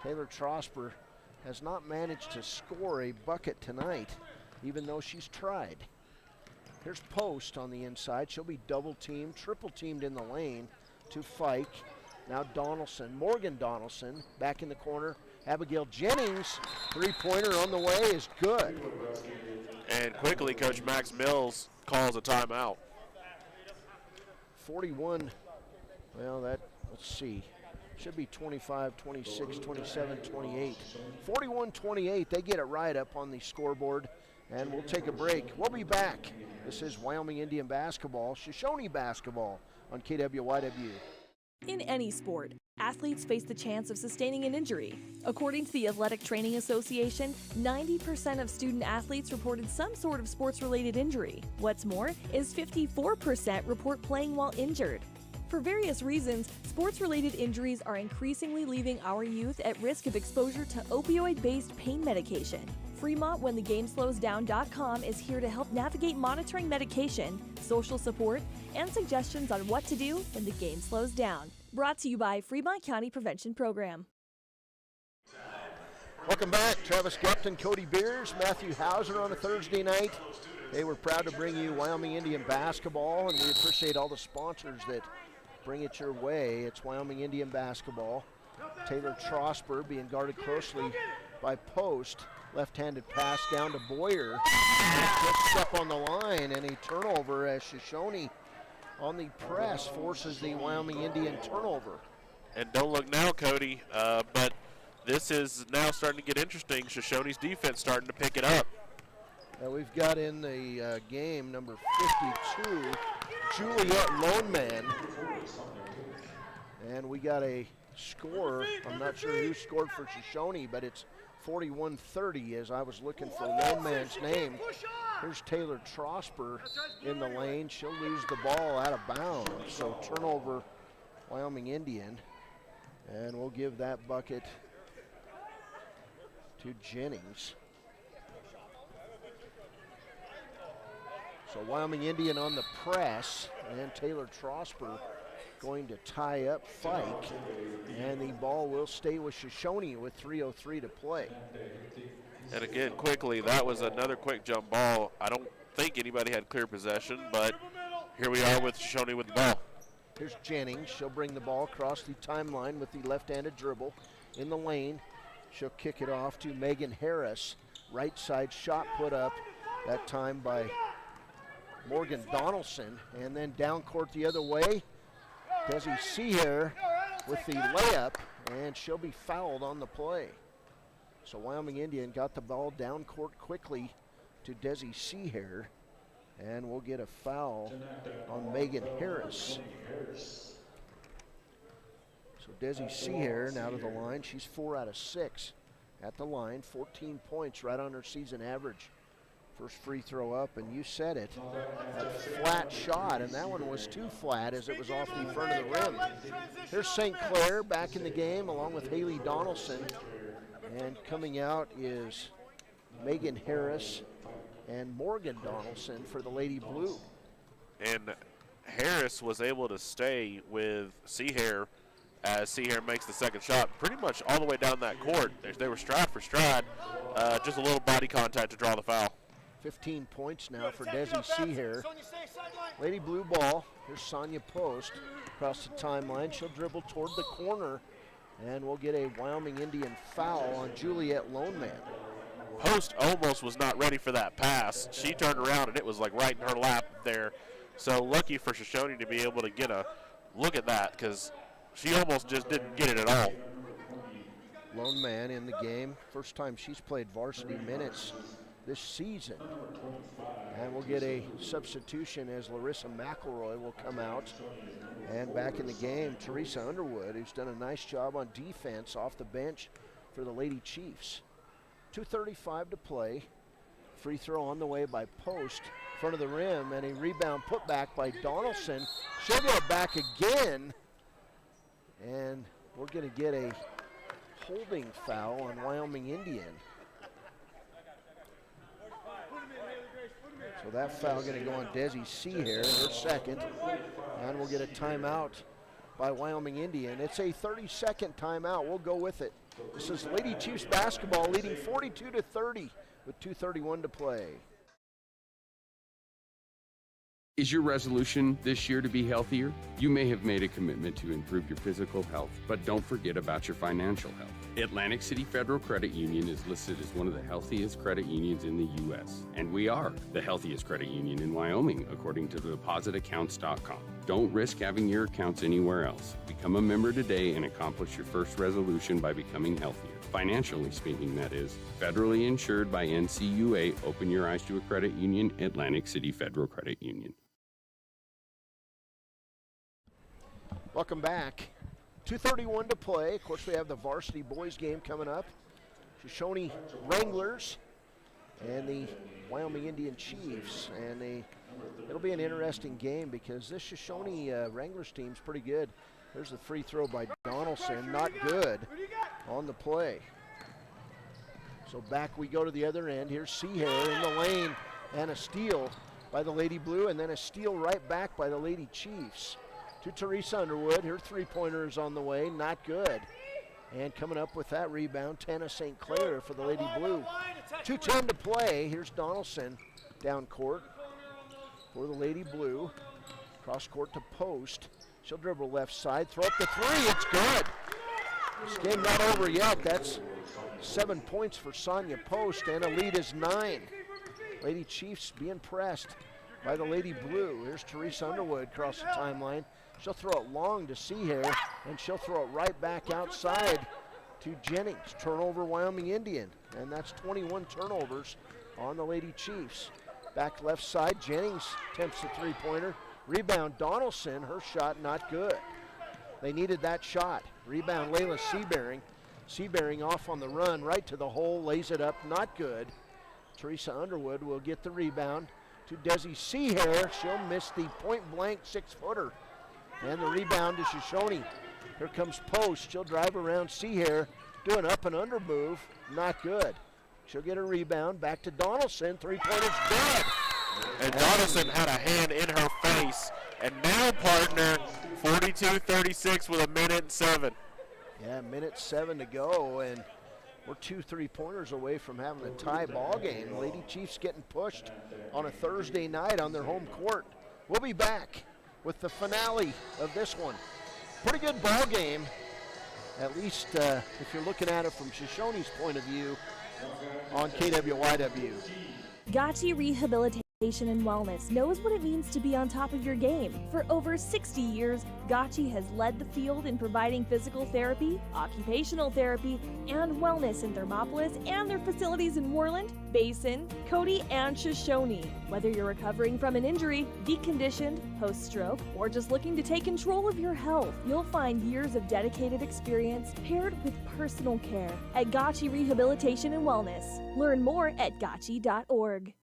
Taylor Trosper has not managed to score a bucket tonight, even though she's tried. Here's Post on the inside. She'll be double teamed, triple teamed in the lane to Fike. Now Donaldson, Morgan Donaldson, back in the corner. Abigail Jennings, three-pointer on the way is good. And quickly, Coach Max Mills calls a timeout. 41, well, let's see. Should be 25, 26, 27, 28. 41-28, they get it right up on the scoreboard. And we'll take a break. We'll be back. This is Wyoming Indian basketball, Shoshoni basketball on KWYW. In any sport, athletes face the chance of sustaining an injury. According to the Athletic Training Association, 90% of student athletes reported some sort of sports-related injury. What's more, is 54% report playing while injured. For various reasons, sports-related injuries are increasingly leaving our youth at risk of exposure to opioid-based pain medication. Fremont WhenTheGameSlowsDown.com is here to help navigate monitoring medication, social support, and suggestions on what to do when the game slows down. Brought to you by Fremont County Prevention Program. Welcome back. Travis Gupton, Cody Beers, Matthew Hauser on a Thursday night. They were proud to bring you Wyoming Indian basketball, and we appreciate all the sponsors that bring it your way. It's Wyoming Indian basketball. Taylor Trosper being guarded closely by Post. Left-handed pass down to Boyer. Quick step on the line and a turnover as Shoshoni on the press forces the Wyoming Indian turnover. And don't look now, Cody, but this is now starting to get interesting. Shoshoni's defense starting to pick it up. We've got in the game number 52, Juliet Lone Man. And we got a score. I'm not sure who scored for Shoshoni, but it's 41-30 as I was looking for Lone Man's name. Here's Taylor Trosper in the lane. She'll lose the ball out of bounds. So turnover, Wyoming Indian. And we'll give that bucket to Jennings. So Wyoming Indian on the press, and Taylor Trosper going to tie up Fike, and the ball will stay with Shoshoni with 3:03 to play. And again, quickly, that was another quick jump ball. I don't think anybody had clear possession, but here we are with Shoshoni with the ball. Here's Jennings. She'll bring the ball across the timeline with the left-handed dribble in the lane. She'll kick it off to Megan Harris. Right side shot put up, that time by Morgan Donaldson, and then down court the other way. Desi Seahair with the layup, and she'll be fouled on the play. So Wyoming Indian got the ball down court quickly to Desi Seahair, and we'll get a foul on Megan Harris. So Desi Seahair now to the line. She's 4 out of 6 at the line, 14 points right on her season average. First free throw up, and you said it, a flat shot, and that one was too flat as it was off the front of the rim. Here's St. Clair back in the game along with Haley Donaldson, and coming out is Megan Harris and Morgan Donaldson for the Lady Blue. And Harris was able to stay with Seahair as Seahair makes the second shot pretty much all the way down that court. They were stride for stride, just a little body contact to draw the foul. 15 points now for Desi Seahair. Lady Blue ball. Here's Sonia Post across the timeline. She'll dribble toward the corner, and we'll get a Wyoming Indian foul on Juliet Lone Man. Post almost was not ready for that pass. She turned around, and it was like right in her lap there. So lucky for Shoshoni to be able to get a look at that, because she almost just didn't get it at all. Lone Man in the game. First time she's played varsity minutes this season. And we'll get a substitution as Larissa McElroy will come out. And back in the game, Teresa Underwood, who's done a nice job on defense off the bench for the Lady Chiefs. 2:35 to play. Free throw on the way by Post, front of the rim, and a rebound put back by Donaldson. She'll get it back again. And we're going to get a holding foul on Wyoming Indian. So that foul going to go on Desi Seahair, her second, and we'll get a timeout by Wyoming Indian. It's a 30-second timeout. We'll go with it. This is Lady Chiefs basketball leading 42-30 with 2:31 to play. Is your resolution this year to be healthier? You may have made a commitment to improve your physical health, but don't forget about your financial health. Atlantic City Federal Credit Union is listed as one of the healthiest credit unions in the U.S., and we are the healthiest credit union in Wyoming, according to depositaccounts.com. Don't risk having your accounts anywhere else. Become a member today and accomplish your first resolution by becoming healthier. Financially speaking, that is. Federally insured by NCUA. Open your eyes to a credit union. Atlantic City Federal Credit Union. Welcome back. 2:31 to play. Of course, we have the varsity boys game coming up. Shoshoni Wranglers and the Wyoming Indian Chiefs. And it'll be an interesting game because this Shoshoni Wranglers team's pretty good. There's the free throw by Donaldson. Not good on the play. So back we go to the other end. Here's Seahair in the lane, and a steal by the Lady Blue, and then a steal right back by the Lady Chiefs. To Teresa Underwood. Her three-pointer is on the way. Not good. And coming up with that rebound, Tana St. Clair for the Lady Blue. 2:10 to play. Here's Donaldson down court for the Lady Blue. Cross court to Post. She'll dribble left side. Throw up the three. It's good. This game not over yet. That's 7 points for Sonia Post, and a lead is 9. Lady Chiefs being pressed by the Lady Blue. Here's Teresa Underwood across the timeline. She'll throw it long to Seahair, and she'll throw it right back outside to Jennings. Turnover Wyoming Indian, and that's 21 turnovers on the Lady Chiefs. Back left side, Jennings attempts the three-pointer. Rebound Donaldson, her shot not good. They needed that shot. Rebound Layla Seabearing. Seabearing off on the run, right to the hole, lays it up, not good. Teresa Underwood will get the rebound to Desi Seahair. She'll miss the point-blank 6-footer. And the rebound to Shoshoni. Here comes Post. She'll drive around Seahair, do an up and under move, not good. She'll get a rebound, back to Donaldson, three-pointer's good. And Donaldson had a hand in her face. And now, partner, 42-36 with 1:07. Yeah, 1:07 to go, and we're 2 3-pointers away from having a tie ball game. Lady Chiefs getting pushed on a Thursday night on their home court. We'll be back with the finale of this one. Pretty good ball game, at least if you're looking at it from Shoshoni's point of view on KWYW. Gotchi Rehabilitation and Wellness knows what it means to be on top of your game. For over 60 years, Gotchi has led the field in providing physical therapy, occupational therapy, and wellness in Thermopolis and their facilities in Worland, Basin, Cody, and Shoshone. Whether you're recovering from an injury, deconditioned, post-stroke, or just looking to take control of your health, you'll find years of dedicated experience paired with personal care at Gotchi Rehabilitation and Wellness. Learn more at gotchi.org.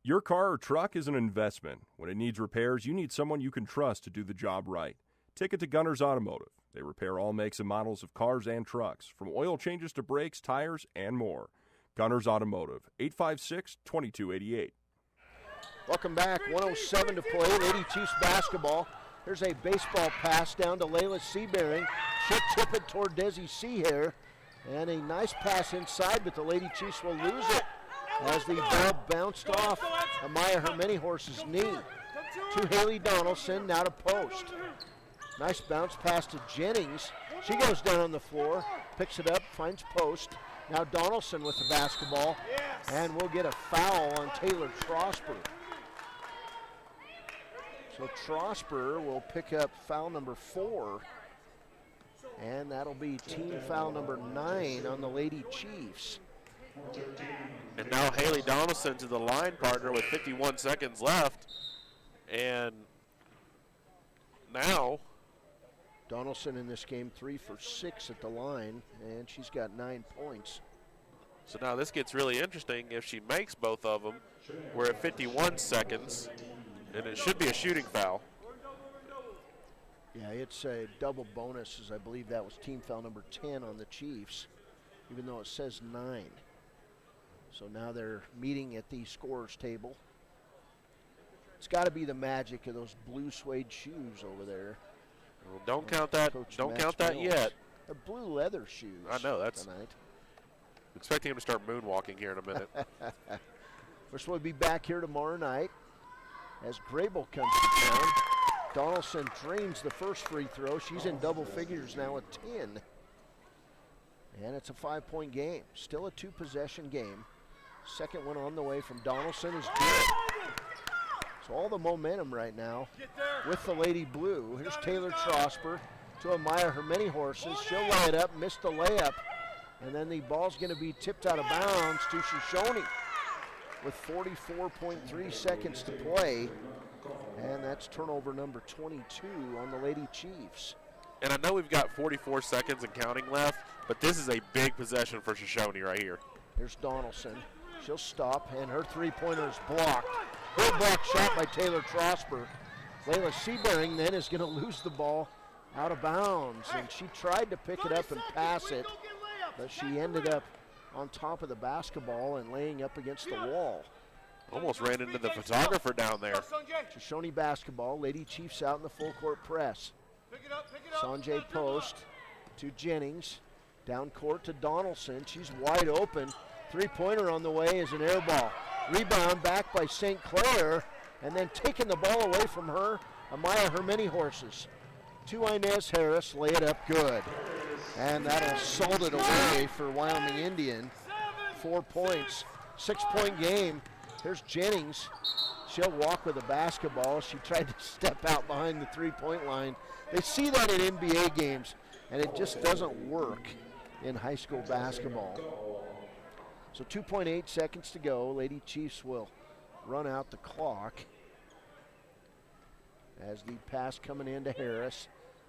Your car or truck is an investment. When it needs repairs, you need someone you can trust to do the job right. Take it to Gunners Automotive. They repair all makes and models of cars and trucks, from oil changes to brakes, tires, and more. Gunners Automotive, 856-2288. Welcome back, 1:07 to play, Lady Chiefs basketball. There's a baseball pass down to Layla Seabearing. She'll tip it toward Desi Seahair. And a nice pass inside, but the Lady Chiefs will lose it as the ball bounced off Amaya Hermeni-Horse's knee. To Haley Donaldson, now to Post. Nice bounce pass to Jennings. She goes down on the floor, picks it up, finds Post. Now Donaldson with the basketball, and we'll get a foul on Taylor Trosper. So Trosper will pick up foul number 4, and that'll be team foul number 9 on the Lady Chiefs. And now Haley Donaldson to the line partner with 51 seconds left. And now Donaldson in this game 3 for 6 at the line, and she's got 9 points. So now this gets really interesting. If she makes both of them, we're at 51 seconds, and it should be a shooting foul. Yeah, it's a double bonus, as I believe that was team foul number 10 on the Chiefs, even though it says 9. So now they're meeting at the scorer's table. It's got to be the magic of those blue suede shoes over there. Well, don't count that. Don't count that yet. They're blue leather shoes. I know that's. Tonight. Expecting him to start moonwalking here in a minute. Which will be back here tomorrow night as Grable comes to town. Donaldson drains the first free throw. She's in double figures now at 10. And it's a 5-point game. Still a 2-possession game. Second one on the way from Donaldson is good. So all the momentum right now with the Lady Blue. Here's Taylor Trosper to Amaya Hermeni-Horses. She'll lay it up, missed the layup. And then the ball's going to be tipped out of bounds to Shoshoni with 44.3 seconds to play. And that's turnover number 22 on the Lady Chiefs. And I know we've got 44 seconds and counting left, but this is a big possession for Shoshoni right here. Here's Donaldson. She'll stop, and her three-pointer is blocked. Good block shot by Taylor Trosper. Layla Seabearing then is going to lose the ball out of bounds, and she tried to pick it up and pass it, but she ended up on top of the basketball and laying up against the wall. Almost ran into the photographer down there. Shoshoni basketball. Lady Chiefs out in the full court press. Sanjay Post to Jennings. Down court to Donaldson. She's wide open. Three-pointer on the way is an air ball. Rebound back by St. Clair, and then taking the ball away from her, Amaya Hermeni-Horses. to Inez Harris, lay it up good. And that'll salt it away for Wyoming Indian. 4 points, 6-point game. Here's Jennings. She'll walk with the basketball. She tried to step out behind the three-point line. They see that in NBA games, and it just doesn't work in high school basketball. So 2.8 seconds to go. Lady Chiefs will run out the clock as the pass coming in to Harris.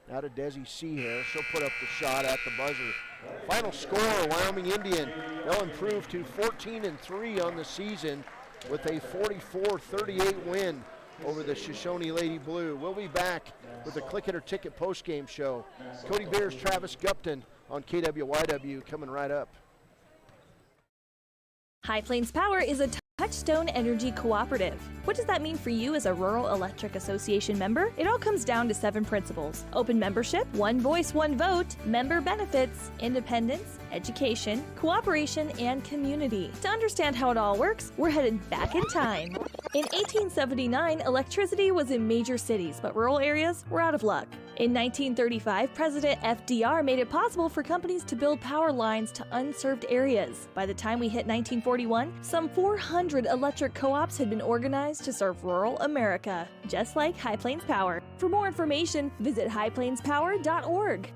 Now to Desi Seahair. She'll put up the shot at the buzzer. Final score, Wyoming Indian. They'll improve to 14-3 on the season with a 44-38 win over the Shoshoni Lady Blue. We'll be back with the Click It or Ticket postgame show. Cody Beers, Travis Gupton on KWYW coming right up. High Plains Power is a Touchstone Energy Cooperative. What does that mean for you as a Rural Electric Association member? It all comes down to 7 principles: open membership, one voice, one vote, member benefits, independence, education, cooperation, and community. To understand how it all works, we're headed back in time. In 1879, electricity was in major cities, but rural areas were out of luck. In 1935, President FDR made it possible for companies to build power lines to unserved areas. By the time we hit 1941, some 400 electric co-ops had been organized to serve rural America, just like High Plains Power. For more information, visit highplainspower.org.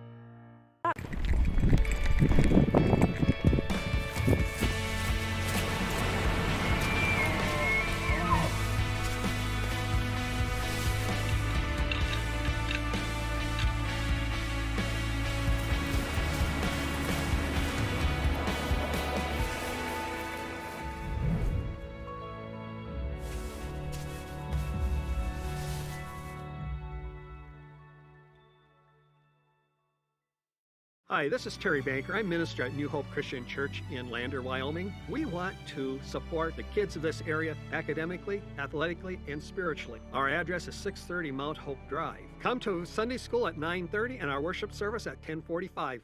Hi, this is Terry Banker. I'm minister at New Hope Christian Church in Lander, Wyoming. We want to support the kids of this area academically, athletically, and spiritually. Our address is 630 Mount Hope Drive. Come to Sunday school at 9:30 and our worship service at 10:45.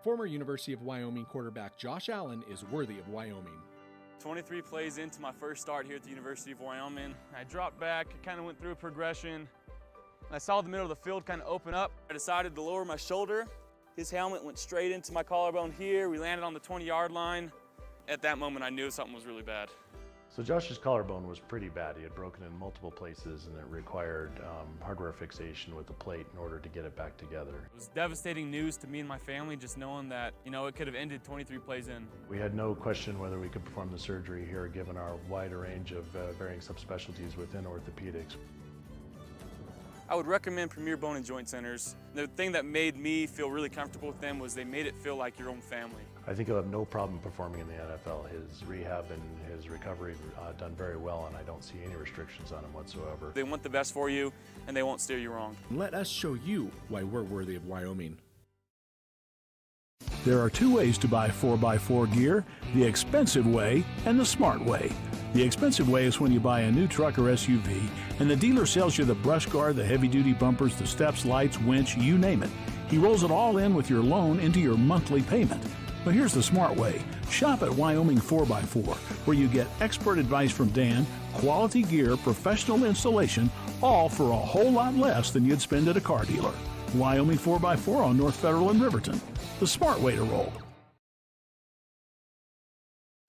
Former University of Wyoming quarterback Josh Allen is worthy of Wyoming. 23 plays into my first start here at the University of Wyoming. I dropped back, kind of went through a progression. I saw the middle of the field kind of open up. I decided to lower my shoulder. His helmet went straight into my collarbone here. We landed on the 20-yard line. At that moment, I knew something was really bad. So Josh's collarbone was pretty bad. He had broken in multiple places, and it required hardware fixation with the plate in order to get it back together. It was devastating news to me and my family, just knowing that, it could have ended 23 plays in. We had no question whether we could perform the surgery here, given our wide range of varying subspecialties within orthopedics. I would recommend Premier Bone and Joint Centers. The thing that made me feel really comfortable with them was they made it feel like your own family. I think he'll have no problem performing in the NFL. His rehab and his recovery done very well, and I don't see any restrictions on him whatsoever. They want the best for you, and they won't steer you wrong. Let us show you why we're worthy of Wyoming. There are 2 ways to buy 4x4 gear: the expensive way and the smart way. The expensive way is when you buy a new truck or SUV and the dealer sells you the brush guard, the heavy-duty bumpers, the steps, lights, winch, you name it. He rolls it all in with your loan into your monthly payment. But here's the smart way. Shop at Wyoming 4x4, where you get expert advice from Dan, quality gear, professional installation, all for a whole lot less than you'd spend at a car dealer. Wyoming 4x4 on North Federal in Riverton. The smart way to roll.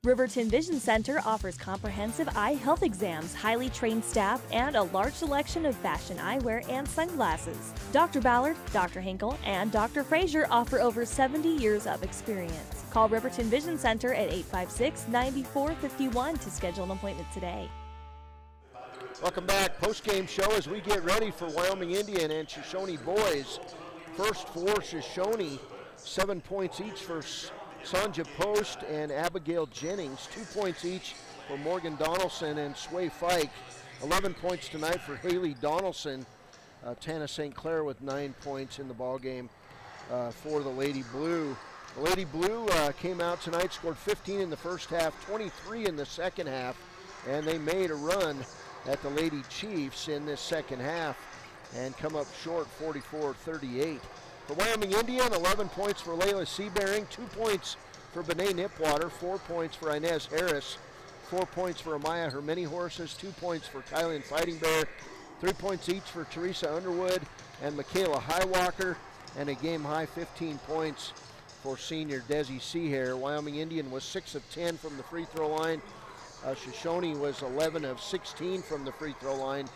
Riverton Vision Center offers comprehensive eye health exams, highly trained staff, and a large selection of fashion eyewear and sunglasses. Dr. Ballard, Dr. Hinkle, and Dr. Frazier offer over 70 years of experience. Call Riverton Vision Center at 856-9451 to schedule an appointment today. Welcome back. Post-game show as we get ready for Wyoming Indian and Shoshoni boys. First for Shoshoni, 7 points each for Sonja Post and Abigail Jennings, 2 points each for Morgan Donaldson and Sway Fike. 11 points tonight for Haley Donaldson. Tana St. Clair with 9 points in the ballgame for the Lady Blue. The Lady Blue came out tonight, scored 15 in the first half, 23 in the second half, and they made a run at the Lady Chiefs in this second half and come up short 44-38. For Wyoming Indian, 11 points for Layla Seabearing, 2 points for Benet Nipwater, 4 points for Inez Harris, 4 points for Amaya Hermini Horses, 2 points for Kylan Fighting Bear, 3 points each for Teresa Underwood and Michaela Highwalker, and a game-high 15 points for senior Desi Seahair. Wyoming Indian was 6 of 10 from the free throw line. Shoshoni was 11 of 16 from the free throw line.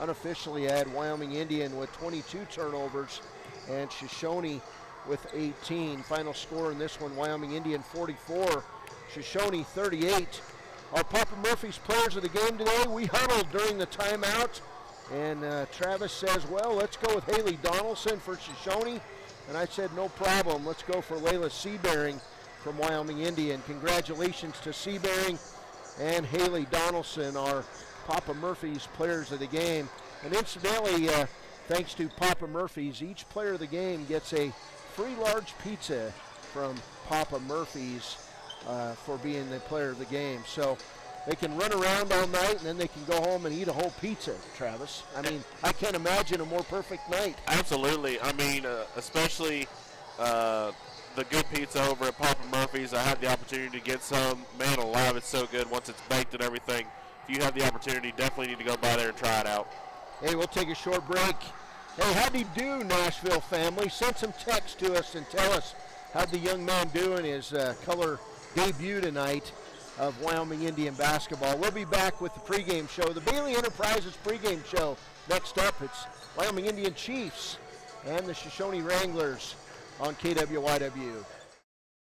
Unofficially, I had Wyoming Indian with 22 turnovers and Shoshoni with 18. Final score in this one, Wyoming Indian 44, Shoshoni 38. Our Papa Murphy's players of the game today, we huddled during the timeout, and Travis says, well, let's go with Haley Donaldson for Shoshoni. And I said, no problem, let's go for Layla Seabearing from Wyoming Indian. Congratulations to Seabearing and Haley Donaldson, our Papa Murphy's players of the game. And incidentally, thanks to Papa Murphy's, each player of the game gets a free large pizza from Papa Murphy's for being the player of the game. So they can run around all night and then they can go home and eat a whole pizza, Travis. I mean, I can't imagine a more perfect night. Absolutely. I mean, especially the good pizza over at Papa Murphy's. I had the opportunity to get some. Man alive, it's so good once it's baked and everything. If you have the opportunity, definitely need to go by there and try it out. Hey, we'll take a short break. Hey, how'd he do, Nashville family? Send some text to us and tell us how'd the young man do in his color debut tonight of Wyoming Indian basketball. We'll be back with the pregame show, the Bailey Enterprises pregame show. Next up, it's Wyoming Indian Chiefs and the Shoshoni Wranglers on KWYW.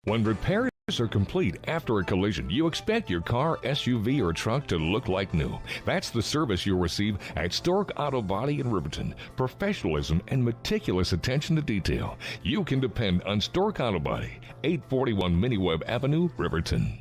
When repairs are complete after a collision, you expect your car, SUV, or truck to look like new. That's the service you'll receive at Stork Auto Body in Riverton. Professionalism and meticulous attention to detail. You can depend on Stork Auto Body, 841 Miniweb Avenue, Riverton.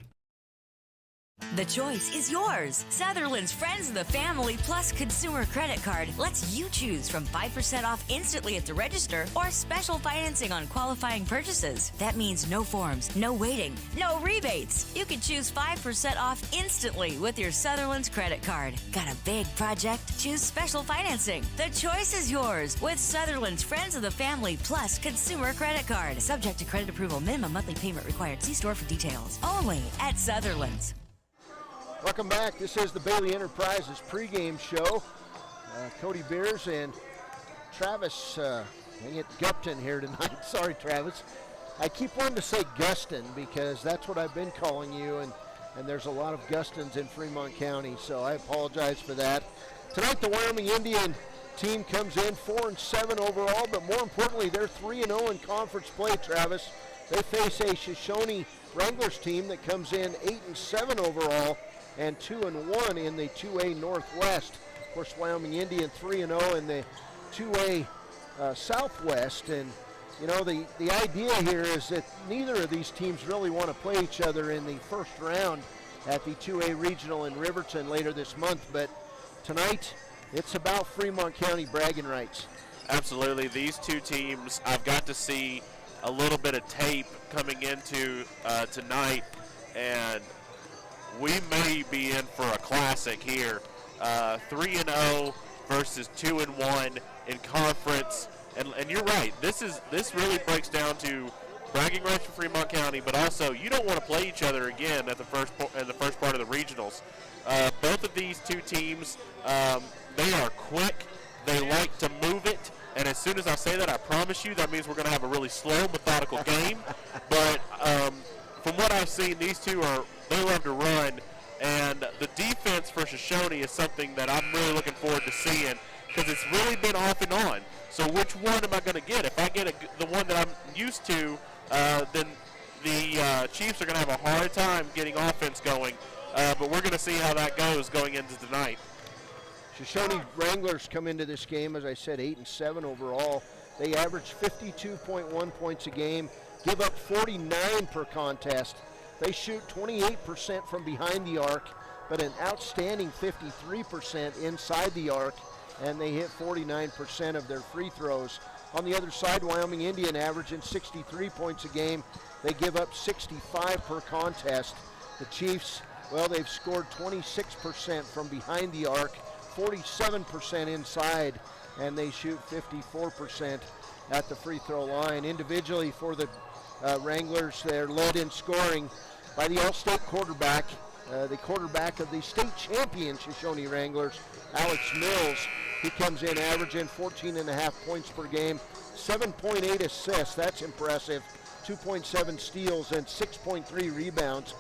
The choice is yours. Sutherland's Friends of the Family Plus Consumer Credit Card lets you choose from 5% off instantly at the register or special financing on qualifying purchases. That means no forms, no waiting, no rebates. You can choose 5% off instantly with your Sutherland's credit card. Got a big project? Choose special financing. The choice is yours with Sutherland's Friends of the Family Plus Consumer Credit Card. Subject to credit approval. Minimum monthly payment required. See store for details. Only at Sutherland's. Welcome back. This is the Bailey Enterprises pregame show. Cody Beers and Travis Gupton here tonight. Sorry, Travis. I keep wanting to say Guston because that's what I've been calling you, and there's a lot of Gustons in Fremont County, so I apologize for that. Tonight, the Wyoming Indian team comes in 4-7 overall, but more importantly, they're 3-0 in conference play, Travis. They face a Shoshoni Wranglers team that comes in 8-7 overall and 2-1 in the 2A Northwest. Of course, Wyoming Indian 3-0 in the 2A Southwest. And, you know, the idea here is that neither of these teams really want to play each other in the first round at the 2A Regional in Riverton later this month. But tonight, it's about Fremont County bragging rights. Absolutely. These two teams, I've got to see a little bit of tape coming into tonight, and we may be in for a classic here. 3-0 versus 2-1 in conference, and you're right. This really breaks down to bragging rights for Fremont County, but also you don't want to play each other again at the first part of the regionals. Both of these two teams, they are quick. They like to move it. And as soon as I say that, I promise you, that means we're going to have a really slow, methodical game. But from what I've seen, these two they love to run. And the defense for Shoshoni is something that I'm really looking forward to seeing because it's really been off and on. So which one am I going to get? If I get the one that I'm used to, then the Chiefs are going to have a hard time getting offense going. But we're going to see how that goes going into tonight. Shoshoni Wranglers come into this game, as I said, 8-7 overall. They average 52.1 points a game, give up 49 per contest. They shoot 28% from behind the arc, but an outstanding 53% inside the arc, and they hit 49% of their free throws. On the other side, Wyoming Indian averaging 63 points a game. They give up 65 per contest. The Chiefs, well, they've scored 26% from behind the arc, 47% inside, and they shoot 54% at the free throw line. Individually for the Wranglers, they're led in scoring by the All-State quarterback, the quarterback of the state champion Shoshoni Wranglers, Alex Mills, He comes in averaging 14.5 points per game, 7.8 assists. That's impressive. 2.7 steals and 6.3 rebounds.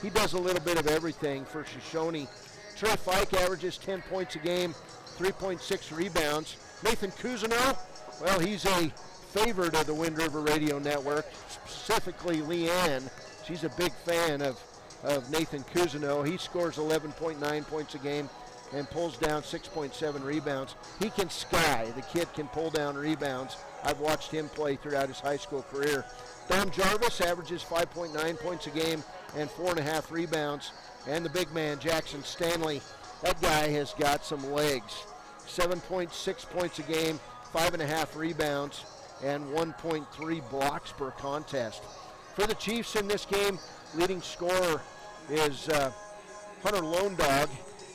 He does a little bit of everything for Shoshoni. Trey Fike averages 10 points a game, 3.6 rebounds. Nathan Cousineau, well, he's a favorite of the Wind River Radio Network, specifically Leanne. She's a big fan of Nathan Cousineau. He scores 11.9 points a game and pulls down 6.7 rebounds. He can sky. The kid can pull down rebounds. I've watched him play throughout his high school career. Dom Jarvis averages 5.9 points a game and 4.5 rebounds. And the big man, Jackson Stanley, that guy has got some legs. 7.6 points a game, 5.5 rebounds, and 1.3 blocks per contest. For the Chiefs in this game, leading scorer is Hunter Lone Dog.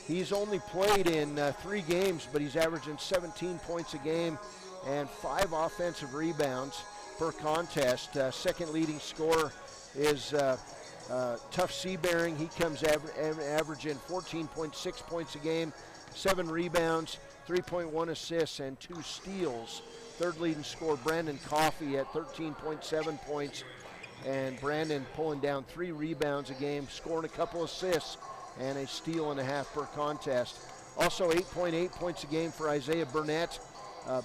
He's only played in 3 games, but he's averaging 17 points a game and 5 offensive rebounds per contest. Second leading scorer is Tough Seabearing. He comes averaging 14.6 points a game, 7 rebounds, 3.1 assists, and 2 steals. Third leading scorer, Brandon Coffey, at 13.7 points. And Brandon pulling down 3 rebounds a game, scoring a couple assists, and a steal and a half per contest. Also 8.8 points a game for Isaiah Burnett.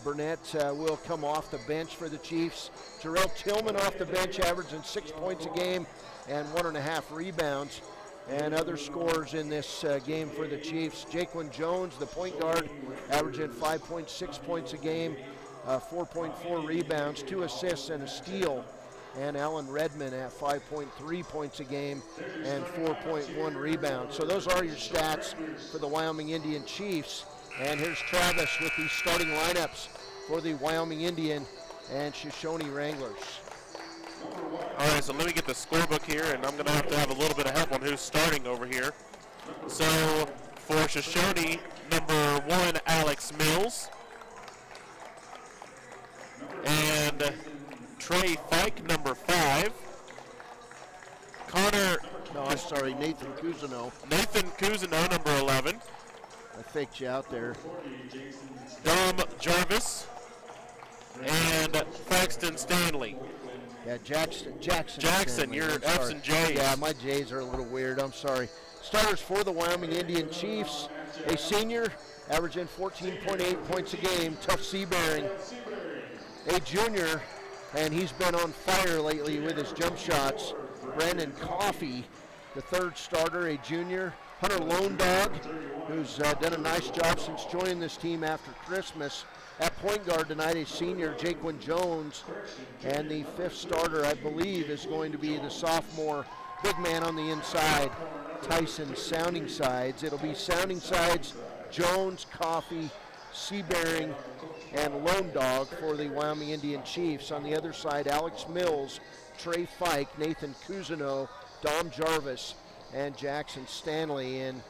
Burnett will come off the bench for the Chiefs. Jarrell Tillman off the bench, averaging 6 points a game and 1.5 rebounds. And other scorers in this game for the Chiefs, Jaquan Jones, the point guard, averaging 5.6 points a game, 4.4 rebounds, 2 assists and a steal. And Alan Redmond at 5.3 points a game and 4.1 rebounds. So those are your stats for the Wyoming Indian Chiefs. And here's Travis with the starting lineups for the Wyoming Indian and Shoshoni Wranglers. All right, so let me get the scorebook here, and I'm going to have a little bit of help on who's starting over here. So for Shoshoni, number 1, Alex Mills. And Trey Fike, number 5. Nathan Cousineau. Nathan Cousineau, number 11. I faked you out there. Dom Jarvis and Paxton Stanley. Yeah, Jackson, Stanley. Your F's and J's. Yeah, my J's are a little weird. I'm sorry. Starters for the Wyoming Indian Chiefs. A senior, averaging 14.8 points a game, Tough Seabearing. A junior, and he's been on fire lately with his jump shots, Brandon Coffey, the third starter, a junior. Hunter Lone Dog, who's done a nice job since joining this team after Christmas. At point guard tonight, a senior, Jaquan Jones. And the 5th starter, I believe, is going to be the sophomore big man on the inside, Tyson Sounding Sides. It'll be Sounding Sides, Jones, Coffey, Seabearing, and Lone Dog for the Wyoming Indian Chiefs. On the other side, Alex Mills, Trey Fike, Nathan Cousineau, Dom Jarvis, and Jackson Stanley. And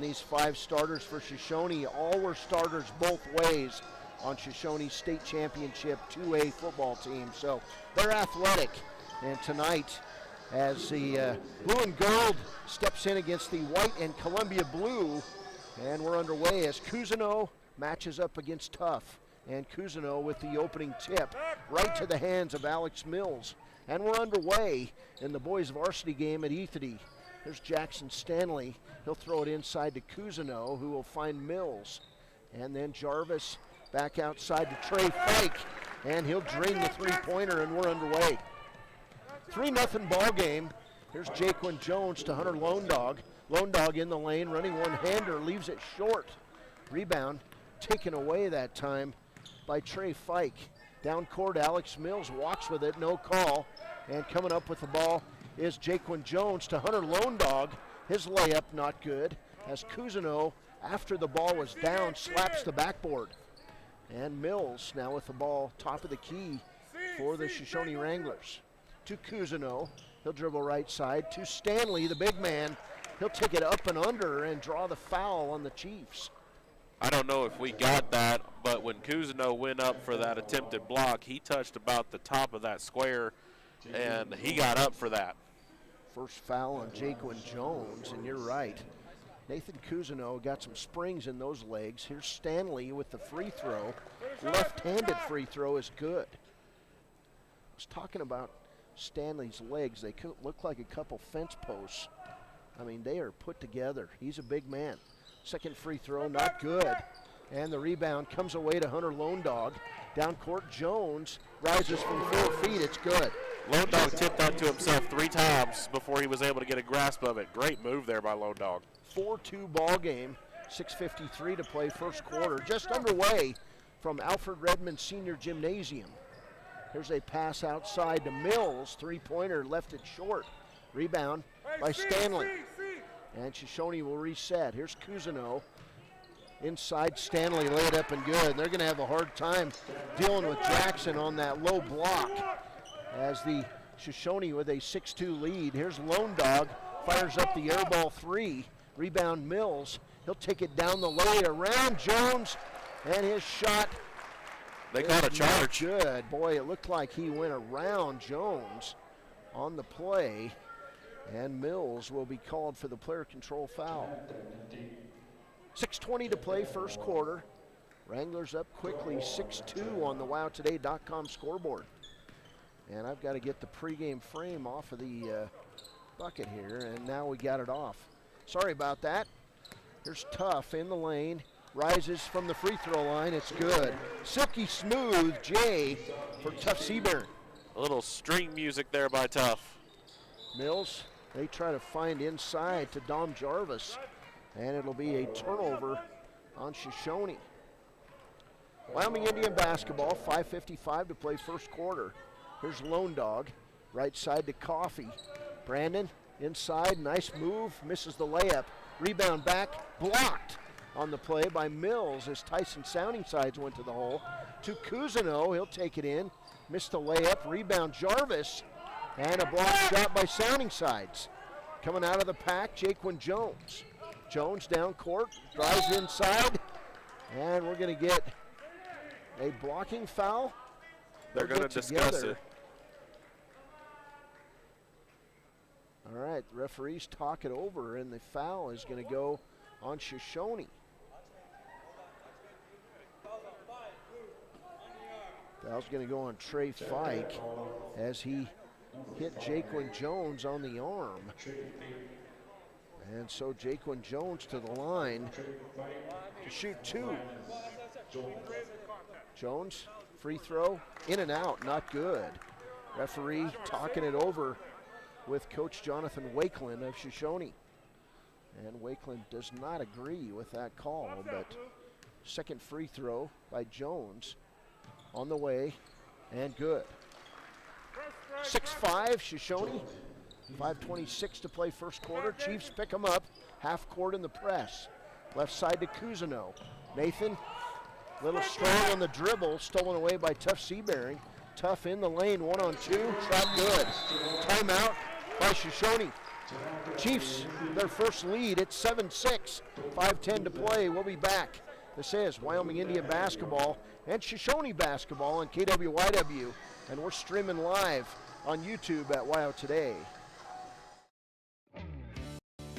these 5 starters for Shoshoni, all were starters both ways on Shoshoni's state championship 2A football team. So they're athletic. And tonight, as the blue and gold steps in against the white and Columbia blue, and we're underway as Cousineau matches up against Tough. And Cousineau with the opening tip right to the hands of Alex Mills. And we're underway in the boys varsity game at Ethity. There's Jackson Stanley. He'll throw it inside to Cousineau, who will find Mills. And then Jarvis back outside to Trey Fike. And he'll drain the 3-pointer, and we're underway. 3-0 ball game. Here's Jaquan Jones to Hunter Lone Dog. Lone Dog in the lane, running one-hander, leaves it short. Rebound taken away that time by Trey Fike. Down court, Alex Mills walks with it, no call. And coming up with the ball is Jaquan Jones to Hunter Lone Dog. His layup not good, as Cousineau, after the ball was down, slaps the backboard. And Mills now with the ball top of the key for the Shoshoni Wranglers. To Cousineau, he'll dribble right side to Stanley, the big man. He'll take it up and under and draw the foul on the Chiefs. I don't know if we got that, but when Cousineau went up for that attempted block, he touched about the top of that square, and he got up for that. First foul on Jaquan Jones, and you're right. Nathan Cousineau got some springs in those legs. Here's Stanley with the free throw. Left-handed free throw is good. I was talking about Stanley's legs. They look like a couple fence posts. I mean, they are put together. He's a big man. Second free throw, not good. And the rebound comes away to Hunter Lone Dog. Down court, Jones rises from 4 feet. It's good. Lone Dog tipped that to himself 3 times before he was able to get a grasp of it. Great move there by Lone Dog. 4-2 ball game. 6:53 to play first quarter. Just underway from Alfred Redmond Senior Gymnasium. Here's a pass outside to Mills. Three-pointer left it short. Rebound by Stanley. And Shoshoni will reset. Here's Cousineau. Inside, Stanley laid up and good. They're going to have a hard time dealing with Jackson on that low block as the Shoshoni with a 6-2 lead. Here's Lone Dog, fires up the air ball 3. Rebound Mills. He'll take it down the lane around Jones, and his shot. They caught a charge. Good. Boy, it looked like he went around Jones on the play, and Mills will be called for the player control foul. 6:20 to play first quarter. Wranglers up quickly, 6-2 on the WowToday.com scoreboard. And I've got to get the pregame frame off of the bucket here, and now we got it off. Sorry about that. Here's Tuff in the lane. Rises from the free throw line. It's good. Silky smooth J for Tuff Seaburn. A little string music there by Tuff. Mills, they try to find inside to Dom Jarvis. And it'll be a turnover on Shoshoni. Wyoming Indian basketball, 5:55 to play first quarter. Here's Lone Dog, right side to Coffee. Brandon inside, nice move, misses the layup. Rebound back, blocked on the play by Mills as Tyson Sounding Sides went to the hole. To Cousineau, he'll take it in, missed the layup. Rebound Jarvis, and a block shot by Sounding Sides. Coming out of the pack, Jaquan Jones. Jones down court, drives inside, and we're going to get a blocking foul. They're going to discuss it. All right, the referees talk it over, and the foul is going to go on Shoshoni. Foul's going to go on Trey Fike as he hit Jaquan Jones on the arm. And so Jaquan Jones to the line to shoot 2. Jones, free throw, in and out, not good. Referee talking it over with Coach Jonathan Wakeland of Shoshoni. And Wakeland does not agree with that call, but second free throw by Jones on the way, and good. 6-5 Shoshoni. 5:26 to play first quarter. Chiefs pick them up, half court in the press. Left side to Cousineau. Nathan, a little strong on the dribble, stolen away by Tuff Seabearing. Tuff in the lane, 1-on-2, shot good. Timeout by Shoshoni. Chiefs, their first lead at 7-6. 5:10 to play. We'll be back. This is Wyoming Indian basketball and Shoshoni basketball on KWYW, and we're streaming live on YouTube at WYO Today.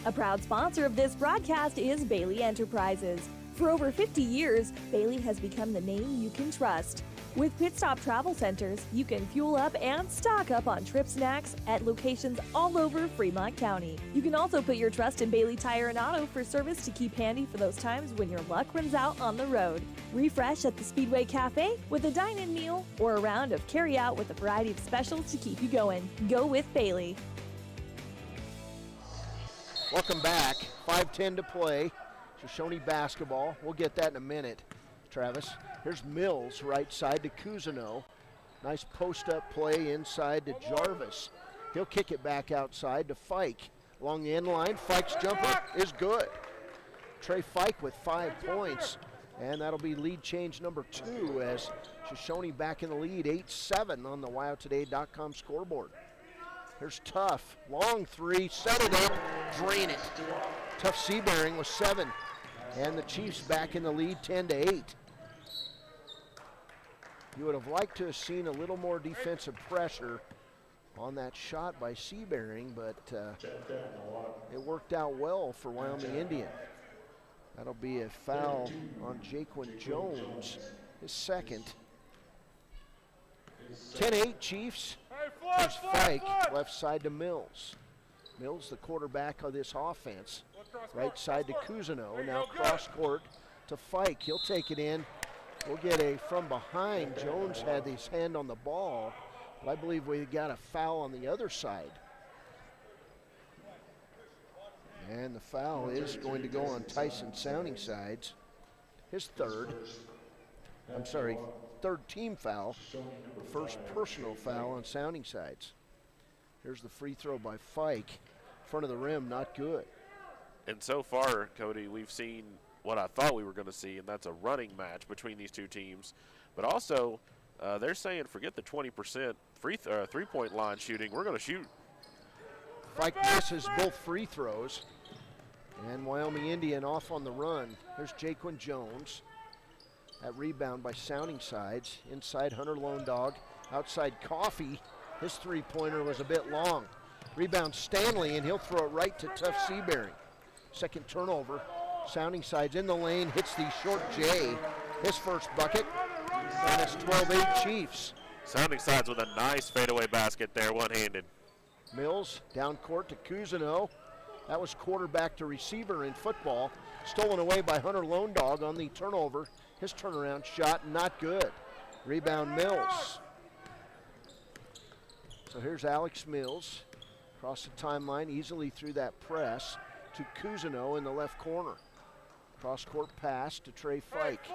A proud sponsor of this broadcast is Bailey Enterprises. For over 50 years, Bailey has become the name you can trust. With Pit Stop Travel Centers, you can fuel up and stock up on trip snacks at locations all over Fremont County. You can also put your trust in Bailey Tire and Auto for service to keep handy for those times when your luck runs out on the road. Refresh at the Speedway Cafe with a dine-in meal or a round of carry-out with a variety of specials to keep you going. Go with Bailey. Welcome back. 5:10 to play. Shoshoni basketball. We'll get that in a minute, Travis. Here's Mills, right side to Cousineau. Nice post-up play inside to Jarvis. He'll kick it back outside to Fike. Along the end line, Fike's jumper is good. Trey Fike with 5 points, and that'll be lead change number 2 as Shoshoni back in the lead, 8-7 on the WyoToday.com scoreboard. Here's Tuff, long 3, set it up, drain it. Tuff Seabearing with 7, and the Chiefs back in the lead, 10-8. You would have liked to have seen a little more defensive pressure on that shot by Sebering, but it worked out well for Wyoming Indian. That'll be a foul on Jaquan Jones, his second. 10-8 Chiefs. Here's Fike, left side to Mills. Mills, the quarterback of this offense. Right side to Cousineau, now cross court to Fike. He'll take it in. We'll get a from behind. Jones had his hand on the ball, but I believe we got a foul on the other side. And the foul is going to go on Tyson Sounding Sides. His third team foul. The first personal foul on Sounding Sides. Here's the free throw by Fike. Front of the rim, not good. And so far, Cody, we've seen what I thought we were going to see, and that's a running match between these two teams. But also, they're saying forget the 20% three-point line shooting. We're going to shoot. Fike misses both free throws. And Wyoming Indian off on the run. There's Jaquan Jones. That rebound by Sounding Sides. Inside Hunter Lone Dog. Outside Coffee. His three-pointer was a bit long. Rebound Stanley, and he'll throw it right to tough Sebering. Second turnover. Sounding Sides in the lane, hits the short J. His first bucket, and it's 12-8 Chiefs. Sounding Sides with a nice fadeaway basket there, one-handed. Mills down court to Cousineau. That was quarterback to receiver in football. Stolen away by Hunter Lone Dog on the turnover. His turnaround shot, not good. Rebound Mills. So here's Alex Mills. Across the timeline, easily through that press to Cousineau in the left corner. Cross-court pass to Trey Fike.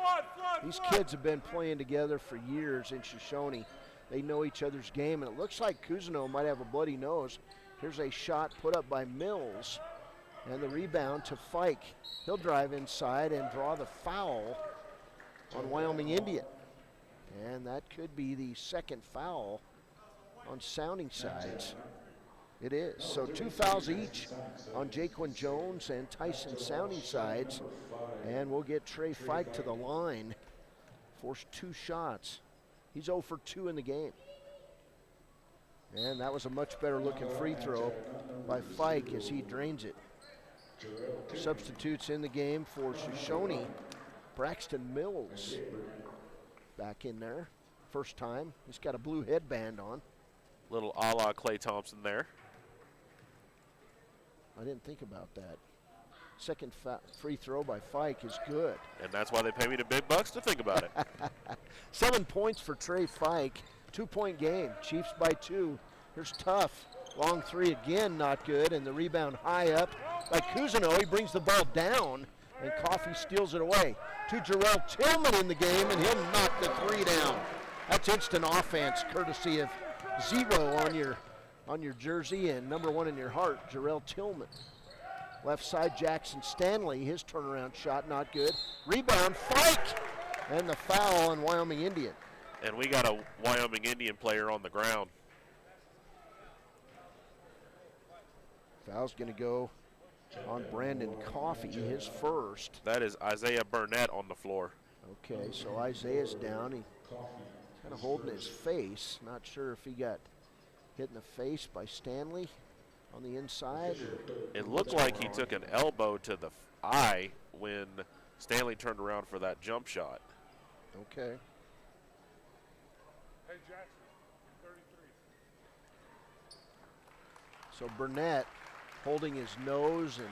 These kids have been playing together for years in Shoshoni. They know each other's game, and it looks like Cousineau might have a bloody nose. Here's a shot put up by Mills, and the rebound to Fike. He'll drive inside and draw the foul on Wyoming Indian. And that could be the second foul on Sounding Sides. It is. So 2 fouls each on Jaquan Jones and Tyson Sounding Sides. And we'll get Trey Fike to the line. Forced 2 shots. He's 0 for 2 in the game. And that was a much better looking free throw by Fike as he drains it. Substitutes in the game for Shoshoni. Braxton Mills back in there. First time. He's got a blue headband on. Little a la Klay Thompson there. I didn't think about that. Second free throw by Fike is good. And that's why they pay me the big bucks to think about it. 7 points for Trey Fike. 2-point game. Chiefs by 2. Here's Tough. Long three again, not good. And the rebound high up by Cousineau. He brings the ball down, and Coffee steals it away. To Jarrell Tillman in the game, and he'll knock the 3 down. That's instant offense, courtesy of 0 on your jersey and number 1 in your heart, Jarrell Tillman. Left side, Jackson Stanley. His turnaround shot, not good. Rebound, Fike! And the foul on Wyoming Indian. And we got a Wyoming Indian player on the ground. Foul's going to go on Brandon Coffee, his first. That is Isaiah Burnett on the floor. Okay, so Isaiah's down. He's kind of holding his face. Not sure if he got hit in the face by Stanley on the inside. It looked like he took an elbow to the eye when Stanley turned around for that jump shot. Okay. Hey, Jackson, 33. So Burnett holding his nose and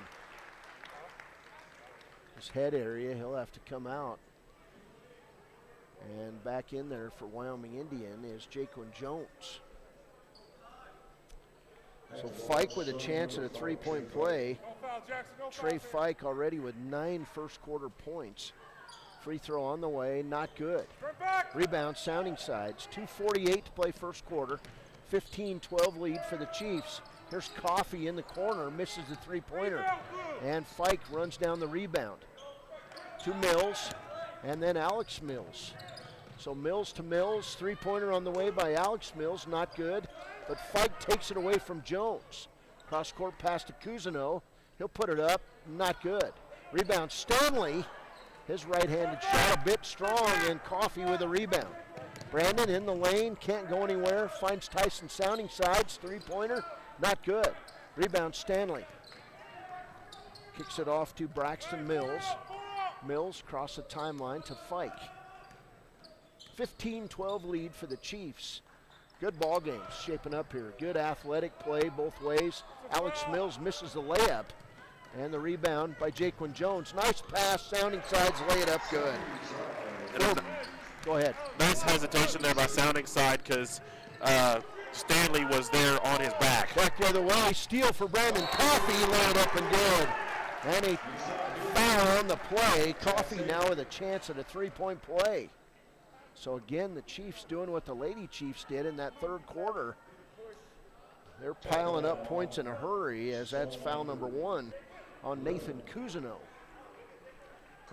his head area. He'll have to come out. And back in there for Wyoming Indian is Jaquan Jones. So Fike with a chance at a 3-point play. Trey Fike already with 9 first-quarter points. Free throw on the way, not good. Rebound, Sounding Sides. 2:48 to play first quarter. 15-12 lead for the Chiefs. Here's Coffee in the corner, misses the 3-pointer. And Fike runs down the rebound. To Mills, and then Alex Mills. So Mills to Mills, 3-pointer on the way by Alex Mills, not good. But Fike takes it away from Jones. Cross-court pass to Cousineau. He'll put it up, not good. Rebound, Stanley. His right-handed shot a bit strong, and Coffee with a rebound. Brandon in the lane, can't go anywhere, finds Tyson sounding sides, three-pointer, not good. Rebound Stanley. Kicks it off to Braxton Mills. Mills across the timeline to Fike. 15-12 lead for the Chiefs. Good ball game shaping up here. Good athletic play both ways. Alex Mills misses the layup. And the rebound by Jaquan Jones. Nice pass, sounding sides, lay it up good. Go ahead. Nice hesitation there by sounding side because Stanley was there on his back. Back the other way, steal for Brandon Coffey, lay it up and good. And a foul on the play. Coffey now with a chance at a three-point play. So again, the Chiefs doing what the Lady Chiefs did in that third quarter. They're piling up points in a hurry as that's foul number 1 on Nathan Cousineau.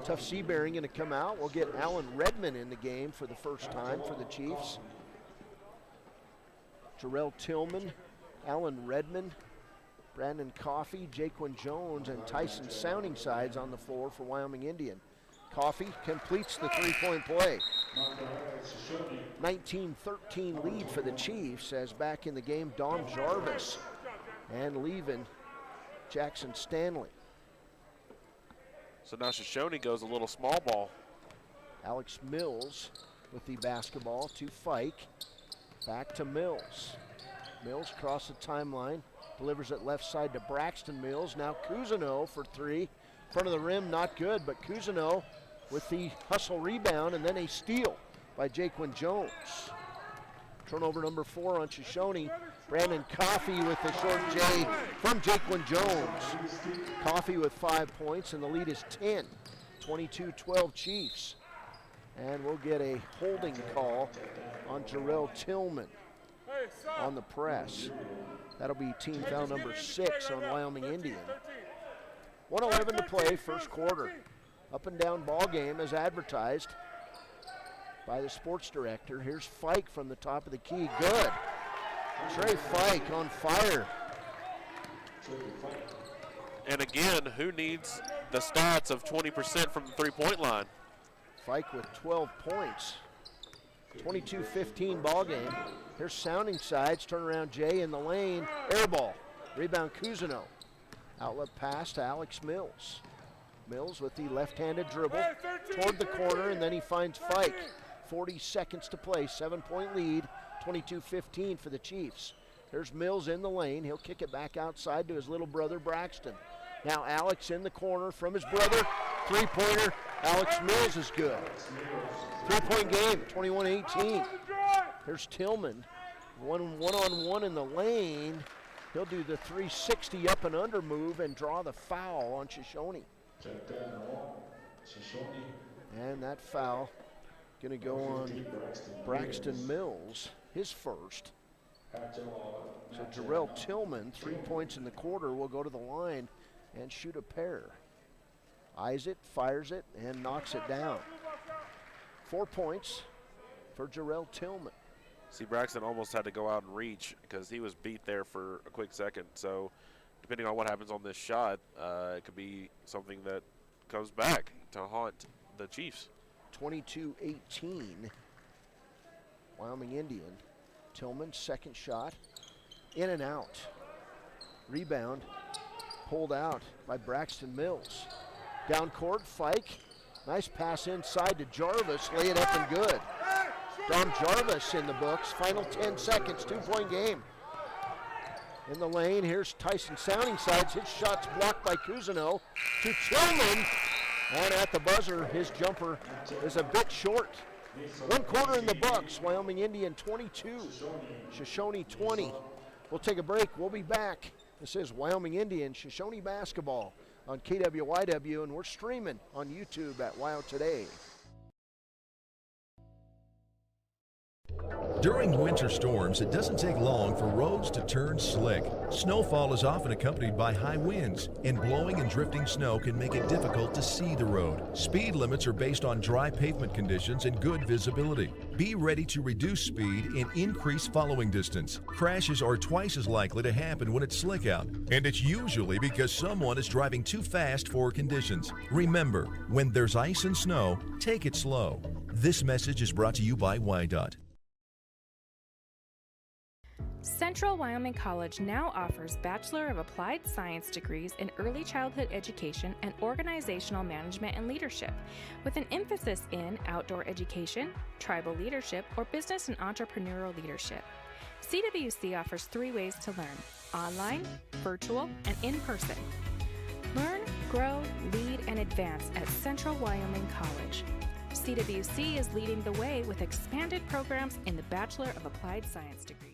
Tough Seabearing going to come out. We'll get Alan Redmond in the game for the first time for the Chiefs. Jarrell Tillman, Alan Redmond, Brandon Coffey, Jaquan Jones, and Tyson sounding sides on the floor for Wyoming Indian. Coffey completes the three-point play. 19-13 lead for the Chiefs as back in the game Dom Jarvis and leaving Jackson Stanley. So now Shoshoni goes a little small ball. Alex Mills with the basketball to Fike. Back to Mills. Mills across the timeline. Delivers it left side to Braxton Mills. Now Cousineau for three. Front of the rim, not good, but Cousineau with the hustle rebound and then a steal by Jaquan Jones. Turnover number 4 on Shoshoni. Brandon Coffey with the short J from Jaquan Jones. Coffey with 5 points and the lead is 10. 22-12 Chiefs. And we'll get a holding call on Jarrell Tillman on the press. That'll be team foul number 6 on Wyoming Indian. 1:11 to play, first quarter. Up and down ball game as advertised by the sports director. Here's Fike from the top of the key. Good. Trey Fike on fire. And again, who needs the stats of 20% from the three-point line? Fike with 12 points. 22-15 ball game. Here's sounding sides. Turnaround Jay in the lane. Air ball. Rebound Cousineau. Outlet pass to Alex Mills. Mills with the left-handed dribble toward the corner, and then he finds Fike. 40 seconds to play, 7-point lead, 22-15 for the Chiefs. There's Mills in the lane. He'll kick it back outside to his little brother Braxton. Now Alex in the corner from his brother. Three-pointer, Alex Mills is good. 3-point game, 21-18. Here's Tillman, one-on-one in the lane. He'll do the 360 up and under move and draw the foul on Shoshoni. And that foul going to go on Braxton Mills, his first. So Jarrell Tillman, 3 points in the quarter, will go to the line and shoot a pair. Eyes it, fires it, and knocks it down. 4 points for Jarrell Tillman. See, Braxton almost had to go out and reach because he was beat there for a quick second. So depending on what happens on this shot, it could be something that comes back to haunt the Chiefs. 22-18, Wyoming Indian. Tillman's second shot, in and out. Rebound, pulled out by Braxton Mills. Down court, Fike. Nice pass inside to Jarvis, lay it up and good. Dom Jarvis in the books, final 10 seconds, 2-point game. In the lane, here's Tyson sounding sides. His shot's blocked by Cousineau to Tillman. And at the buzzer, his jumper is a bit short. 1 quarter in the books. Wyoming Indian 22, Shoshoni 20. We'll take a break. We'll be back. This is Wyoming Indian Shoshoni basketball on KWYW, and we're streaming on YouTube at WYO Today. During winter storms, it doesn't take long for roads to turn slick. Snowfall is often accompanied by high winds, and blowing and drifting snow can make it difficult to see the road. Speed limits are based on dry pavement conditions and good visibility. Be ready to reduce speed and increase following distance. Crashes are twice as likely to happen when it's slick out, and it's usually because someone is driving too fast for conditions. Remember, when there's ice and snow, take it slow. This message is brought to you by WYDOT. Central Wyoming College now offers Bachelor of Applied Science degrees in Early Childhood Education and Organizational Management and Leadership, with an emphasis in outdoor education, tribal leadership, or business and entrepreneurial leadership. CWC offers 3 ways to learn: online, virtual, and in person. Learn, grow, lead, and advance at Central Wyoming College. CWC is leading the way with expanded programs in the Bachelor of Applied Science degrees.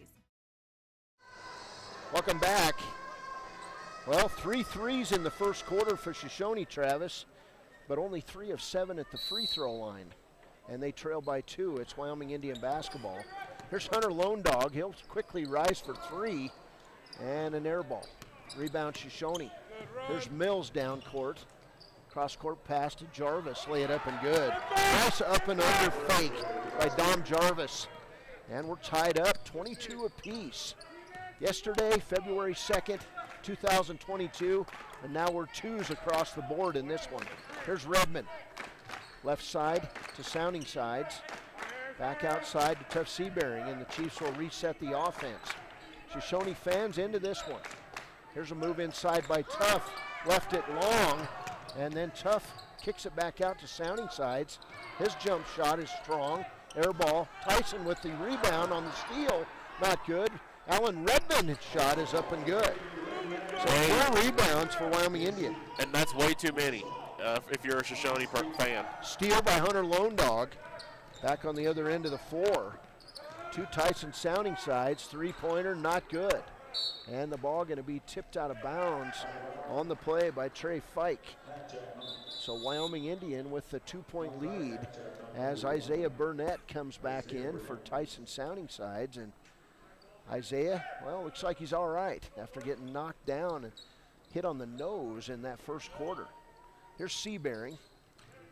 Welcome back. Well, 3 threes in the first quarter for Shoshoni, Travis, but only 3 of 7 at the free throw line. And they trail by 2. It's Wyoming Indian basketball. Here's Hunter Lone Dog. He'll quickly rise for 3 and an air ball. Rebound Shoshoni. There's Mills down court. Cross court pass to Jarvis. Lay it up and good. Nice up and under fake by Dom Jarvis. And we're tied up 22 apiece. Yesterday, February 2nd, 2022, and now we're 2s across the board in this one. Here's Redmond. Left side to Sounding Sides. Back outside to Tough Seabearing, and the Chiefs will reset the offense. Shoshoni fans into this one. Here's a move inside by Tough. Left it long, and then Tough kicks it back out to Sounding Sides. His jump shot is strong. Air ball. Tyson with the rebound on the steal. Not good. Alan Redmond's shot is up and good. So 4 rebounds for Wyoming Indian. And that's way too many if you're a Shoshoni fan. Steal by Hunter Lone Dog. Back on the other end of the 4. 2 Tyson Sounding Sides. 3-pointer, not good. And the ball going to be tipped out of bounds on the play by Trey Fike. So Wyoming Indian with the 2-point lead as Isaiah Burnett comes back in for Tyson Sounding Sides. And Isaiah, well, looks like he's all right after getting knocked down and hit on the nose in that first quarter. Here's Seabearing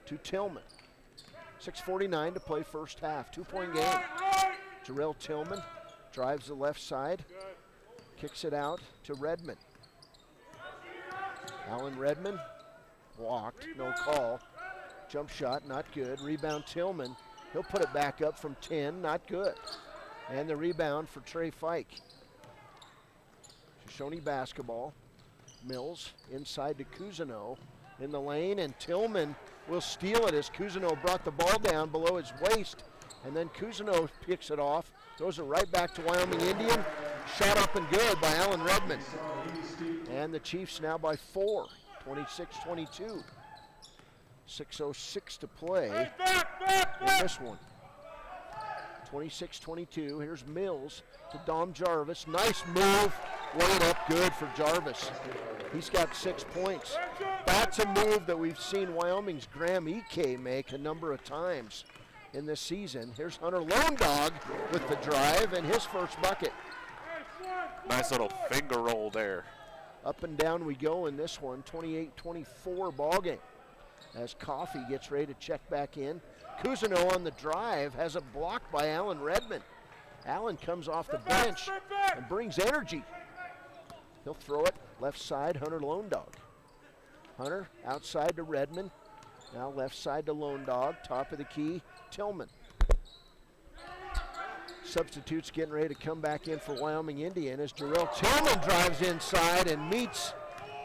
to Tillman. 6:49 to play first half. 2-point game. Jarrell Tillman drives the left side, kicks it out to Redmond. Alan Redmond blocked, no call. Jump shot, not good. Rebound Tillman. He'll put it back up from 10, not good. And the rebound for Trey Fike. Shoshoni basketball. Mills inside to Cousineau in the lane, and Tillman will steal it as Cousineau brought the ball down below his waist. And then Cousineau picks it off, throws it right back to Wyoming Indian. Shot up and good by Alan Redmond. And the Chiefs now by 4, 26-22. 6:06 to play in this one. 26-22, here's Mills to Dom Jarvis. Nice move, laid up good for Jarvis. He's got 6 points. That's a move that we've seen Wyoming's Graham Ike make a number of times in this season. Here's Hunter Lone Dog with the drive and his first bucket. Nice little finger roll there. Up and down we go in this one, 28-24 ball game. As Coffey gets ready to check back in. Cousineau on the drive has it blocked by Alan Redmond. Allen comes off the bench and brings energy. He'll throw it left side, Hunter Lone Dog. Hunter outside to Redmond. Now left side to Lone Dog, top of the key, Tillman. Substitutes getting ready to come back in for Wyoming Indian as Jarrell Tillman drives inside and meets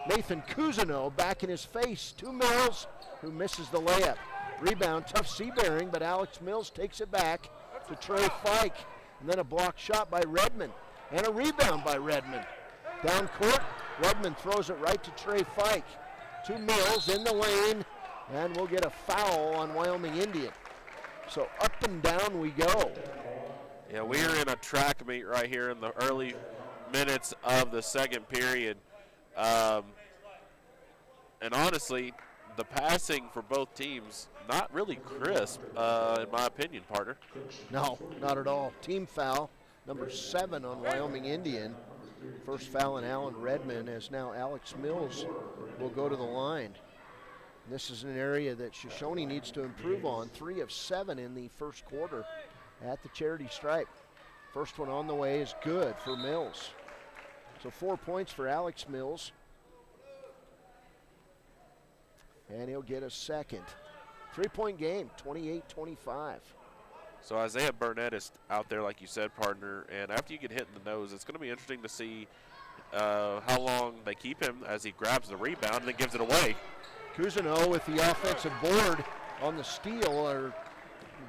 Nathan Cousineau back in his face. To Mills, who misses the layup. Rebound, Tough Seabearing, but Alex Mills takes it back to Trey Fike. And then a block shot by Redmond and a rebound by Redmond. Down court, Redmond throws it right to Trey Fike. To Mills in the lane, and we'll get a foul on Wyoming Indian. So up and down we go. Yeah, we are in a track meet right here in the early minutes of the second period. And honestly, the passing for both teams, not really crisp, in my opinion, partner. No, not at all. Team foul, number 7 on Wyoming Indian. First foul on Alan Redmond, as now Alex Mills will go to the line. This is an area that Shoshoni needs to improve on. 3 of 7 in the first quarter at the charity stripe. First one on the way is good for Mills. So 4 points for Alex Mills. And he'll get a second. 3-point game, 28-25. So Isaiah Burnett is out there, like you said, partner, and after you get hit in the nose, it's going to be interesting to see how long they keep him as he grabs the rebound and then gives it away. Cousineau with the offensive board on the steal, or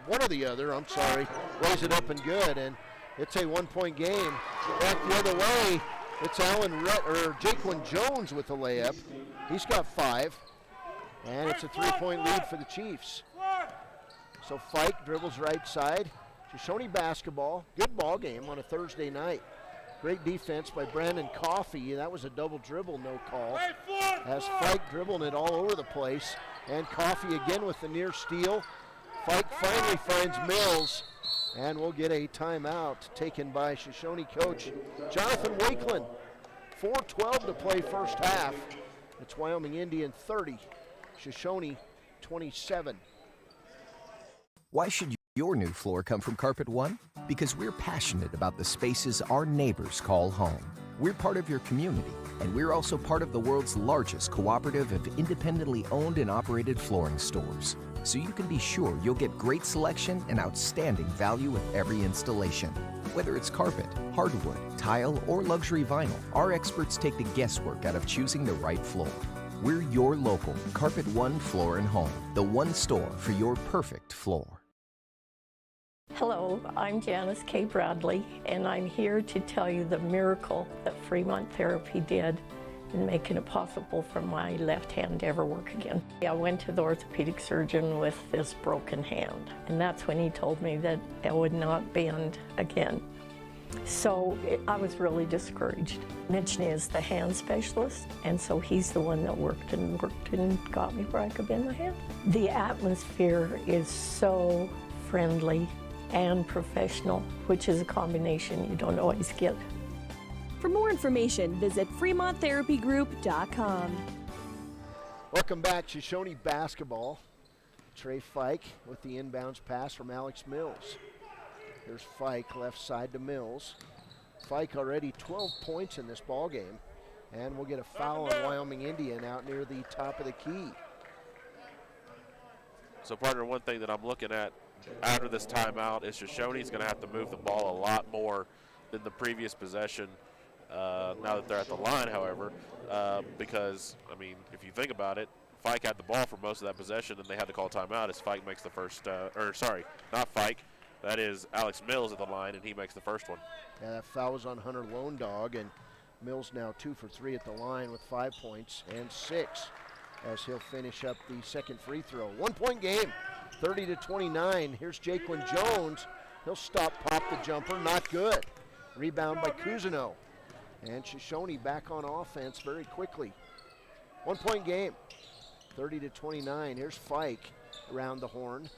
one or the other, I'm sorry, lays it up and good, and it's a 1-point game. Back the other way, it's Jaquan Jones with the layup. He's got 5, and it's a 3-point lead for the Chiefs. So Fike dribbles right side. Shoshoni basketball. Good ball game on a Thursday night. Great defense by Brandon Coffey. That was a double dribble, no call. As Fike dribbling it all over the place. And Coffey again with the near steal. Fike finally finds Mills. And we'll get a timeout taken by Shoshoni coach Jonathan Wakeland. 4:12 to play first half. It's Wyoming Indian 30, Shoshoni 27. Why should your new floor come from Carpet One? Because we're passionate about the spaces our neighbors call home. We're part of your community, and we're also part of the world's largest cooperative of independently owned and operated flooring stores. So you can be sure you'll get great selection and outstanding value with every installation. Whether it's carpet, hardwood, tile, or luxury vinyl, our experts take the guesswork out of choosing the right floor. We're your local Carpet One Floor and Home, the one store for your perfect floor. Hello, I'm Janice K. Bradley, and I'm here to tell you the miracle that Fremont Therapy did in making it possible for my left hand to ever work again. I went to the orthopedic surgeon with this broken hand, and that's when he told me that it would not bend again. So I was really discouraged. Mitch is the hand specialist, and so he's the one that worked and got me where I could bend my hand. The atmosphere is so friendly and professional, which is a combination you don't always get. For more information, visit FremontTherapyGroup.com. Welcome back, Shoshoni basketball. Trey Fike with the inbounds pass from Alex Mills. Here's Fike, left side to Mills. Fike already 12 points in this ball game, and we'll get a foul on Wyoming Indian out near the top of the key. So, partner, one thing that I'm looking at after this timeout is Shoshoni's going to have to move the ball a lot more than the previous possession. Now that they're at the line, however, because, I mean, if you think about it, Fike had the ball for most of that possession, and they had to call timeout as Fike makes the first, not Fike. That is Alex Mills at the line, and he makes the first one. Yeah, that foul was on Hunter Lone Dog, and Mills now 2 for 3 at the line with 5 points and 6 as he'll finish up the second free throw. 1-point game, 30-29. Here's Jaquan Jones. He'll stop, pop the jumper, not good. Rebound by Cousineau. And Shoshoni back on offense very quickly. 1-point game, 30-29. Here's Fike around the horn.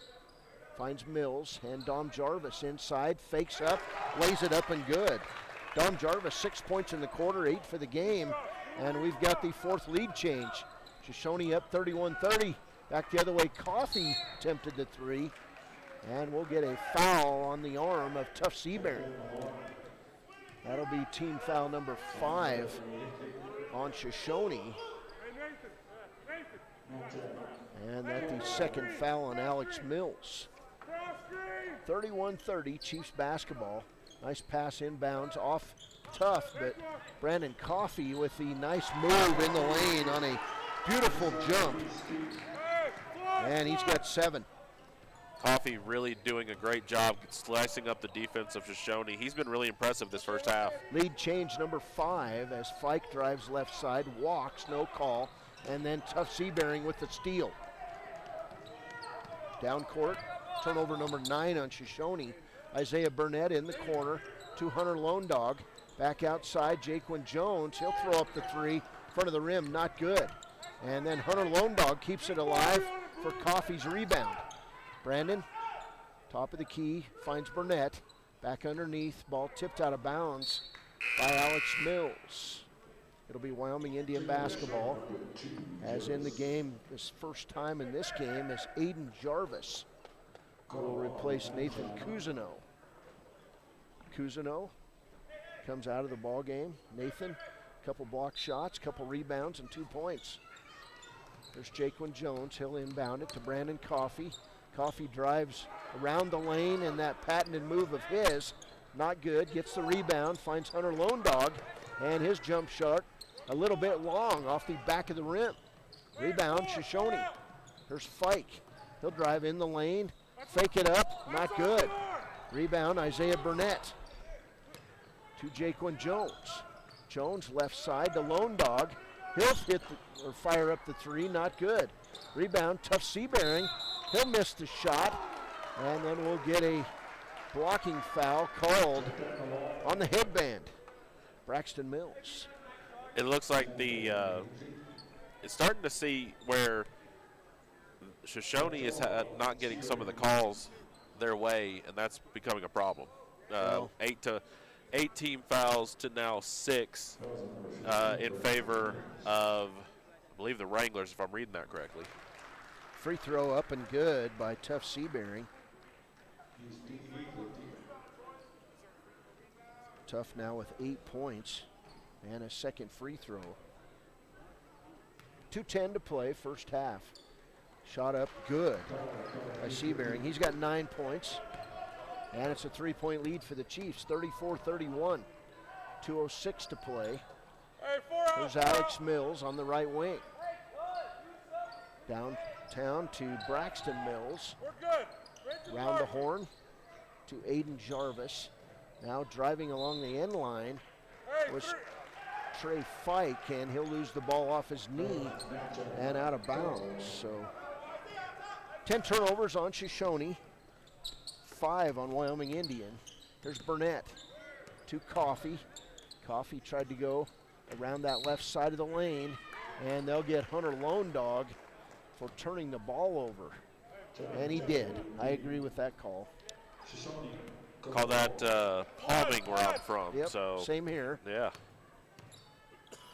Finds Mills, and Dom Jarvis inside, fakes up, lays it up and good. Dom Jarvis 6 points in the quarter, 8 for the game, and we've got the fourth lead change. Shoshoni up 31-30. Back the other way, Coffey attempted the three, and we'll get a foul on the arm of Tuff Seabury. That'll be team foul number 5 on Shoshoni. And that's the second foul on Alex Mills. 31-30, Chiefs basketball. Nice pass inbounds off Tuff, but Brandon Coffey with the nice move in the lane on a beautiful jump. And he's got 7. Coffey really doing a great job slicing up the defense of Shoshoni. He's been really impressive this first half. Lead change number 5 as Fike drives left side, walks, no call, and then Tuff Seabury with the steal. Down court, turnover number 9 on Shoshoni. Isaiah Burnett in the corner to Hunter Lone Dog. Back outside, Jaquan Jones. He'll throw up the three, front of the rim, not good. And then Hunter Lone Dog keeps it alive for Coffey's rebound. Brandon, top of the key, finds Burnett. Back underneath, ball tipped out of bounds by Alex Mills. It'll be Wyoming Indian basketball. As in the game, this first time in this game is Aiden Jarvis, who will replace Nathan Cousineau. Cousineau comes out of the ball game. Nathan, couple block shots, couple rebounds, and 2 points. There's Jaquan Jones. He'll inbound it to Brandon Coffey. Coffey drives around the lane, and that patented move of his, not good. Gets the rebound, finds Hunter Lone Dog, and his jump shot a little bit long off the back of the rim. Rebound, Shoshoni. Here's Fike. He'll drive in the lane, fake it up, not good. Rebound, Isaiah Burnett to Jaquan Jones. Jones left side to Lone Dog. He'll fire up the three, not good. Rebound, tough Seabearing. He'll miss the shot, and then we'll get a blocking foul called on the headband. Braxton Mills. It looks like it's starting to see where Shoshoni is not getting some of the calls their way, and that's becoming a problem. 8 team fouls to now 6 in favor of, I believe, the Wranglers, if I'm reading that correctly. Free throw up and good by Tough Seabearing. Tough now with 8 points and a second free throw. 2:10 to play, first half. Shot up good by Seabearing. He's got 9 points, and it's a 3-point lead for the Chiefs, 34-31. 2:06 to play. There's Alex Mills on the right wing. Downtown to Braxton Mills. Round the horn to Aiden Jarvis. Now driving along the end line was Trey Fike, and he'll lose the ball off his knee and out of bounds. So 10 turnovers on Shoshoni, 5 on Wyoming Indian. Here's Burnett to Coffey. Coffey tried to go around that left side of the lane, and they'll get Hunter Lone Dog for turning the ball over. And he did. I agree with that call. Call that palming where I'm from. Yep, so same here. Yeah.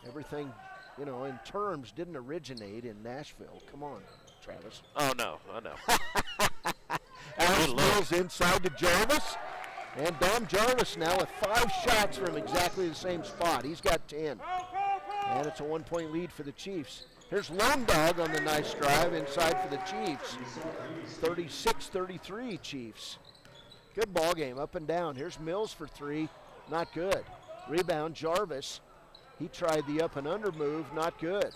Everything, you know, in terms didn't originate in Nashville. Come on, Travis. Oh, no, I know. Alex Mills inside to Jarvis. And Dom Jarvis now with 5 shots from exactly the same spot. He's got 10. And it's a 1-point lead for the Chiefs. Here's Lone Dog on the nice drive inside for the Chiefs. 36-33 Chiefs. Good ball game, up and down. Here's Mills for 3, not good. Rebound, Jarvis. He tried the up and under move, not good.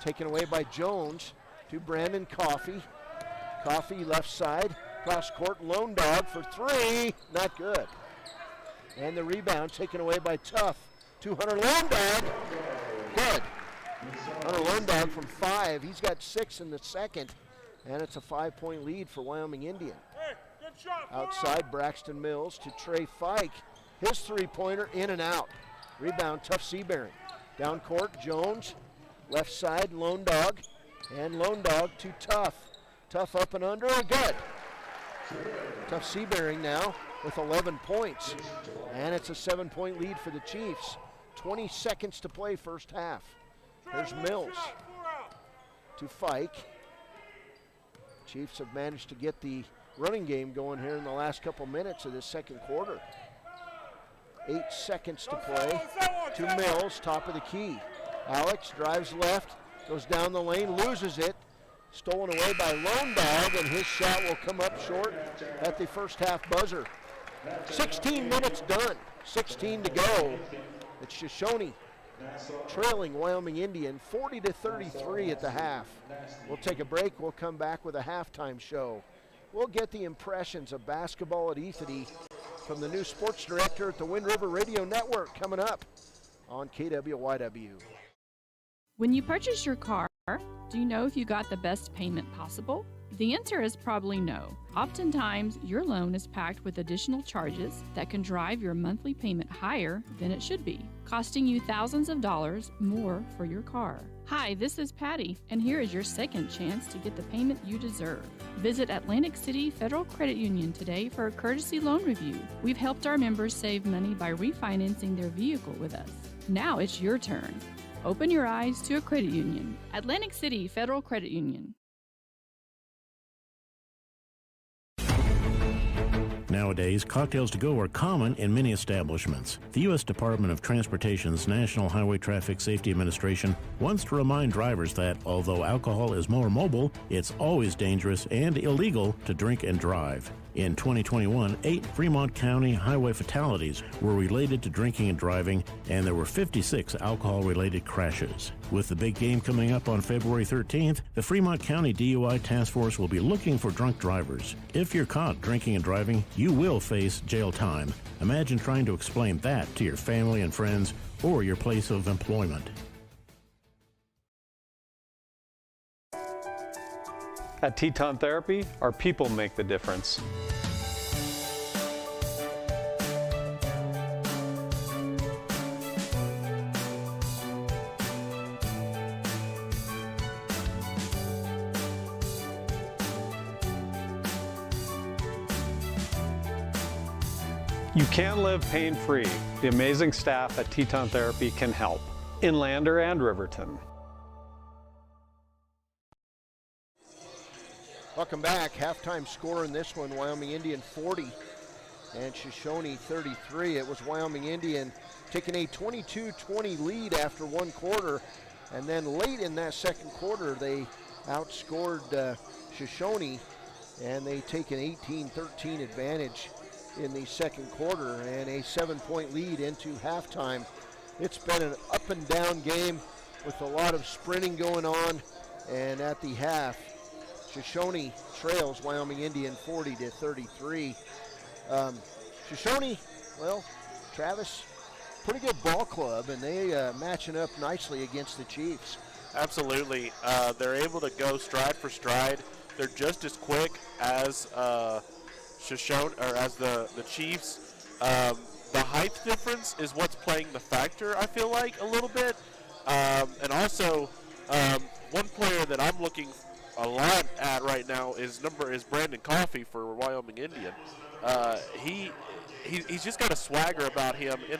Taken away by Jones to Brandon Coffey. Coffey left side, cross court, Lone Dog for 3, not good. And the rebound taken away by Tough to Hunter Lone Dog, good. Hunter Lone Dog from 5, he's got 6 in the second, and it's a 5-point lead for Wyoming Indian. Outside, Braxton Mills to Trey Fike. His 3-pointer in and out. Rebound, Tough Seabearing. Down court, Jones. Left side, Lone Dog. And Lone Dog to Tough. Tough up and under, and good. Tough Seabearing now with 11 points. And it's a 7-point lead for the Chiefs. 20 seconds to play first half. There's Mills to Fike. Chiefs have managed to get the running game going here in the last couple minutes of this second quarter. 8 seconds to play. To Mills, top of the key. Alex drives left, goes down the lane, loses it. Stolen away by Lone Dog, and his shot will come up short at the first half buzzer. 16 minutes done, 16 to go. It's Shoshoni trailing Wyoming Indian 40-33 at the half. We'll take a break. We'll come back with a halftime show. We'll get the impressions of basketball at Ethity from the new sports director at the Wind River Radio Network coming up on KWYW. When you purchase your car, do you know if you got the best payment possible? The answer is probably no. Oftentimes, your loan is packed with additional charges that can drive your monthly payment higher than it should be, costing you thousands of dollars more for your car. Hi, this is Patty, and here is your second chance to get the payment you deserve. Visit Atlantic City Federal Credit Union today for a courtesy loan review. We've helped our members save money by refinancing their vehicle with us. Now it's your turn. Open your eyes to a credit union. Atlantic City Federal Credit Union. Nowadays, cocktails to go are common in many establishments. The U.S. Department of Transportation's National Highway Traffic Safety Administration wants to remind drivers that, although alcohol is more mobile, it's always dangerous and illegal to drink and drive. In 2021, 8 Fremont County highway fatalities were related to drinking and driving, and there were 56 alcohol-related crashes. With the big game coming up on February 13th, the Fremont County DUI Task Force will be looking for drunk drivers. If you're caught drinking and driving, you will face jail time. Imagine trying to explain that to your family and friends or your place of employment. At Teton Therapy, our people make the difference. You can live pain-free. The amazing staff at Teton Therapy can help, in Lander and Riverton. Welcome back. Halftime score in this one, Wyoming Indian 40 and Shoshoni 33. It was Wyoming Indian taking a 22-20 lead after one quarter, and then late in that second quarter they outscored Shoshoni, and they take an 18-13 advantage in the second quarter and a 7-point lead into halftime. It's been an up and down game with a lot of sprinting going on, and at the half, Shoshoni trails Wyoming Indian 40-33. Shoshoni, well, Travis, pretty good ball club, and they matching up nicely against the Chiefs. Absolutely. They're able to go stride for stride. They're just as quick as Shoshoni, or as the Chiefs. The height difference is what's playing the factor, I feel like, a little bit. And also, one player that I'm looking a lot at right now is Brandon Coffey for Wyoming Indian. He's just got a swagger about him in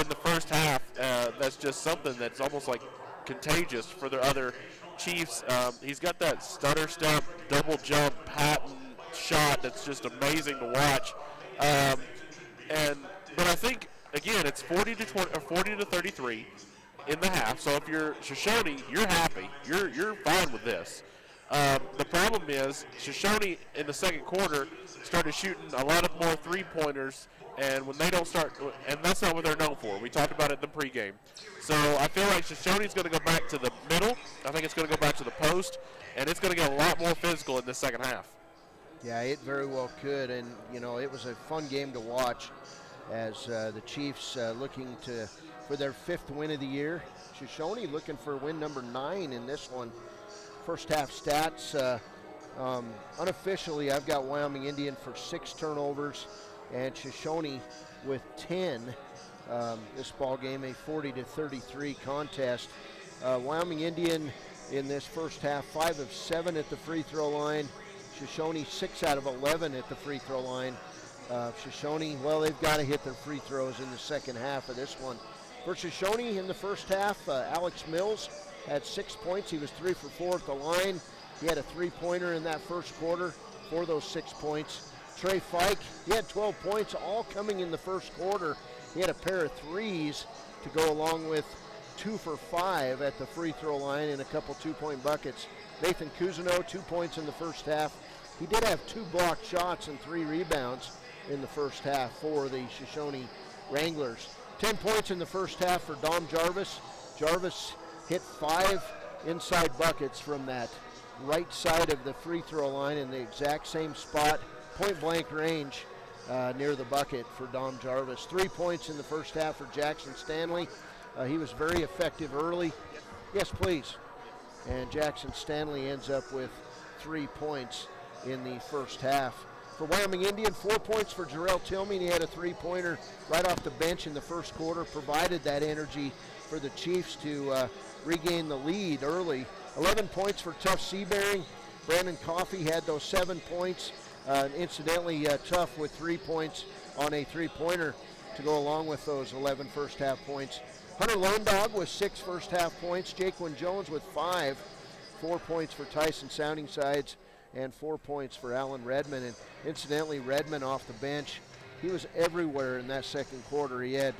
the first half. That's just something that's almost like contagious for the other Chiefs. He's got that stutter step, double jump, patent shot that's just amazing to watch. But I think again it's 40-20 or 40-33 in the half. So if you're Shoshoni, you're happy. You're fine with this. The problem is Shoshoni in the second quarter started shooting a lot of more three-pointers, and when they don't start, and that's not what they're known for. We talked about it in the pregame. So I feel like Shoshoni's going to go back to the middle. I think it's going to go back to the post, and it's going to get a lot more physical in the second half. Yeah, it very well could, and you know it was a fun game to watch as the Chiefs looking for their 5th win of the year. Shoshoni looking for win number 9 in this one. First half stats, unofficially I've got Wyoming Indian for 6 turnovers and Shoshoni with 10. This ball game a 40-33 contest. Wyoming Indian in this first half 5 of 7 at the free throw line. Shoshoni 6 out of 11 at the free throw line. Shoshoni, well, they've got to hit their free throws in the second half of this one. For Shoshoni in the first half, Alex Mills had 6 points. He was 3 for 4 at the line. He had a 3-pointer in that first quarter for those 6 points. Trey Fike, he had 12 points, all coming in the first quarter. He had a pair of threes to go along with 2 for 5 at the free throw line and a couple 2-point buckets. Nathan Cousineau, 2 points in the first half. He did have 2 blocked shots and 3 rebounds in the first half for the Shoshoni Wranglers. 10 points in the first half for Dom Jarvis. Jarvis hit 5 inside buckets from that right side of the free throw line in the exact same spot, point blank range near the bucket for Dom Jarvis. 3 points in the first half for Jackson Stanley. He was very effective early. Yes, please. And Jackson Stanley ends up with 3 points in the first half. For Wyoming Indian, 4 points for Jarrell Tillman. He had a 3-pointer right off the bench in the first quarter, provided that energy for the Chiefs to regain the lead early. 11 points for Tuff Seabearing. Brandon Coffey had those 7 points. Incidentally, Tuff with 3 points on a 3-pointer to go along with those 11 first half points. Hunter Lone Dog with 6 first half points. Jaquan Jones with 5. 4 points for Tyson Sounding Sides and 4 points for Alan Redmond. And incidentally, Redmond off the bench, he was everywhere in that second quarter. He had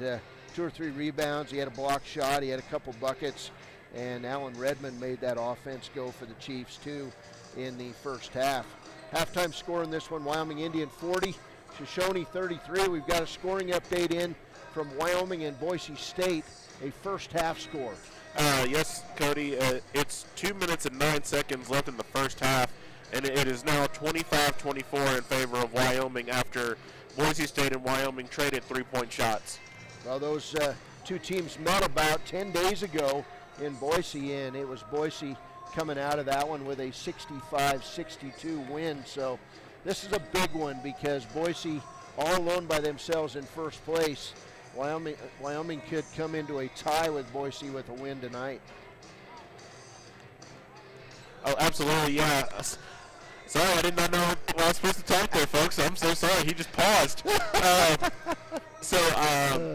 2 or 3 rebounds. He had a block shot. He had a couple buckets. And Alan Redmond made that offense go for the Chiefs too in the first half. Halftime score in this one, Wyoming Indian 40, Shoshoni 33. We've got a scoring update in from Wyoming and Boise State, a first half score. Yes, Cody, it's 2 minutes and 9 seconds left in the first half, and it is now 25-24 in favor of Wyoming after Boise State and Wyoming traded three-point shots. Well, those two teams met about 10 days ago in Boise, and it was Boise coming out of that one with a 65-62 win. So this is a big one because Boise all alone by themselves in first place. Wyoming could come into a tie with Boise with a win tonight. Oh, absolutely, yeah. Sorry, I did not know I was supposed to talk there, folks. I'm so sorry. He just paused.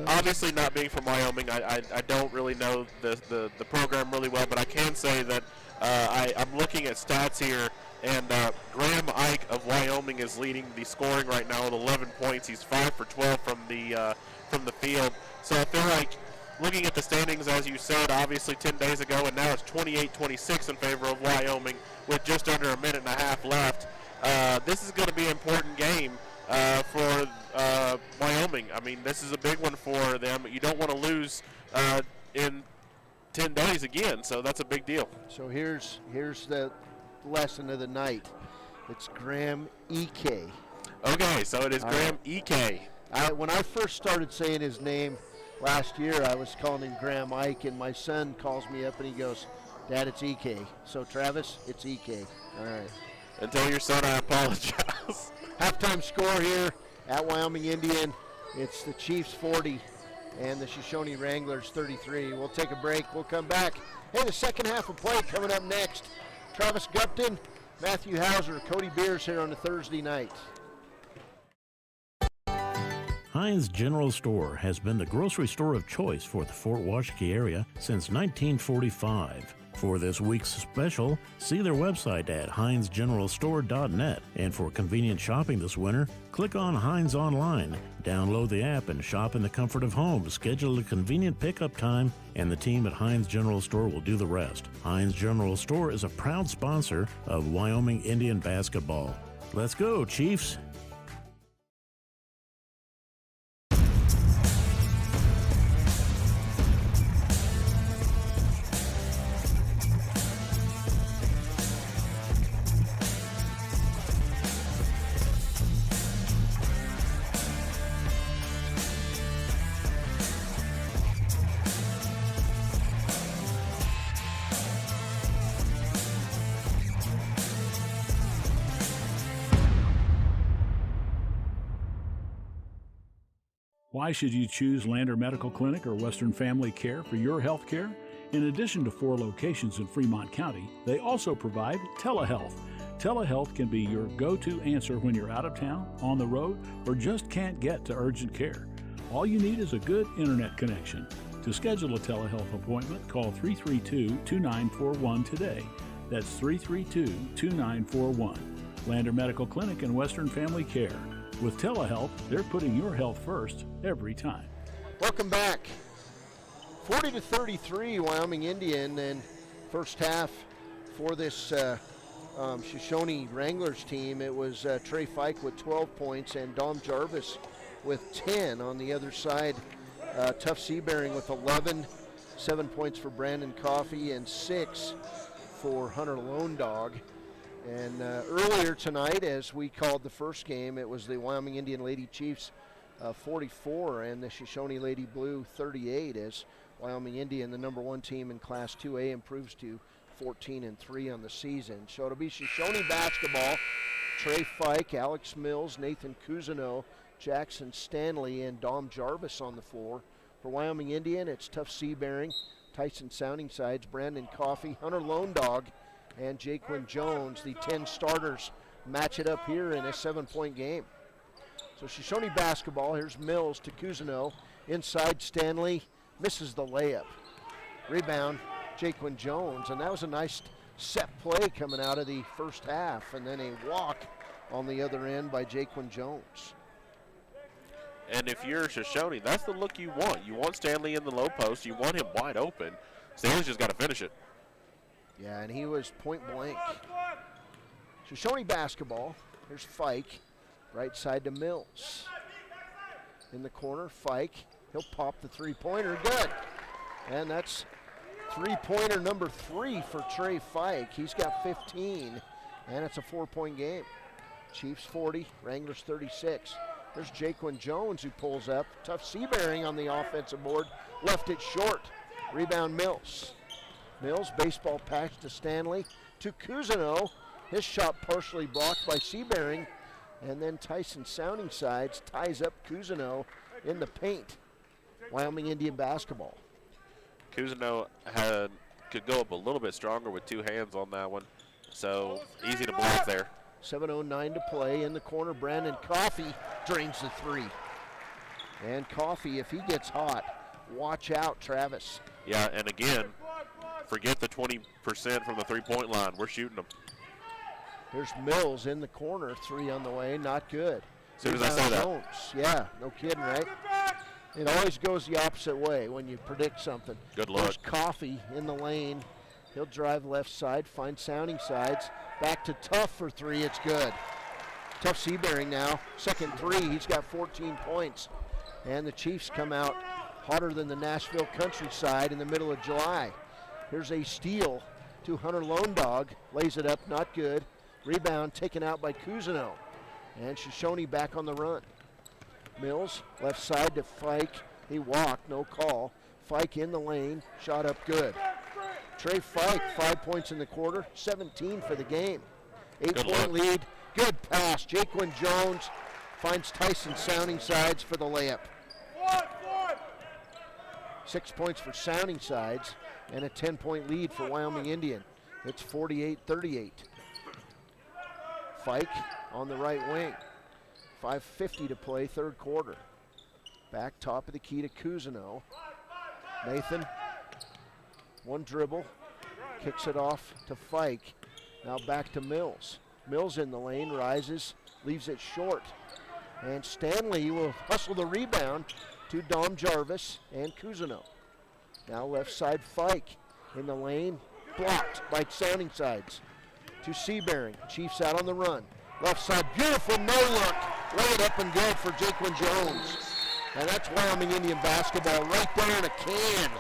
Obviously not being from Wyoming, I don't really know the program really well, but I can say that I'm looking at stats here, and Graham Ike of Wyoming is leading the scoring right now with 11 points. He's 5 for 12 from the field. So I feel like looking at the standings, as you said, obviously 10 days ago, and now it's 28-26 in favor of Wyoming with just under a minute and a half left. This is going to be an important game for Wyoming. I mean, this is a big one for them. You don't want to lose in 10 days again, so that's a big deal. So here's the lesson of the night. It's Graham E.K. Okay, so it is Graham E.K. When I first started saying his name last year, I was calling him Graham Ike, and my son calls me up and he goes, Dad, it's E.K. So, Travis, it's E.K. All right. And tell your son I apologize. Halftime score here at Wyoming Indian. It's the Chiefs 40 and the Shoshoni Wranglers 33. We'll take a break. We'll come back. Hey, the second half of play coming up next. Travis Gupton, Matthew Hauser, Cody Beers here on a Thursday night. Heinz General Store has been the grocery store of choice for the Fort Washakie area since 1945. For this week's special, see their website at heinzgeneralstore.net. And for convenient shopping this winter, click on Heinz Online, download the app, and shop in the comfort of home. Schedule a convenient pickup time, and the team at Heinz General Store will do the rest. Heinz General Store is a proud sponsor of Wyoming Indian basketball. Let's go, Chiefs! Why should you choose Lander Medical Clinic or Western Family Care for your health care? In addition to 4 locations in Fremont County, they also provide telehealth. Telehealth can be your go-to answer when you're out of town, on the road, or just can't get to urgent care. All you need is a good internet connection. To schedule a telehealth appointment, call 332-2941 today. That's 332-2941. Lander Medical Clinic and Western Family Care. With telehealth, they're putting your health first every time. Welcome back. 40-33, Wyoming Indian, and first half for this Shoshoni Wranglers team. It was Trey Fike with 12 points and Dom Jarvis with 10. On the other side, Tough Seabearing with 11, 7 points for Brandon Coffey, and 6 for Hunter Lone Dog. And earlier tonight, as we called the first game, it was the Wyoming Indian Lady Chiefs 44 and the Shoshoni Lady Blue 38, as Wyoming Indian, the number 1 team in Class 2A, improves to 14-3 on the season. So it'll be Shoshoni basketball. Trey Fike, Alex Mills, Nathan Cousineau, Jackson Stanley, and Dom Jarvis on the floor. For Wyoming Indian, it's Tough Seabearing, Tyson Sounding Sides, Brandon Coffey, Hunter Lone Dog, and Jaquin Jones. The 10 starters match it up here in a 7-point game. So Shoshoni basketball. Here's Mills to Cousineau. Inside, Stanley misses the layup. Rebound, Jaquin Jones. And that was a nice set play coming out of the first half. And then a walk on the other end by Jaquin Jones. And if you're Shoshoni, that's the look you want. You want Stanley in the low post. You want him wide open. Stanley's just got to finish it. Yeah, and he was point blank. Shoshoni basketball. Here's Fike, right side to Mills. In the corner, Fike. He'll pop the three-pointer, good. And that's three-pointer number 3 for Trey Fike. He's got 15, and it's a 4-point game. Chiefs 40, Wranglers 36. There's Jaquan Jones who pulls up. Tough Seabearing on the offensive board. Left it short. Rebound Mills. Mills, baseball patch to Stanley. To Cousineau. His shot partially blocked by Seabearing. And then Tyson Sounding Sides ties up Cousineau in the paint. Wyoming Indian basketball. Cousineau could go up a little bit stronger with 2 hands on that one. So easy to block there. 7:09 to play. In the corner, Brandon Coffey drains the 3. And Coffey, if he gets hot, watch out, Travis. Yeah, and again, forget the 20% from the three-point line. We're shooting them. There's Mills in the corner, 3 on the way, not good. As soon as I saw that. Jones. Yeah, no kidding, right? It always goes the opposite way when you predict something. Good look. There's Coffey in the lane. He'll drive left side, find Sounding Sides. Back to Tough for 3, it's good. Tough Seabearing now, second 3, he's got 14 points. And the Chiefs come out hotter than the Nashville countryside in the middle of July. Here's a steal to Hunter Lone Dog, lays it up, not good. Rebound taken out by Cousineau. And Shoshoni back on the run. Mills, left side to Fike. He walked, no call. Fike in the lane, shot up good. Trey Fike, 5 points in the quarter, 17 for the game. 8-point lead, good pass. Jaquan Jones finds Tyson Sounding Sides for the layup. 6 points for Sounding Sides and a 10-point lead for Wyoming Indian. It's 48-38. Fike on the right wing. 5:50 to play, third quarter. Back top of the key to Cousineau. Nathan, one dribble, kicks it off to Fike. Now back to Mills. Mills in the lane, rises, leaves it short. And Stanley will hustle the rebound to Dom Jarvis and Cousineau. Now left side Fike in the lane, blocked by Sounding Sides. To Seabearing, Chiefs out on the run. Left side, beautiful no-look. Lay it up and good for Jaquan Jones. And that's Wyoming Indian basketball right there in a can.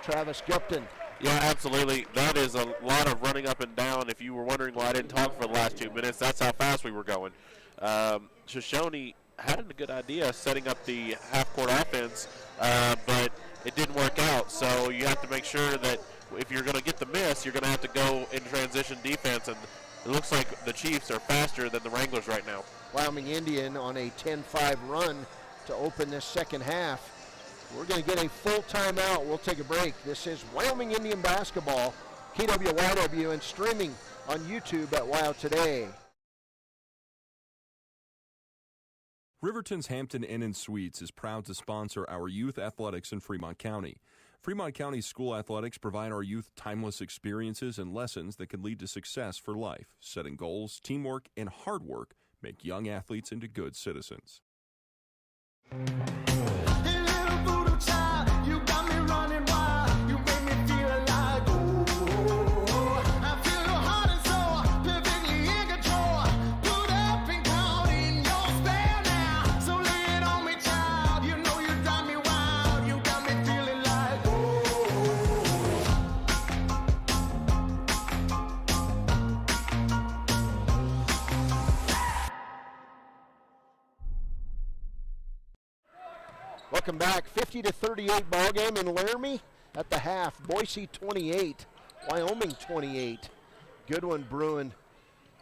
Travis Gupton. Yeah, absolutely. That is a lot of running up and down. If you were wondering why I didn't talk for the last 2 minutes, that's how fast we were going. Shoshoni had a good idea setting up the half-court offense, but it didn't work out. So you have to make sure that if you're going to get the miss, you're going to have to go in transition defense. And it looks like the Chiefs are faster than the Wranglers right now. Wyoming Indian on a 10-5 run to open this second half. We're going to get a full timeout. We'll take a break. This is Wyoming Indian basketball, KWYW, and streaming on YouTube at WYO Today. Riverton's Hampton Inn & Suites is proud to sponsor our youth athletics in Fremont County. Fremont County school athletics provide our youth timeless experiences and lessons that can lead to success for life. Setting goals, teamwork, and hard work make young athletes into good citizens. Welcome back. 50-38 ball game in Laramie at the half. Boise 28, Wyoming 28. Good one brewing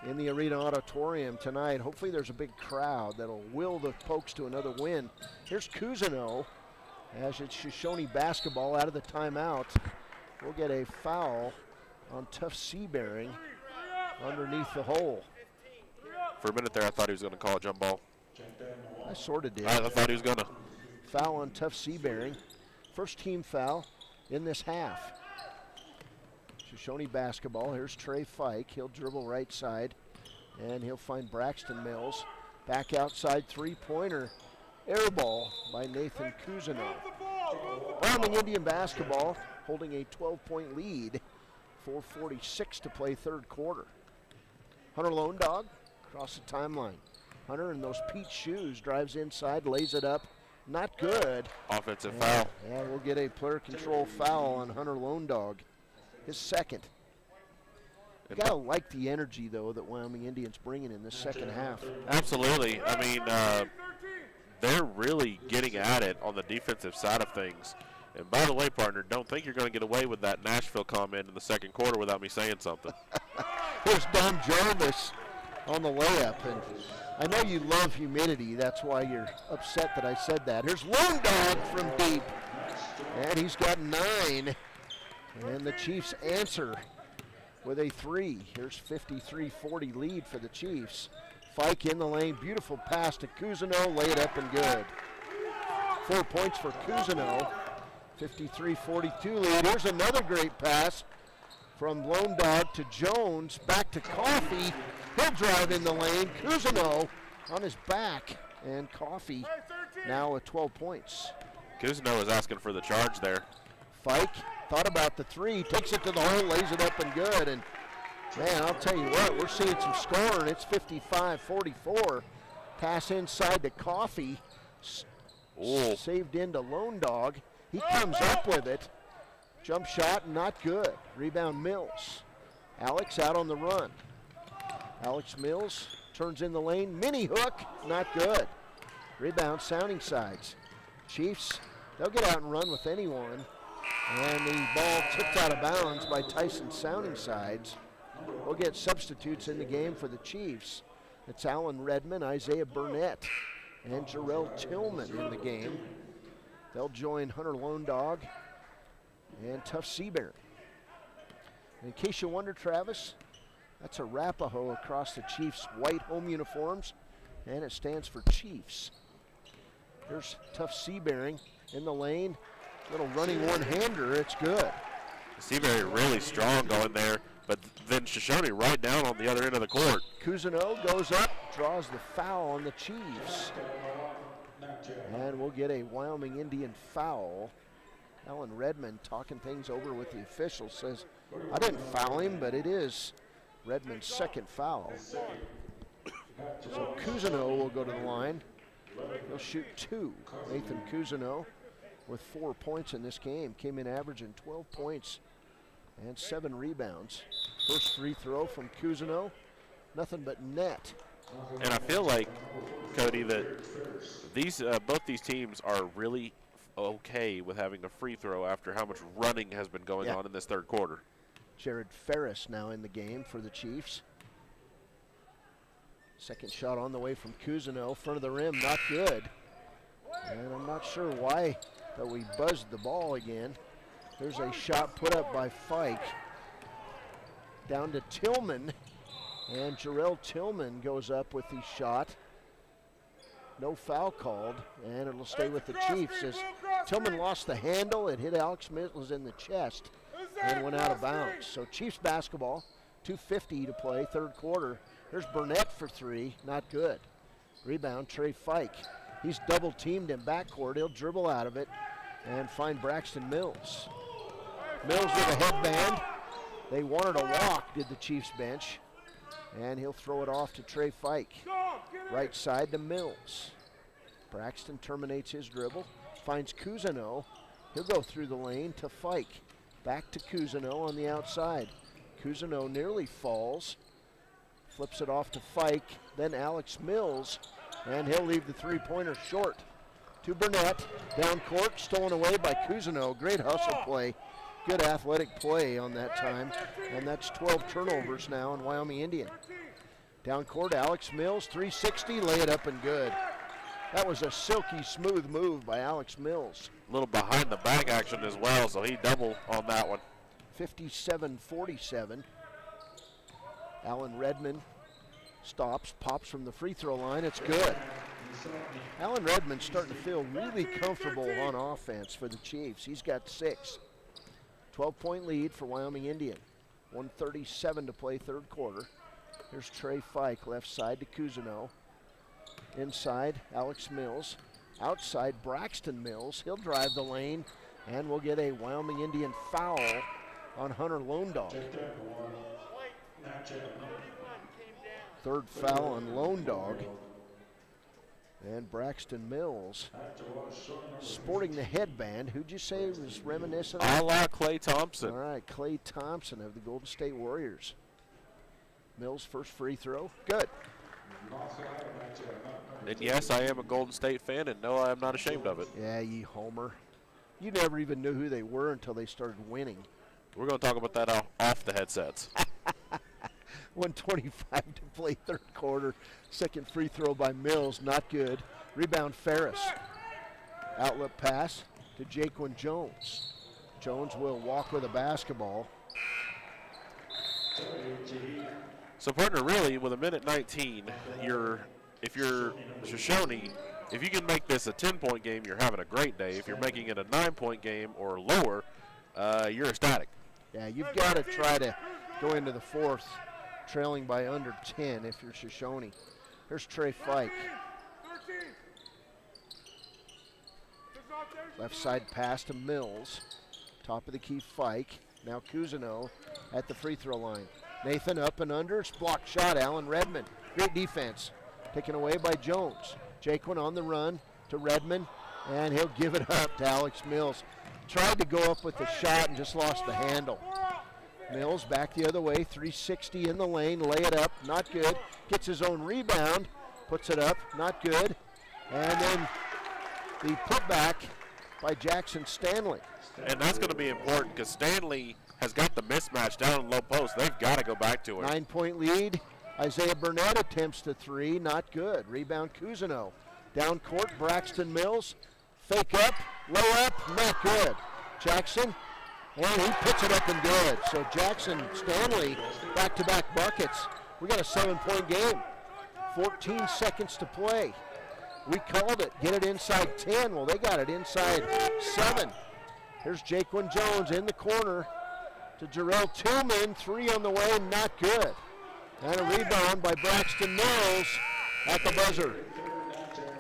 in the Arena Auditorium tonight. Hopefully there's a big crowd that'll will the Pokes to another win. Here's Cousineau as it's Shoshoni basketball out of the timeout. We'll get a foul on Tough Seabearing underneath the hole. For a minute there, I thought he was going to call a jump ball. I sort of did. I thought he was going to. Foul on Tough Seabearing. First team foul in this half. Shoshoni basketball. Here's Trey Fike. He'll dribble right side, and he'll find Braxton Mills. Back outside three-pointer. Air ball by Nathan Cousineau. Wyoming Indian basketball holding a 12-point lead. 4:46 to play third quarter. Hunter Lone Dog across the timeline. Hunter in those peach shoes drives inside, lays it up. Not good. Offensive foul. Yeah, we'll get a player control foul on Hunter Lone Dog. His second. You gotta like the energy, though, that Wyoming Indians bringing in this second half. Absolutely. I mean, they're really getting at it on the defensive side of things. And by the way, partner, don't think you're going to get away with that Nashville comment in the second quarter without me saying something. Here's Don Jarvis on the layup. And I know you love humidity. That's why you're upset that I said that. Here's Lone Dog from deep. And he's got 9. And the Chiefs answer with a 3. Here's 53-40 lead for the Chiefs. Fike in the lane. Beautiful pass to Cousineau. Lay it up and good. 4 points for Cousineau. 53-42 lead. Here's another great pass from Lone Dog to Jones. Back to Coffee. He'll drive in the lane. Cousineau on his back. And Coffee now with 12 points. Cousineau is asking for the charge there. Fike thought about the 3. Takes it to the hole. Lays it up and good. And, man, I'll tell you what. We're seeing some scoring. It's 55-44. Pass inside to Coffee. Saved into Lone Dog. He comes up with it. Jump shot, not good. Rebound Mills. Alex out on the run. Alex Mills turns in the lane. Mini hook, not good. Rebound Sounding Sides. Chiefs, they'll get out and run with anyone. And the ball tipped out of bounds by Tyson Sounding Sides. We'll get substitutes in the game for the Chiefs. It's Alan Redmond, Isaiah Burnett, and Jarrell Tillman in the game. They'll join Hunter Lone Dog and Tough Seabear. In case you wonder, Travis, that's a Arapaho across the Chiefs' white home uniforms, and it stands for Chiefs. Here's Tough Seabearing in the lane. Little running one-hander, it's good. Seabearing really strong going there, but then Shoshoni right down on the other end of the court. Cousineau goes up, draws the foul on the Chiefs. And we'll get a Wyoming Indian foul. Alan Redmond talking things over with the officials, says, I didn't foul him, but it is Redmond's second foul. So Cousineau will go to the line. He'll shoot 2. Nathan Cousineau with 4 points in this game. Came in averaging 12 points and 7 rebounds. First free throw from Cousineau. Nothing but net. And I feel like, Cody, that these both these teams are really okay with having a free throw after how much running has been going on in this third quarter. Jared Ferris now in the game for the Chiefs. Second shot on the way from Cousineau, front of the rim, not good. And I'm not sure why, but we buzzed the ball again. There's a shot put up by Fike. Down to Tillman. And Jarrell Tillman goes up with the shot. No foul called, and it'll stay with the Chiefs as Tillman lost the handle. It hit Alex Mills in the chest and went out of bounds. So Chiefs basketball, 2:50 to play, third quarter. There's Burnett for 3, not good. Rebound, Trey Fike. He's double teamed in backcourt. He'll dribble out of it and find Braxton Mills. Mills with a headband. They wanted a walk, did the Chiefs bench. And he'll throw it off to Trey Fike. Right side to Mills. Braxton terminates his dribble. Finds Cousineau. He'll go through the lane to Fike. Back to Cousineau on the outside. Cousineau nearly falls. Flips it off to Fike. Then Alex Mills. And he'll leave the three-pointer short. To Burnett. Down court. Stolen away by Cousineau. Great hustle play. Good athletic play on that time. And that's 12 turnovers now in Wyoming Indian. Down court, Alex Mills, 360, lay it up and good. That was a silky smooth move by Alex Mills. A little behind the back action as well, so he doubled on that one. 57-47. Alan Redmond stops, pops from the free throw line, it's good. Alan Redmond's starting to feel really comfortable on offense for the Chiefs. He's got 6. 12-point lead for Wyoming Indian. 1:37 to play third quarter. Here's Trey Fike, left side to Cousineau. Inside, Alex Mills. Outside, Braxton Mills. He'll drive the lane, and we'll get a Wyoming Indian foul on Hunter Lone Dog. Third foul on Lone Dog. And Braxton Mills sporting the headband. Who'd you say was reminiscent of? A la Klay Thompson. All right, Klay Thompson of the Golden State Warriors. Mills' first free throw. Good. And yes, I am a Golden State fan, and no, I am not ashamed of it. Yeah, ye homer. You never even knew who they were until they started winning. We're going to talk about that off the headsets. 1:25 to play third quarter. Second free throw by Mills, not good. Rebound Ferris. Outlet pass to Jaquan Jones. Jones will walk with a basketball. So, partner, really, with a minute 19, if you're Shoshoni, if you can make this a 10-point game, you're having a great day. If you're making it a 9-point game or lower, you're ecstatic. Yeah, you've got to try to go into the fourth trailing by under 10 if you're Shoshoni. Here's Trey Fike. Left side pass to Mills. Top of the key, Fike. Now Cousineau at the free throw line. Nathan up and under. It's blocked shot, Alan Redmond. Great defense. Taken away by Jones. Jaquan on the run to Redmond, and he'll give it up to Alex Mills. Tried to go up with the shot and just lost the handle. Mills back the other way, 360 in the lane, lay it up, not good. Gets his own rebound, puts it up, not good. And then the putback by Jackson Stanley. And that's going to be important because Stanley has got the mismatch down in low post. They've got to go back to it. 9-point lead. Isaiah Burnett attempts the three, not good. Rebound Cousineau. Down court, Braxton Mills. Fake up, low up, not good. Jackson, and he puts it up and good. So Jackson Stanley, back-to-back buckets. We got a 7-point game. 14 seconds to play. We called it. Get it inside 10. Well, they got it inside 7. Here's Jaquan Jones in the corner to Jarrell Tillman. 3 on the way, not good. And a rebound by Braxton Mills at the buzzer.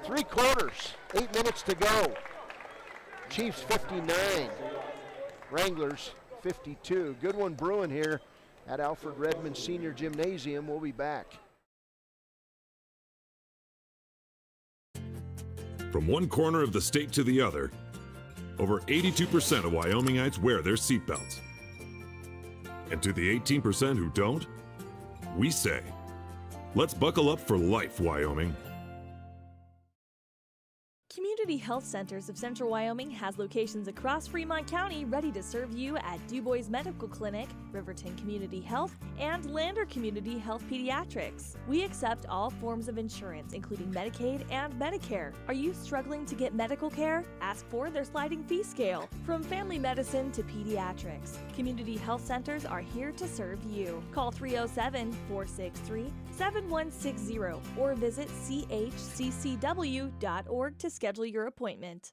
3 quarters, 8 minutes to go. Chiefs 59, Wranglers 52. Good one brewing here at Alfred Redmond Senior Gymnasium. We'll be back. From one corner of the state to the other, over 82% of Wyomingites wear their seatbelts. And to the 18% who don't, we say, let's buckle up for life, Wyoming. Community Health Centers of Central Wyoming has locations across Fremont County ready to serve you at DuBois Medical Clinic, Riverton Community Health, and Lander Community Health Pediatrics. We accept all forms of insurance, including Medicaid and Medicare. Are you struggling to get medical care? Ask for their sliding fee scale. From family medicine to pediatrics, Community Health Centers are here to serve you. Call 307-463-7160 or visit chccw.org to schedule your appointment.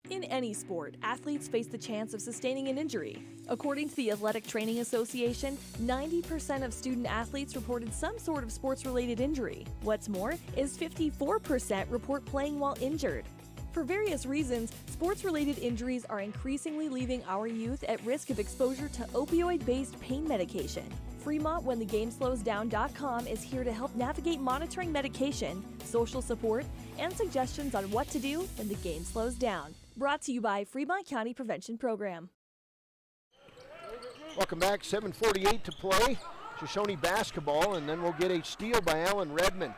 In any sport, athletes face the chance of sustaining an injury. According to the Athletic Training Association, 90% of student athletes reported some sort of sports-related injury. What's more, is 54% report playing while injured. For various reasons, sports-related injuries are increasingly leaving our youth at risk of exposure to opioid-based pain medication. Fremont WhenTheGameSlowsDown.com is here to help navigate monitoring medication, social support, and suggestions on what to do when the game slows down. Brought to you by Fremont County Prevention Program. Welcome back, 7:48 to play. Shoshoni basketball, and then we'll get a steal by Alan Redmond.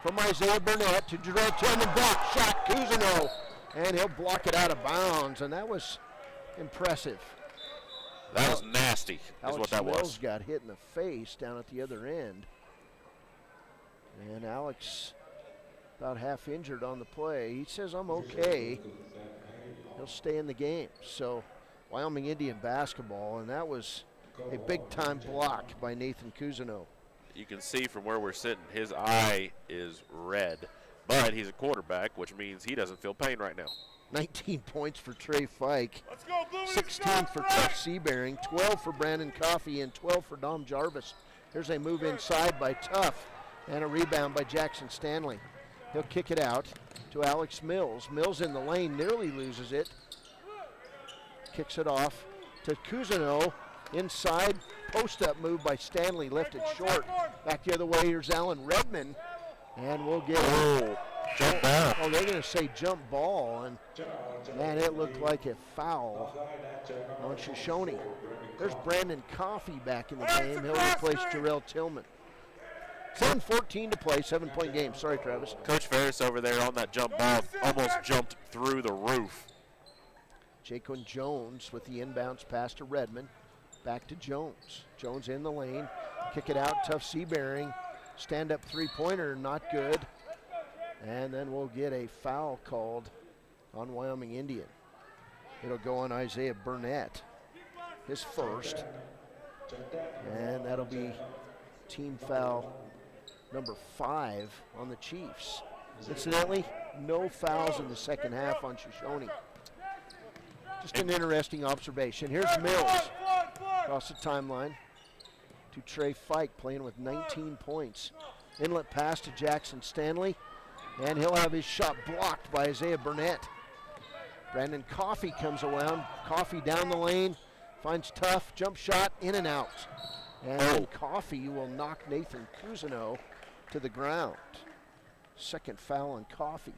From Isaiah Burnett to Jarrell Tillman, block shot, Cousineau, and he'll block it out of bounds, and that was impressive. That was nasty, is what that was. Alex Mills got hit in the face down at the other end. And Alex about half injured on the play. He says, I'm okay. He'll stay in the game. So Wyoming Indian basketball, and that was a big-time block by Nathan Cousineau. You can see from where we're sitting, his eye is red. But he's a quarterback, which means he doesn't feel pain right now. 19 points for Trey Fike, 16 for Tuff Seabearing, 12 for Brandon Coffey, and 12 for Dom Jarvis. Here's a move inside by Tuff, and a rebound by Jackson Stanley. He'll kick it out to Alex Mills. Mills in the lane, nearly loses it. Kicks it off to Cousineau. Inside, post-up move by Stanley, left it short. Back the other way, here's Alan Redmond. And we'll get jump ball. Oh, they're going to say jump ball. And, man, it looked like a foul on Shoshoni. There's Brandon Coffey back in the game. He'll replace Jarrell Tillman. 7:14 to play, 7-point game. Sorry, Travis. Coach Ferris over there on that jump ball almost jumped through the roof. Jaquan Jones with the inbounds pass to Redmond. Back to Jones. Jones in the lane. Kick it out. Tough Seabearing. Stand-up three-pointer, not good. And then we'll get a foul called on Wyoming Indian. It'll go on Isaiah Burnett, his first. And that'll be team foul number 5 on the Chiefs. Incidentally, no fouls in the second half on Shoshoni. Just an interesting observation. Here's Mills across the timeline to Trey Fike, playing with 19 points. Inlet pass to Jackson Stanley, and he'll have his shot blocked by Isaiah Burnett. Brandon Coffey comes around. Coffey down the lane, finds Tough, jump shot, in and out. And then Coffey will knock Nathan Cousineau to the ground. Second foul on Coffey.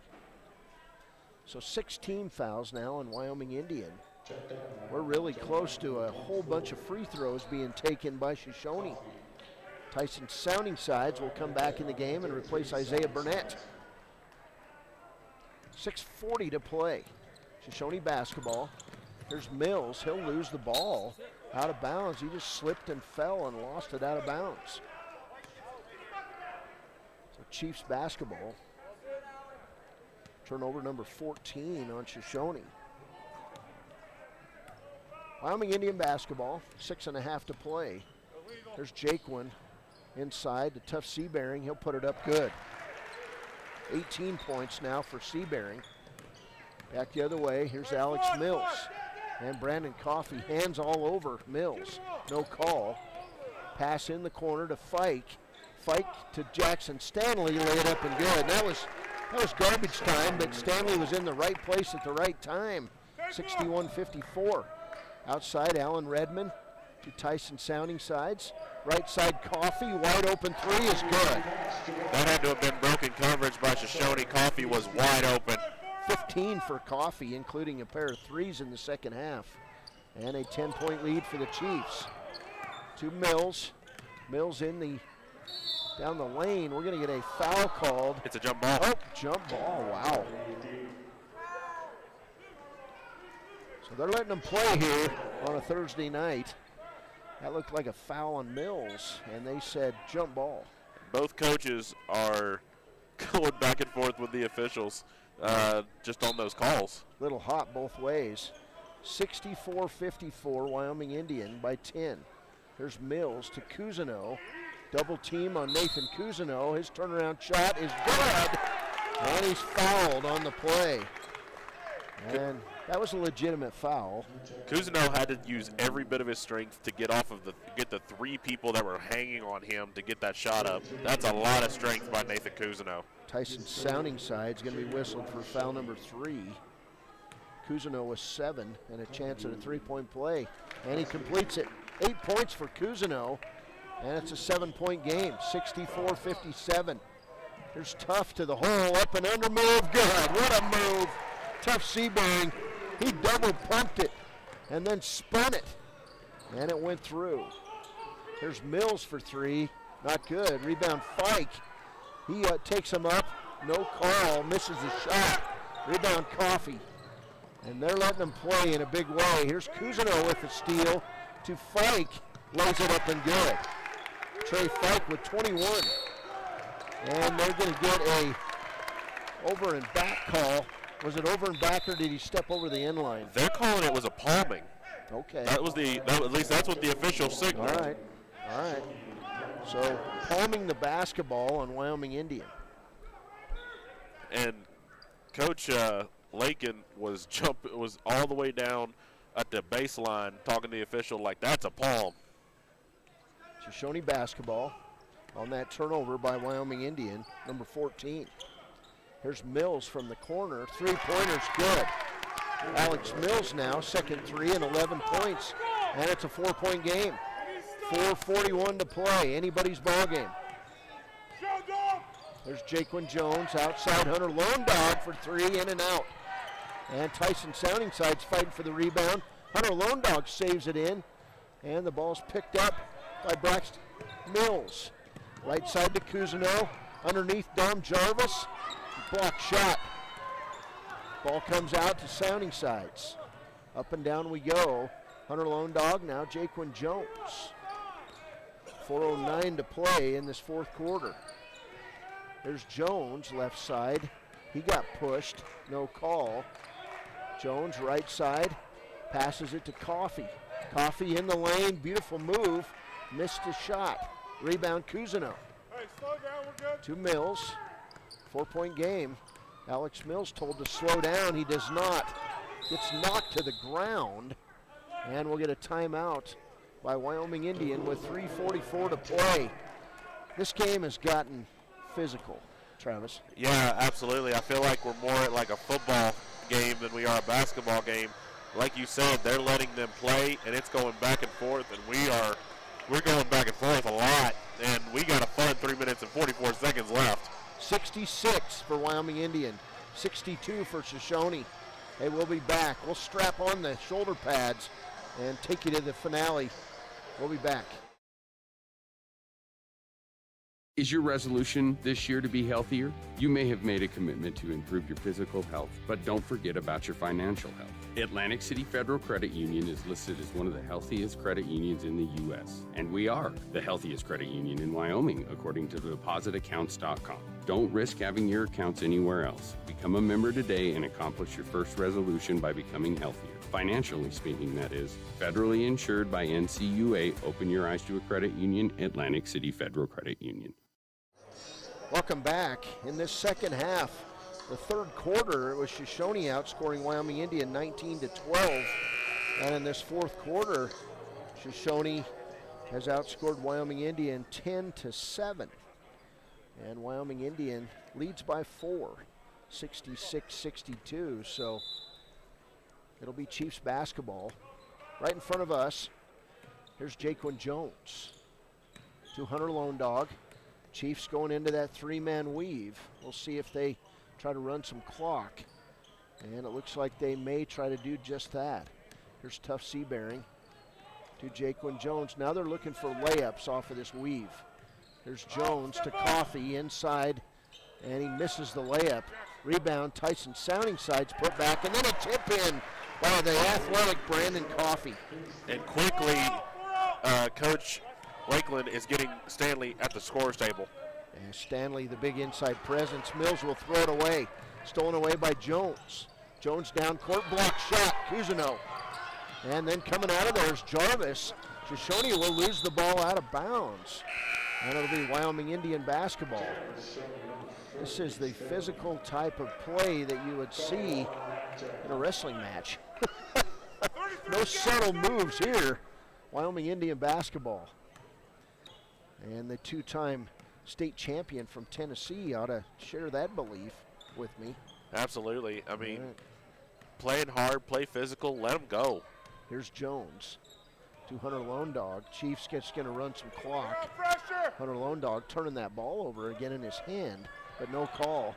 So 6 team fouls now on Wyoming Indian. We're really close to a whole bunch of free throws being taken by Shoshoni. Tyson Sounding Sides will come back in the game and replace Isaiah Burnett. 6:40 to play. Shoshoni basketball. Here's Mills. He'll lose the ball out of bounds. He just slipped and fell and lost it out of bounds. So Chiefs basketball. Turnover number 14 on Shoshoni. Wyoming Indian basketball, 6.5 to play. There's Jaquan inside to Tough Seabearing. He'll put it up good. 18 points now for Seabearing. Back the other way, here's Alex Mills. And Brandon Coffey, hands all over Mills. No call. Pass in the corner to Fike. Fike to Jackson Stanley, lay it up and good. That was garbage time, but Stanley was in the right place at the right time. 61-54. Outside, Alan Redmond to Tyson Sounding Sides. Right side, Coffey, wide open three is good. That had to have been broken coverage by Shoshoni. Coffey was wide open. 15 for Coffey, including a pair of threes in the second half. And a 10-point lead for the Chiefs. To Mills. Mills down the lane. We're going to get a foul called. It's a jump ball. Oh, jump ball, wow. So they're letting them play here on a Thursday night. That looked like a foul on Mills, and they said jump ball. Both coaches are going back and forth with the officials just on those calls. Little hot both ways. 64-54, Wyoming Indian by 10. Here's Mills to Cousineau. Double team on Nathan Cousineau. His turnaround shot is good, and he's fouled on the play. And that was a legitimate foul. Cousineau had to use every bit of his strength to get the 3 people that were hanging on him to get that shot up. That's a lot of strength by Nathan Cousineau. Tyson Sounding Side's going to be whistled for foul number 3. Cousineau with 7 and a chance at a 3-point play, and he completes it. 8 points for Cousineau, and it's a 7-point game, 64-57. Here's Tough to the hole, up and under move, good. What a move. Tough Seabearing. He double pumped it and then spun it, and it went through. Here's Mills for 3, not good. Rebound Fike. He takes him up, no call, misses the shot. Rebound Coffey. And they're letting them play in a big way. Here's Cousineau with the steal to Fike. Lays it up and good. Trey Fike with 21. And they're going to get a over and back call. Was it over and back, or did he step over the end line? They're calling it was a palming. Okay. At least that's what the official signaled. All right. So palming the basketball on Wyoming Indian. And Coach Lakin was all the way down at the baseline talking to the official like that's a palm. Shoshoni basketball on that turnover by Wyoming Indian, number 14. Here's Mills from the corner. 3-pointer's good. Alex Mills now, second 3 and 11 points. And it's a 4-point game. 4:41 to play. Anybody's ball game. There's Jaquan Jones outside. Hunter Lone Dog for three, in and out. And Tyson Soundingside's fighting for the rebound. Hunter Lone Dog saves it in. And the ball's picked up by Braxton Mills. Right side to Cousineau. Underneath Dom Jarvis. Block shot. Ball comes out to Soundingsides. Up and down we go. Hunter Lone Dog, now Jaquan Jones. 4:09 to play in this fourth quarter. There's Jones, left side. He got pushed, no call. Jones, right side, passes it to Coffey. Coffey in the lane, beautiful move, missed a shot. Rebound Cousineau. Hey, slow down, we're good. To Mills, 4-point game. Alex Mills told to slow down, he does not. Gets knocked to the ground, and we'll get a timeout by Wyoming Indian with 3:44 to play. This game has gotten physical, Travis. Yeah, absolutely. I feel like we're more like a football game than we are a basketball game. Like you said, they're letting them play, and it's going back and forth, and we're going back and forth a lot, and we got a fun 3 minutes and 44 seconds left. 66 for Wyoming Indian, 62 for Shoshoni. Hey, we'll be back. We'll strap on the shoulder pads and take you to the finale. We'll be back. Is your resolution this year to be healthier? You may have made a commitment to improve your physical health, but don't forget about your financial health. Atlantic City Federal Credit Union is listed as one of the healthiest credit unions in the U.S., and we are the healthiest credit union in Wyoming, according to depositaccounts.com. Don't risk having your accounts anywhere else. Become a member today and accomplish your first resolution by becoming healthier. Financially speaking, that is. Federally insured by NCUA. Open your eyes to a credit union. Atlantic City Federal Credit Union. Welcome back. In this second half, the third quarter, it was Shoshoni outscoring Wyoming Indian 19-12. And in this fourth quarter, Shoshoni has outscored Wyoming Indian 10-7. And Wyoming Indian leads by 4, 66-62. So it'll be Chiefs basketball. Right in front of us, here's Jaquan Jones to Hunter Lone Dog. Chiefs going into that three-man weave. We'll see if they try to run some clock. And it looks like they may try to do just that. Here's Tough Seabearing to Jaquan Jones. Now they're looking for layups off of this weave. There's Jones to Coffey inside, and he misses the layup. Rebound, Tyson Soundingside's put back, and then a tip in by the athletic Brandon Coffey. And quickly, Coach Lakeland is getting Stanley at the scorer's table. And Stanley, the big inside presence. Mills will throw it away. Stolen away by Jones. Jones down court, block shot, Cousineau. And then coming out of there is Jarvis. Shoshoni will lose the ball out of bounds. And it'll be Wyoming Indian basketball. This is the physical type of play that you would see in a wrestling match. No subtle moves here. Wyoming Indian basketball. And the two-time state champion from Tennessee ought to share that belief with me. Absolutely. I mean, playing hard, play physical, let them go. Here's Jones to Hunter Lone Dog. Chiefs just going to run some clock. Hunter Lone Dog turning that ball over again in his hand, but no call.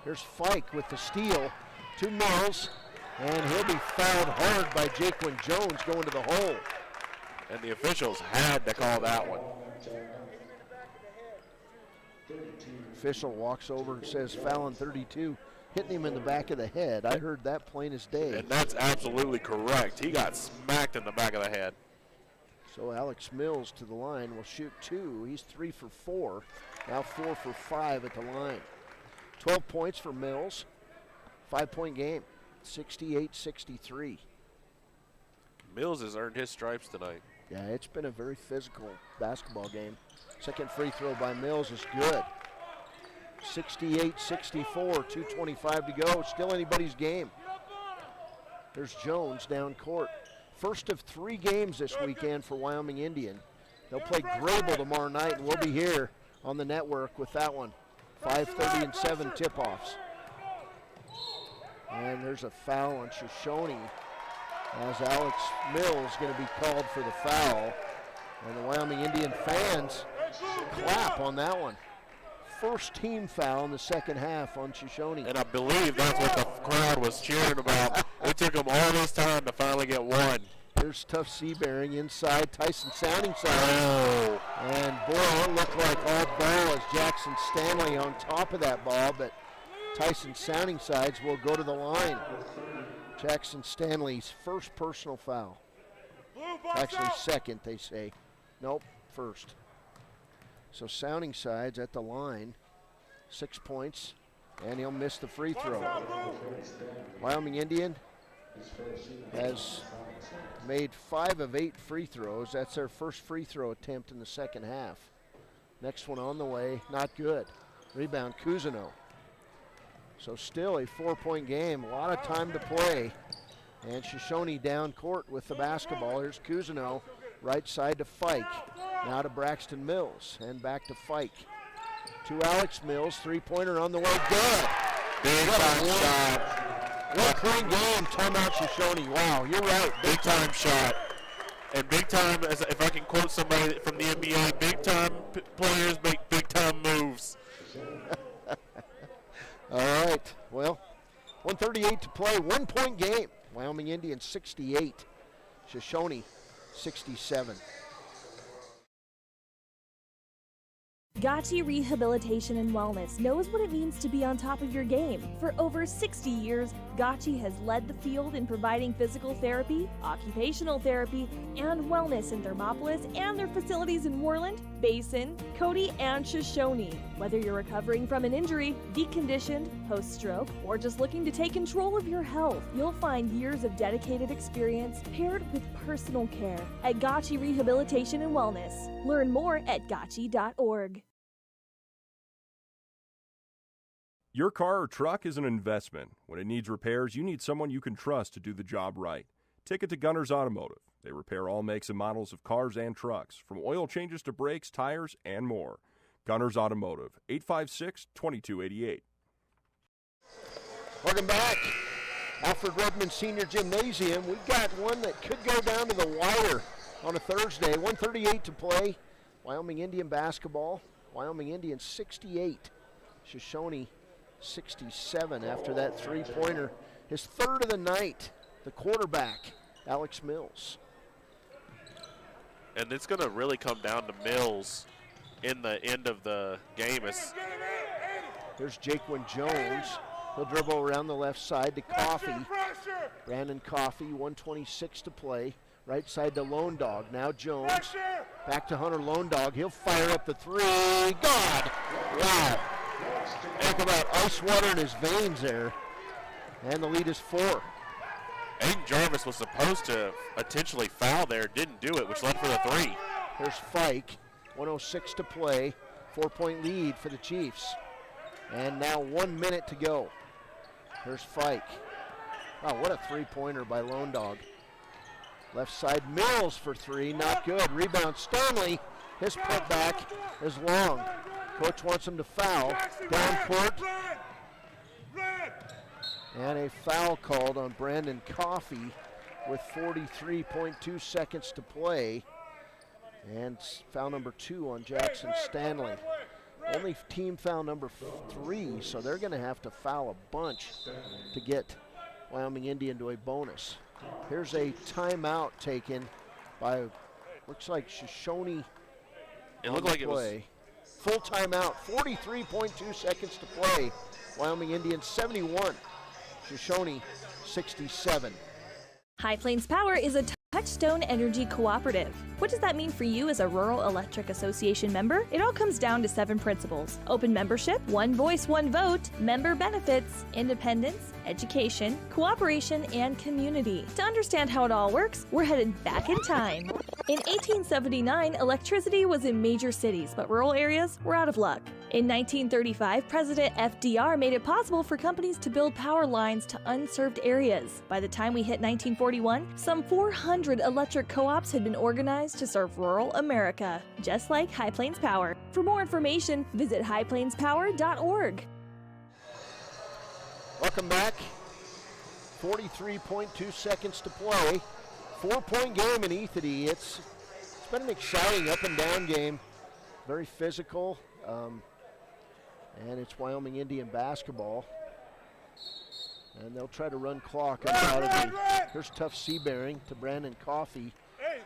Here's Fike with the steal to Mills, and he'll be fouled hard by Jaquan Jones going to the hole. And the officials had to call that one. Official walks over and says foul on 32, hitting him in the back of the head. I heard that plain as day. And that's absolutely correct. He got smacked in the back of the head. So Alex Mills to the line will shoot 2. He's 3 for 4. Now 4 for 5 at the line. 12 points for Mills. 5-point game. 68-63. Mills has earned his stripes tonight. Yeah, it's been a very physical basketball game. Second free throw by Mills is good. 68-64, 2:25 to go. Still anybody's game. There's Jones down court. First of 3 games this weekend for Wyoming Indian. They'll play Grable tomorrow night, and we'll be here on the network with that one. 5:30 and 7 tip-offs. And there's a foul on Shoshoni as Alex Mills going to be called for the foul. And the Wyoming Indian fans clap on that one. first team foul in the second half on Shoshoni. And I believe that's what the crowd was cheering about. It took them all this time to finally get one. Here's tough Seabearing inside. Tyson Sounding side. Oh. And boy, it looked like all ball as Jackson Stanley on top of that ball, but Tyson Sounding sides will go to the line. Jackson Stanley's first personal foul. Actually second, they say. Nope, first. So Sounding sides at the line, 6 points, and he'll miss the free throw. Wyoming Indian has made 5 of 8 free throws. That's their first free throw attempt in the second half. Next one on the way, not good. Rebound, Cousineau. So still a 4-point game, a lot of time to play. And Shoshoni down court with the basketball. Here's Cousineau, right side to Fike. Now to Braxton Mills, and back to Fike. To Alex Mills, three-pointer on the way, good. Big time shot. What a clean game, timeout Shoshoni. Wow, you're right. Big time shot. And big time, as if I can quote somebody from the NBA, big time players make big time moves. All right, well, 1:38 to play, 1-point game. Wyoming Indians 68, Shoshoni 67. Gotchi Rehabilitation and Wellness knows what it means to be on top of your game. For over 60 years, Gotchi has led the field in providing physical therapy, occupational therapy, and wellness in Thermopolis and their facilities in Worland, Basin, Cody, and Shoshone. Whether you're recovering from an injury, deconditioned, post-stroke, or just looking to take control of your health, you'll find years of dedicated experience paired with personal care at Gotchi Rehabilitation and Wellness. Learn more at gotchi.org. Your car or truck is an investment. When it needs repairs, you need someone you can trust to do the job right. Take it to Gunner's Automotive. They repair all makes and models of cars and trucks, from oil changes to brakes, tires, and more. Gunner's Automotive, 856-2288. Welcome back. Alfred Redmond Senior Gymnasium. We've got one that could go down to the wire on a Thursday. 1:38 to play. Wyoming Indian basketball. Wyoming Indians 68. Shoshone 67 after that three-pointer. His third of the night. The quarterback, Alex Mills. And it's going to really come down to Mills in the end of the game. There's Jaquan Jones. He'll dribble around the left side to Coffey. Brandon Coffey, 1:26 to play. Right side to Lone Dog. Now Jones. Back to Hunter Lone Dog. He'll fire up the three. God! Wow. Talk about ice water in his veins there. And the lead is 4. Aiden Jarvis was supposed to intentionally foul there, didn't do it, which led for the 3. Here's Fike, 1:06 to play, 4-point lead for the Chiefs. And now 1 minute to go. Here's Fike. Oh, what a three-pointer by Lone Dog. Left side, Mills for 3, not good. Rebound, Stanley. His putback is long. Coach wants him to foul. Down court. And a foul called on Brandon Coffey with 43.2 seconds to play. And foul number 2 on Jackson Stanley. Only team foul number 3, so they're going to have to foul a bunch to get Wyoming Indian to a bonus. Here's a timeout taken by, looks like Shoshone. It looked like it was. Full timeout, 43.2 seconds to play. Wyoming Indians 71. Shoshone 67. High Plains Power is a Touchstone Energy Cooperative. What does that mean for you as a Rural Electric Association member? It all comes down to 7 principles: open membership, one voice, one vote, member benefits, independence, education, cooperation, and community. To understand how it all works, we're headed back in time. In 1879, electricity was in major cities, but rural areas were out of luck. In 1935, President FDR made it possible for companies to build power lines to unserved areas. By the time we hit 1941, some 400 electric co-ops had been organized to serve rural America, just like High Plains Power. For more information, visit highplainspower.org. Welcome back. 43.2 seconds to play. 4-point game in Ethity. It's been an exciting up and down game. Very physical. And it's Wyoming Indian basketball. And they'll try to run clock out of the. Here's tough Seabearing to Brandon Coffey.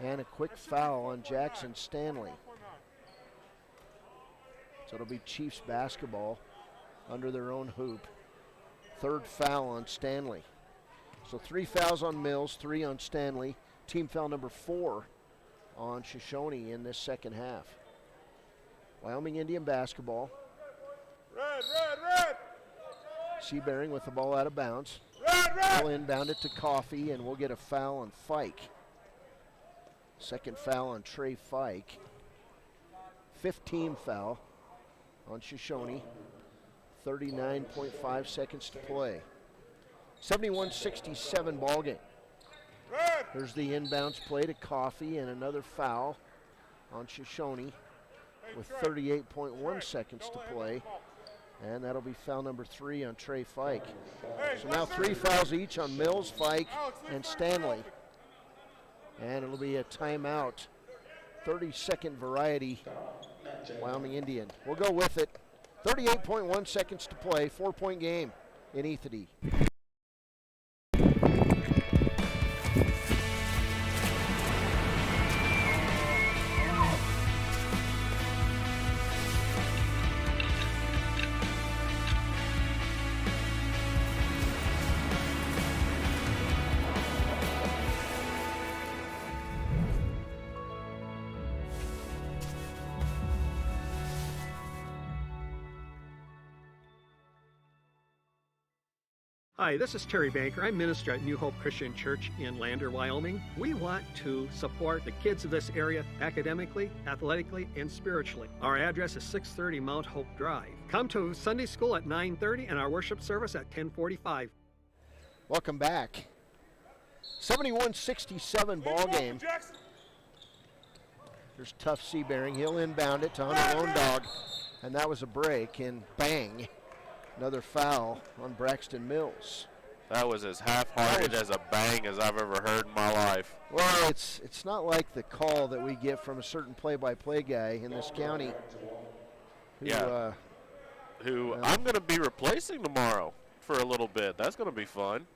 And a quick foul on Jackson Stanley. So it'll be Chiefs basketball under their own hoop. Third foul on Stanley. So 3 fouls on Mills, 3 on Stanley. Team foul number 4 on Shoshoni in this second half. Wyoming Indian basketball. Red. Seabearing with the ball out of bounds. We'll inbound it to Coffey, and we'll get a foul on Fike. Second foul on Trey Fike. 15 foul on Shoshoni. 39.5 seconds to play. 71-67 ball game. Here's the inbounds play to Coffey, and another foul on Shoshoni with 38.1 seconds to play. And that'll be foul number 3 on Trey Fike. So now 3 fouls each on Mills, Fike, and Stanley. And it'll be a timeout. 30-second variety, Wyoming Indian. We'll go with it. 38.1 seconds to play, 4-point game in Ethity. Hi, this is Terry Banker. I'm minister at New Hope Christian Church in Lander, Wyoming. We want to support the kids of this area academically, athletically, and spiritually. Our address is 630 Mount Hope Drive. Come to Sunday school at 9:30 and our worship service at 10:45. Welcome back. 71-67 ball game. There's tough Seabearing. He'll inbound it to Hunter Lone Dog, and that was a break, and bang. Another foul on Braxton Mills. That was as half-hearted as a bang as I've ever heard in my life. Well, it's not like the call that we get from a certain play-by-play guy in this county. Who I'm going to be replacing tomorrow for a little bit. That's going to be fun.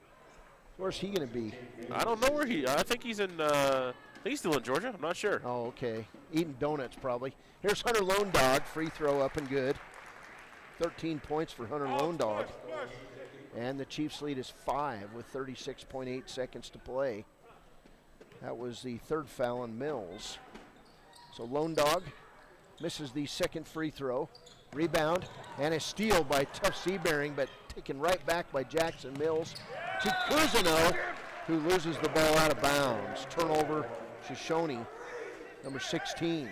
Where's he going to be? I don't know where I think he's in. I think he's still in Georgia. I'm not sure. Oh, okay. Eating donuts probably. Here's Hunter Lone Dog. Free throw up and good. 13 points for Hunter Lone Dog. And the Chiefs lead is 5 with 36.8 seconds to play. That was the third foul on Mills. So Lone Dog misses the second free throw. Rebound and a steal by tough Seabearing, but taken right back by Jackson Mills to Cousineau, who loses the ball out of bounds. Turnover, Shoshoni, number 16.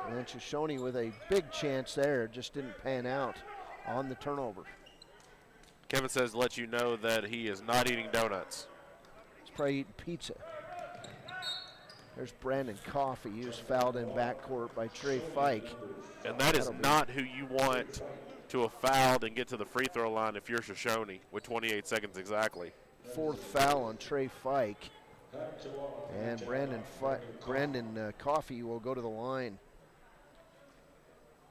And Shoshoni with a big chance there, just didn't pan out on the turnover. Kevin says to let you know that he is not eating donuts. He's probably eating pizza. There's Brandon Coffey, who's fouled in backcourt by Trey Fike. And that is not who you want to have fouled and get to the free throw line if you're Shoshoni with 28 seconds exactly. Fourth foul on Trey Fike. And Brandon Coffey will go to the line.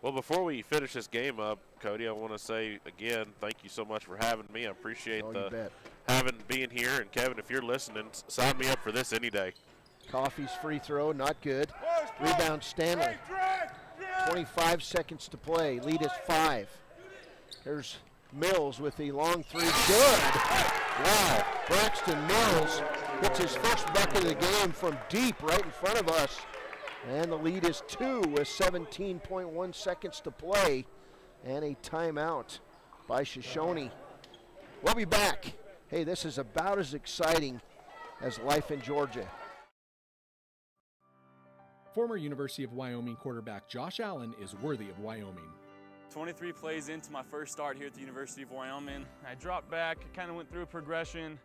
Well, before we finish this game up, Cody, I want to say again, thank you so much for having me. I appreciate being here. And Kevin, if you're listening, sign me up for this any day. Coffey's free throw, not good. Rebound Stanley. 25 seconds to play. Lead is 5. There's Mills with the long three. Good. Wow. Braxton Mills gets his first bucket of the game from deep right in front of us. And the lead is 2 with 17.1 seconds to play. And a timeout by Shoshoni. We'll be back. Hey, this is about as exciting as life in Georgia. Former University of Wyoming quarterback Josh Allen is worthy of Wyoming. 23 plays into my first start here at the University of Wyoming. I dropped back, kind of went through a progression.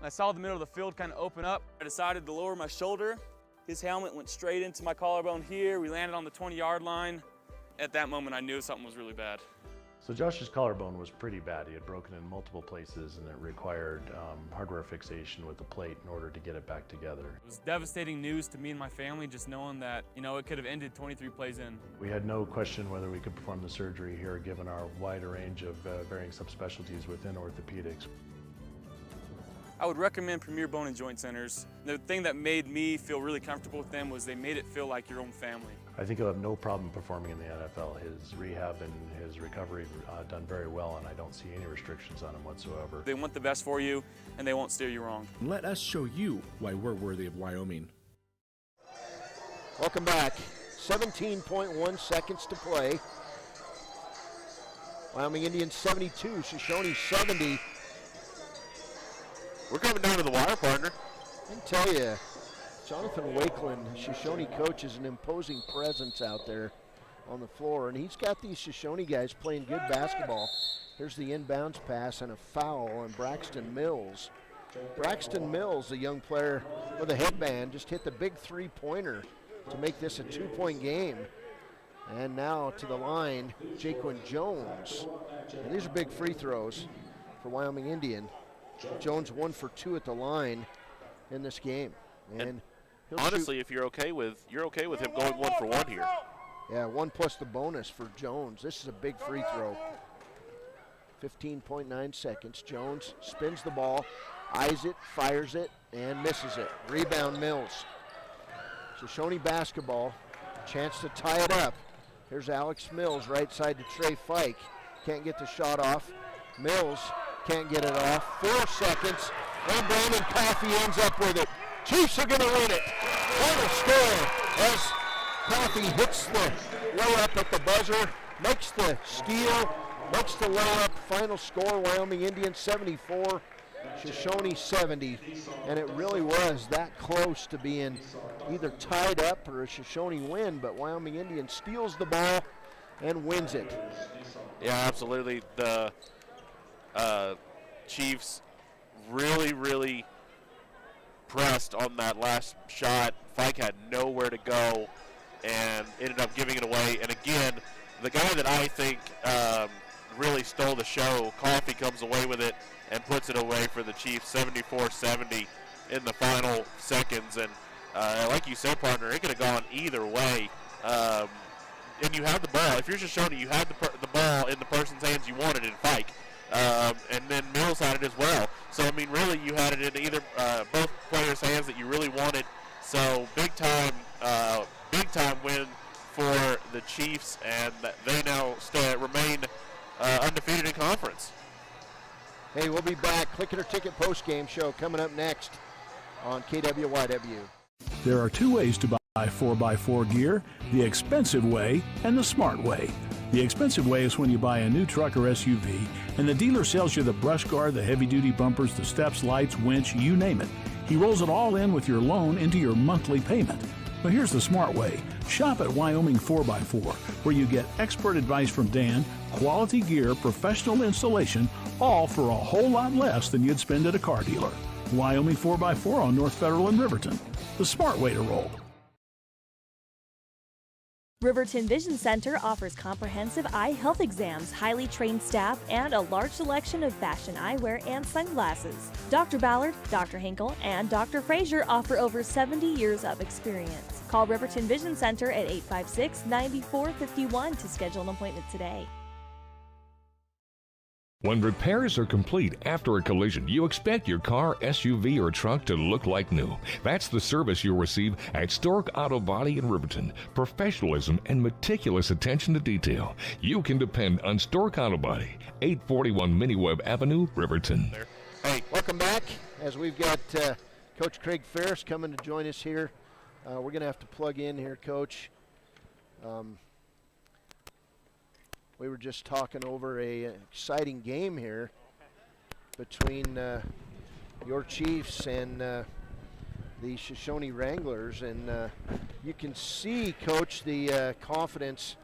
I saw the middle of the field kind of open up. I decided to lower my shoulder. His helmet went straight into my collarbone here. We landed on the 20-yard line. At that moment, I knew something was really bad. So Josh's collarbone was pretty bad. He had broken in multiple places, and it required hardware fixation with the plate in order to get it back together. It was devastating news to me and my family, just knowing that, it could have ended 23 plays in. We had no question whether we could perform the surgery here, given our wide range of varying subspecialties within orthopedics. I would recommend Premier Bone and Joint Centers. The thing that made me feel really comfortable with them was they made it feel like your own family. I think he'll have no problem performing in the NFL. His rehab and his recovery done very well, and I don't see any restrictions on him whatsoever. They want the best for you, and they won't steer you wrong. Let us show you why we're worthy of Wyoming. Welcome back. 17.1 seconds to play. Wyoming Indians 72, Shoshone 70. We're coming down to the wire, partner. I can tell you, Jonathan Wakeland, Shoshone coach, is an imposing presence out there on the floor, and he's got these Shoshone guys playing good basketball. Here's the inbounds pass and a foul on Braxton Mills. Braxton Mills, the young player with a headband, just hit the big three-pointer to make this a 2-point game. And now to the line, Jaquan Jones. And these are big free throws for Wyoming Indian. Jones 1 for 2 at the line in this game. And honestly, if you're okay with him going 1 for 1 here. Yeah, 1 plus the bonus for Jones. This is a big free throw. 15.9 seconds. Jones spins the ball, eyes it, fires it, and misses it. Rebound Mills. Shoshone basketball, chance to tie it up. Here's Alex Mills, right side to Trey Fike. Can't get the shot off. Mills can't get it off. 4 seconds, and Brandon Coffey ends up with it. Chiefs are going to win it. Final score as Coffey hits the layup at the buzzer, makes the steal, makes the layup. Final score, Wyoming Indians 74, Shoshone 70. And it really was that close to being either tied up or a Shoshone win, but Wyoming Indians steals the ball and wins it. Yeah, absolutely. The Chiefs really pressed on that last shot. Fike had nowhere to go and ended up giving it away. And again, the guy that I think really stole the show, Coffey, comes away with it and puts it away for the Chiefs, 74-70 in the final seconds. And like you said, partner, it could have gone either way. And you had the ball. If you're just showing it, you had the ball in the person's hands you wanted in Fike. And then Mills had it as well. So, I mean, really, you had it in either both players' hands that you really wanted. So, big time win for the Chiefs, and they now remain undefeated in conference. Hey, we'll be back. Click It or Ticket post-game show coming up next on KWYW. There are 2 ways to buy 4x4 gear, the expensive way and the smart way. The expensive way is when you buy a new truck or SUV and the dealer sells you the brush guard, the heavy-duty bumpers, the steps, lights, winch, you name it. He rolls it all in with your loan into your monthly payment. But here's the smart way. Shop at Wyoming 4x4, where you get expert advice from Dan, quality gear, professional installation, all for a whole lot less than you'd spend at a car dealer. Wyoming 4x4 on North Federal in Riverton. The smart way to roll. Riverton Vision Center offers comprehensive eye health exams, highly trained staff, and a large selection of fashion eyewear and sunglasses. Dr. Ballard, Dr. Hinkle, and Dr. Frazier offer over 70 years of experience. Call Riverton Vision Center at 856-9451 to schedule an appointment today. When repairs are complete after a collision, you expect your car, SUV, or truck to look like new. That's the service you'll receive at Stork Auto Body in Riverton. Professionalism and meticulous attention to detail. You can depend on Stork Auto Body, 841 Miniweb Avenue, Riverton. Hey, welcome back. As we've got Coach Craig Ferris coming to join us here. We're going to have to plug in here, Coach. We were just talking over an exciting game here between your Chiefs and the Shoshone Wranglers, and you can see, Coach, the confidence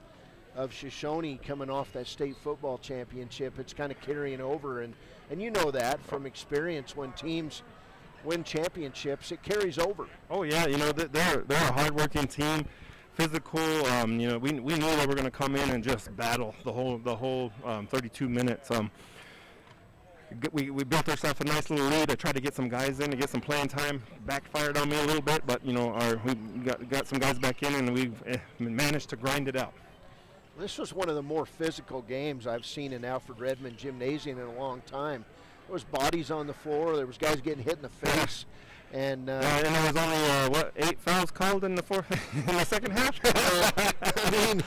of Shoshone coming off that state football championship. It's kind of carrying over, and you know that from experience. When teams win championships, it carries over. Oh yeah, you know they're a hardworking team. physical. You know, we knew they were going to come in and just battle the whole 32 minutes. We built ourselves a nice little lead. I tried to get some guys in to get some playing time. Backfired on me a little bit, but you know, we got some guys back in, and we've managed to grind it out. This was one of the more physical games I've seen in Alfred Redmond Gymnasium in a long time. There was bodies on the floor. There was guys getting hit in the face. And there was only 8 fouls called in the second half. I mean,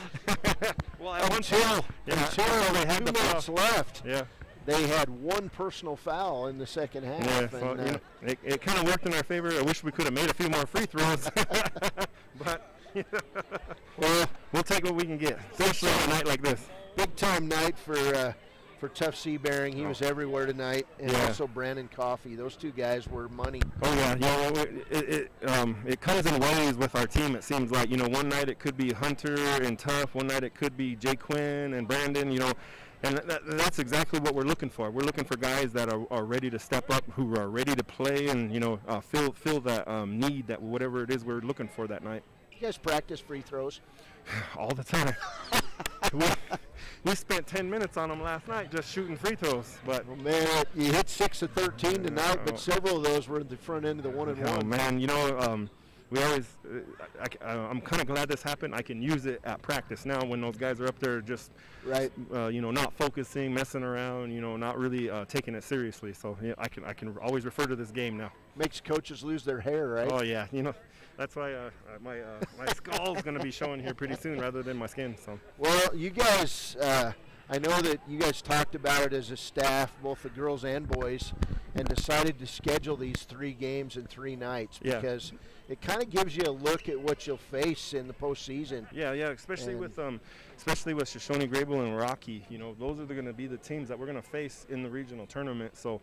well, until they had 2 minutes left. Yeah. They had 1 personal foul in the second half. Yeah, so, and, you know, it kind of worked in our favor. I wish we could have made a few more free throws, but well, we'll take what we can get, especially on a night like this. Big time night for Tough Seabearing. He was everywhere tonight, and also Brandon Coffey. Those 2 guys were money. Oh yeah, it comes in waves with our team. It seems like, you know, one night it could be Hunter and Tough, one night it could be Jay Quinn and Brandon. You know. And that's exactly what we're looking for. We're looking for guys that are ready to step up, who are ready to play, and you know, fill that need, that whatever it is we're looking for that night. You guys practice free throws? All the time. we spent 10 minutes on them last night just shooting free throws. But well, man, you hit 6 of 13 tonight, but several of those were at the front end of the 1-and-1. Oh man, you know. We always, I'm kind of glad this happened. I can use it at practice now when those guys are up there just, you know, not focusing, messing around, you know, not really taking it seriously. So yeah, I can always refer to this game now. Makes coaches lose their hair, right? Oh yeah, you know, that's why my skull's going to be showing here pretty soon rather than my skin. So. Well, you guys, I know that you guys talked about it as a staff, both the girls and boys, and decided to schedule these 3 games in 3 nights because it kind of gives you a look at what you'll face in the postseason. Yeah, especially with Shoshoni, Grable, and Rocky. You know, those are going to be the teams that we're going to face in the regional tournament. So,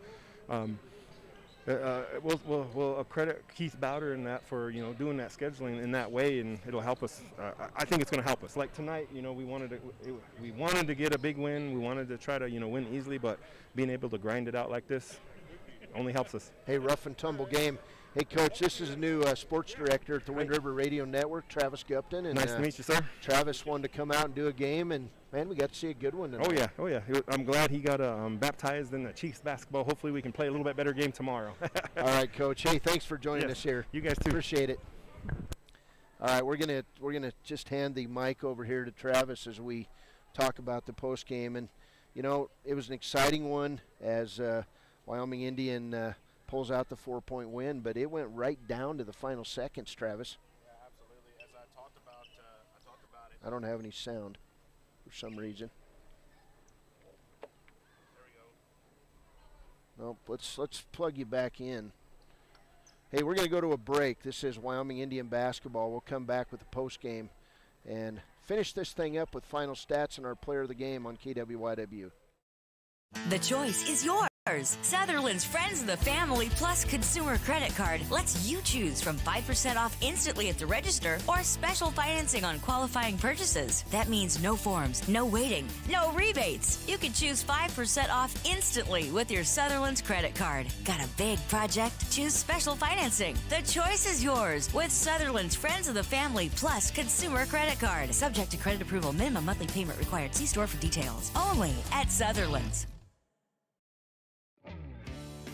we'll credit Keith Bowder in that for, you know, doing that scheduling in that way, and it'll help us. I think it's going to help us. Like tonight, you know, we wanted to get a big win. We wanted to try to, you know, win easily, but being able to grind it out like this only helps us. Hey, rough and tumble game. Hey, Coach, this is a new sports director at the Wind River Radio Network, Travis Gupton. And, nice to meet you, sir. Travis wanted to come out and do a game, and, man, we got to see a good one tonight. Oh, yeah. I'm glad he got baptized in the Chiefs basketball. Hopefully we can play a little bit better game tomorrow. All right, Coach. Hey, thanks for joining us here. You guys too. Appreciate it. All right, we're gonna just hand the mic over here to Travis as we talk about the post game. And, you know, it was an exciting one as Wyoming Indian pulls out the 4-point win, but it went right down to the final seconds, Travis. Yeah, absolutely. As I talked about it. I don't have any sound for some reason. There we go. Nope, let's plug you back in. Hey, we're going to go to a break. This is Wyoming Indian basketball. We'll come back with the post game and finish this thing up with final stats and our player of the game on KWYW. The choice is yours. Sutherland's Friends of the Family Plus Consumer Credit Card lets you choose from 5% off instantly at the register or special financing on qualifying purchases. That means no forms, no waiting, no rebates. You can choose 5% off instantly with your Sutherland's credit card. Got a big project? Choose special financing. The choice is yours with Sutherland's Friends of the Family Plus Consumer Credit Card. Subject to credit approval. Minimum monthly payment required. See store for details. Only at Sutherland's.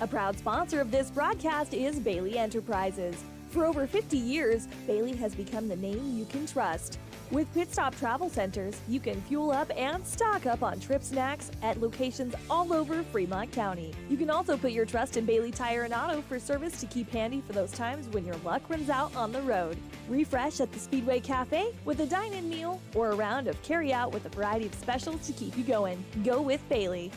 A proud sponsor of this broadcast is Bailey Enterprises. For over 50 years, Bailey has become the name you can trust. With Pit Stop Travel Centers, you can fuel up and stock up on trip snacks at locations all over Fremont County. You can also put your trust in Bailey Tire and Auto for service to keep handy for those times when your luck runs out on the road. Refresh at the Speedway Cafe with a dine-in meal or a round of carry-out with a variety of specials to keep you going. Go with Bailey.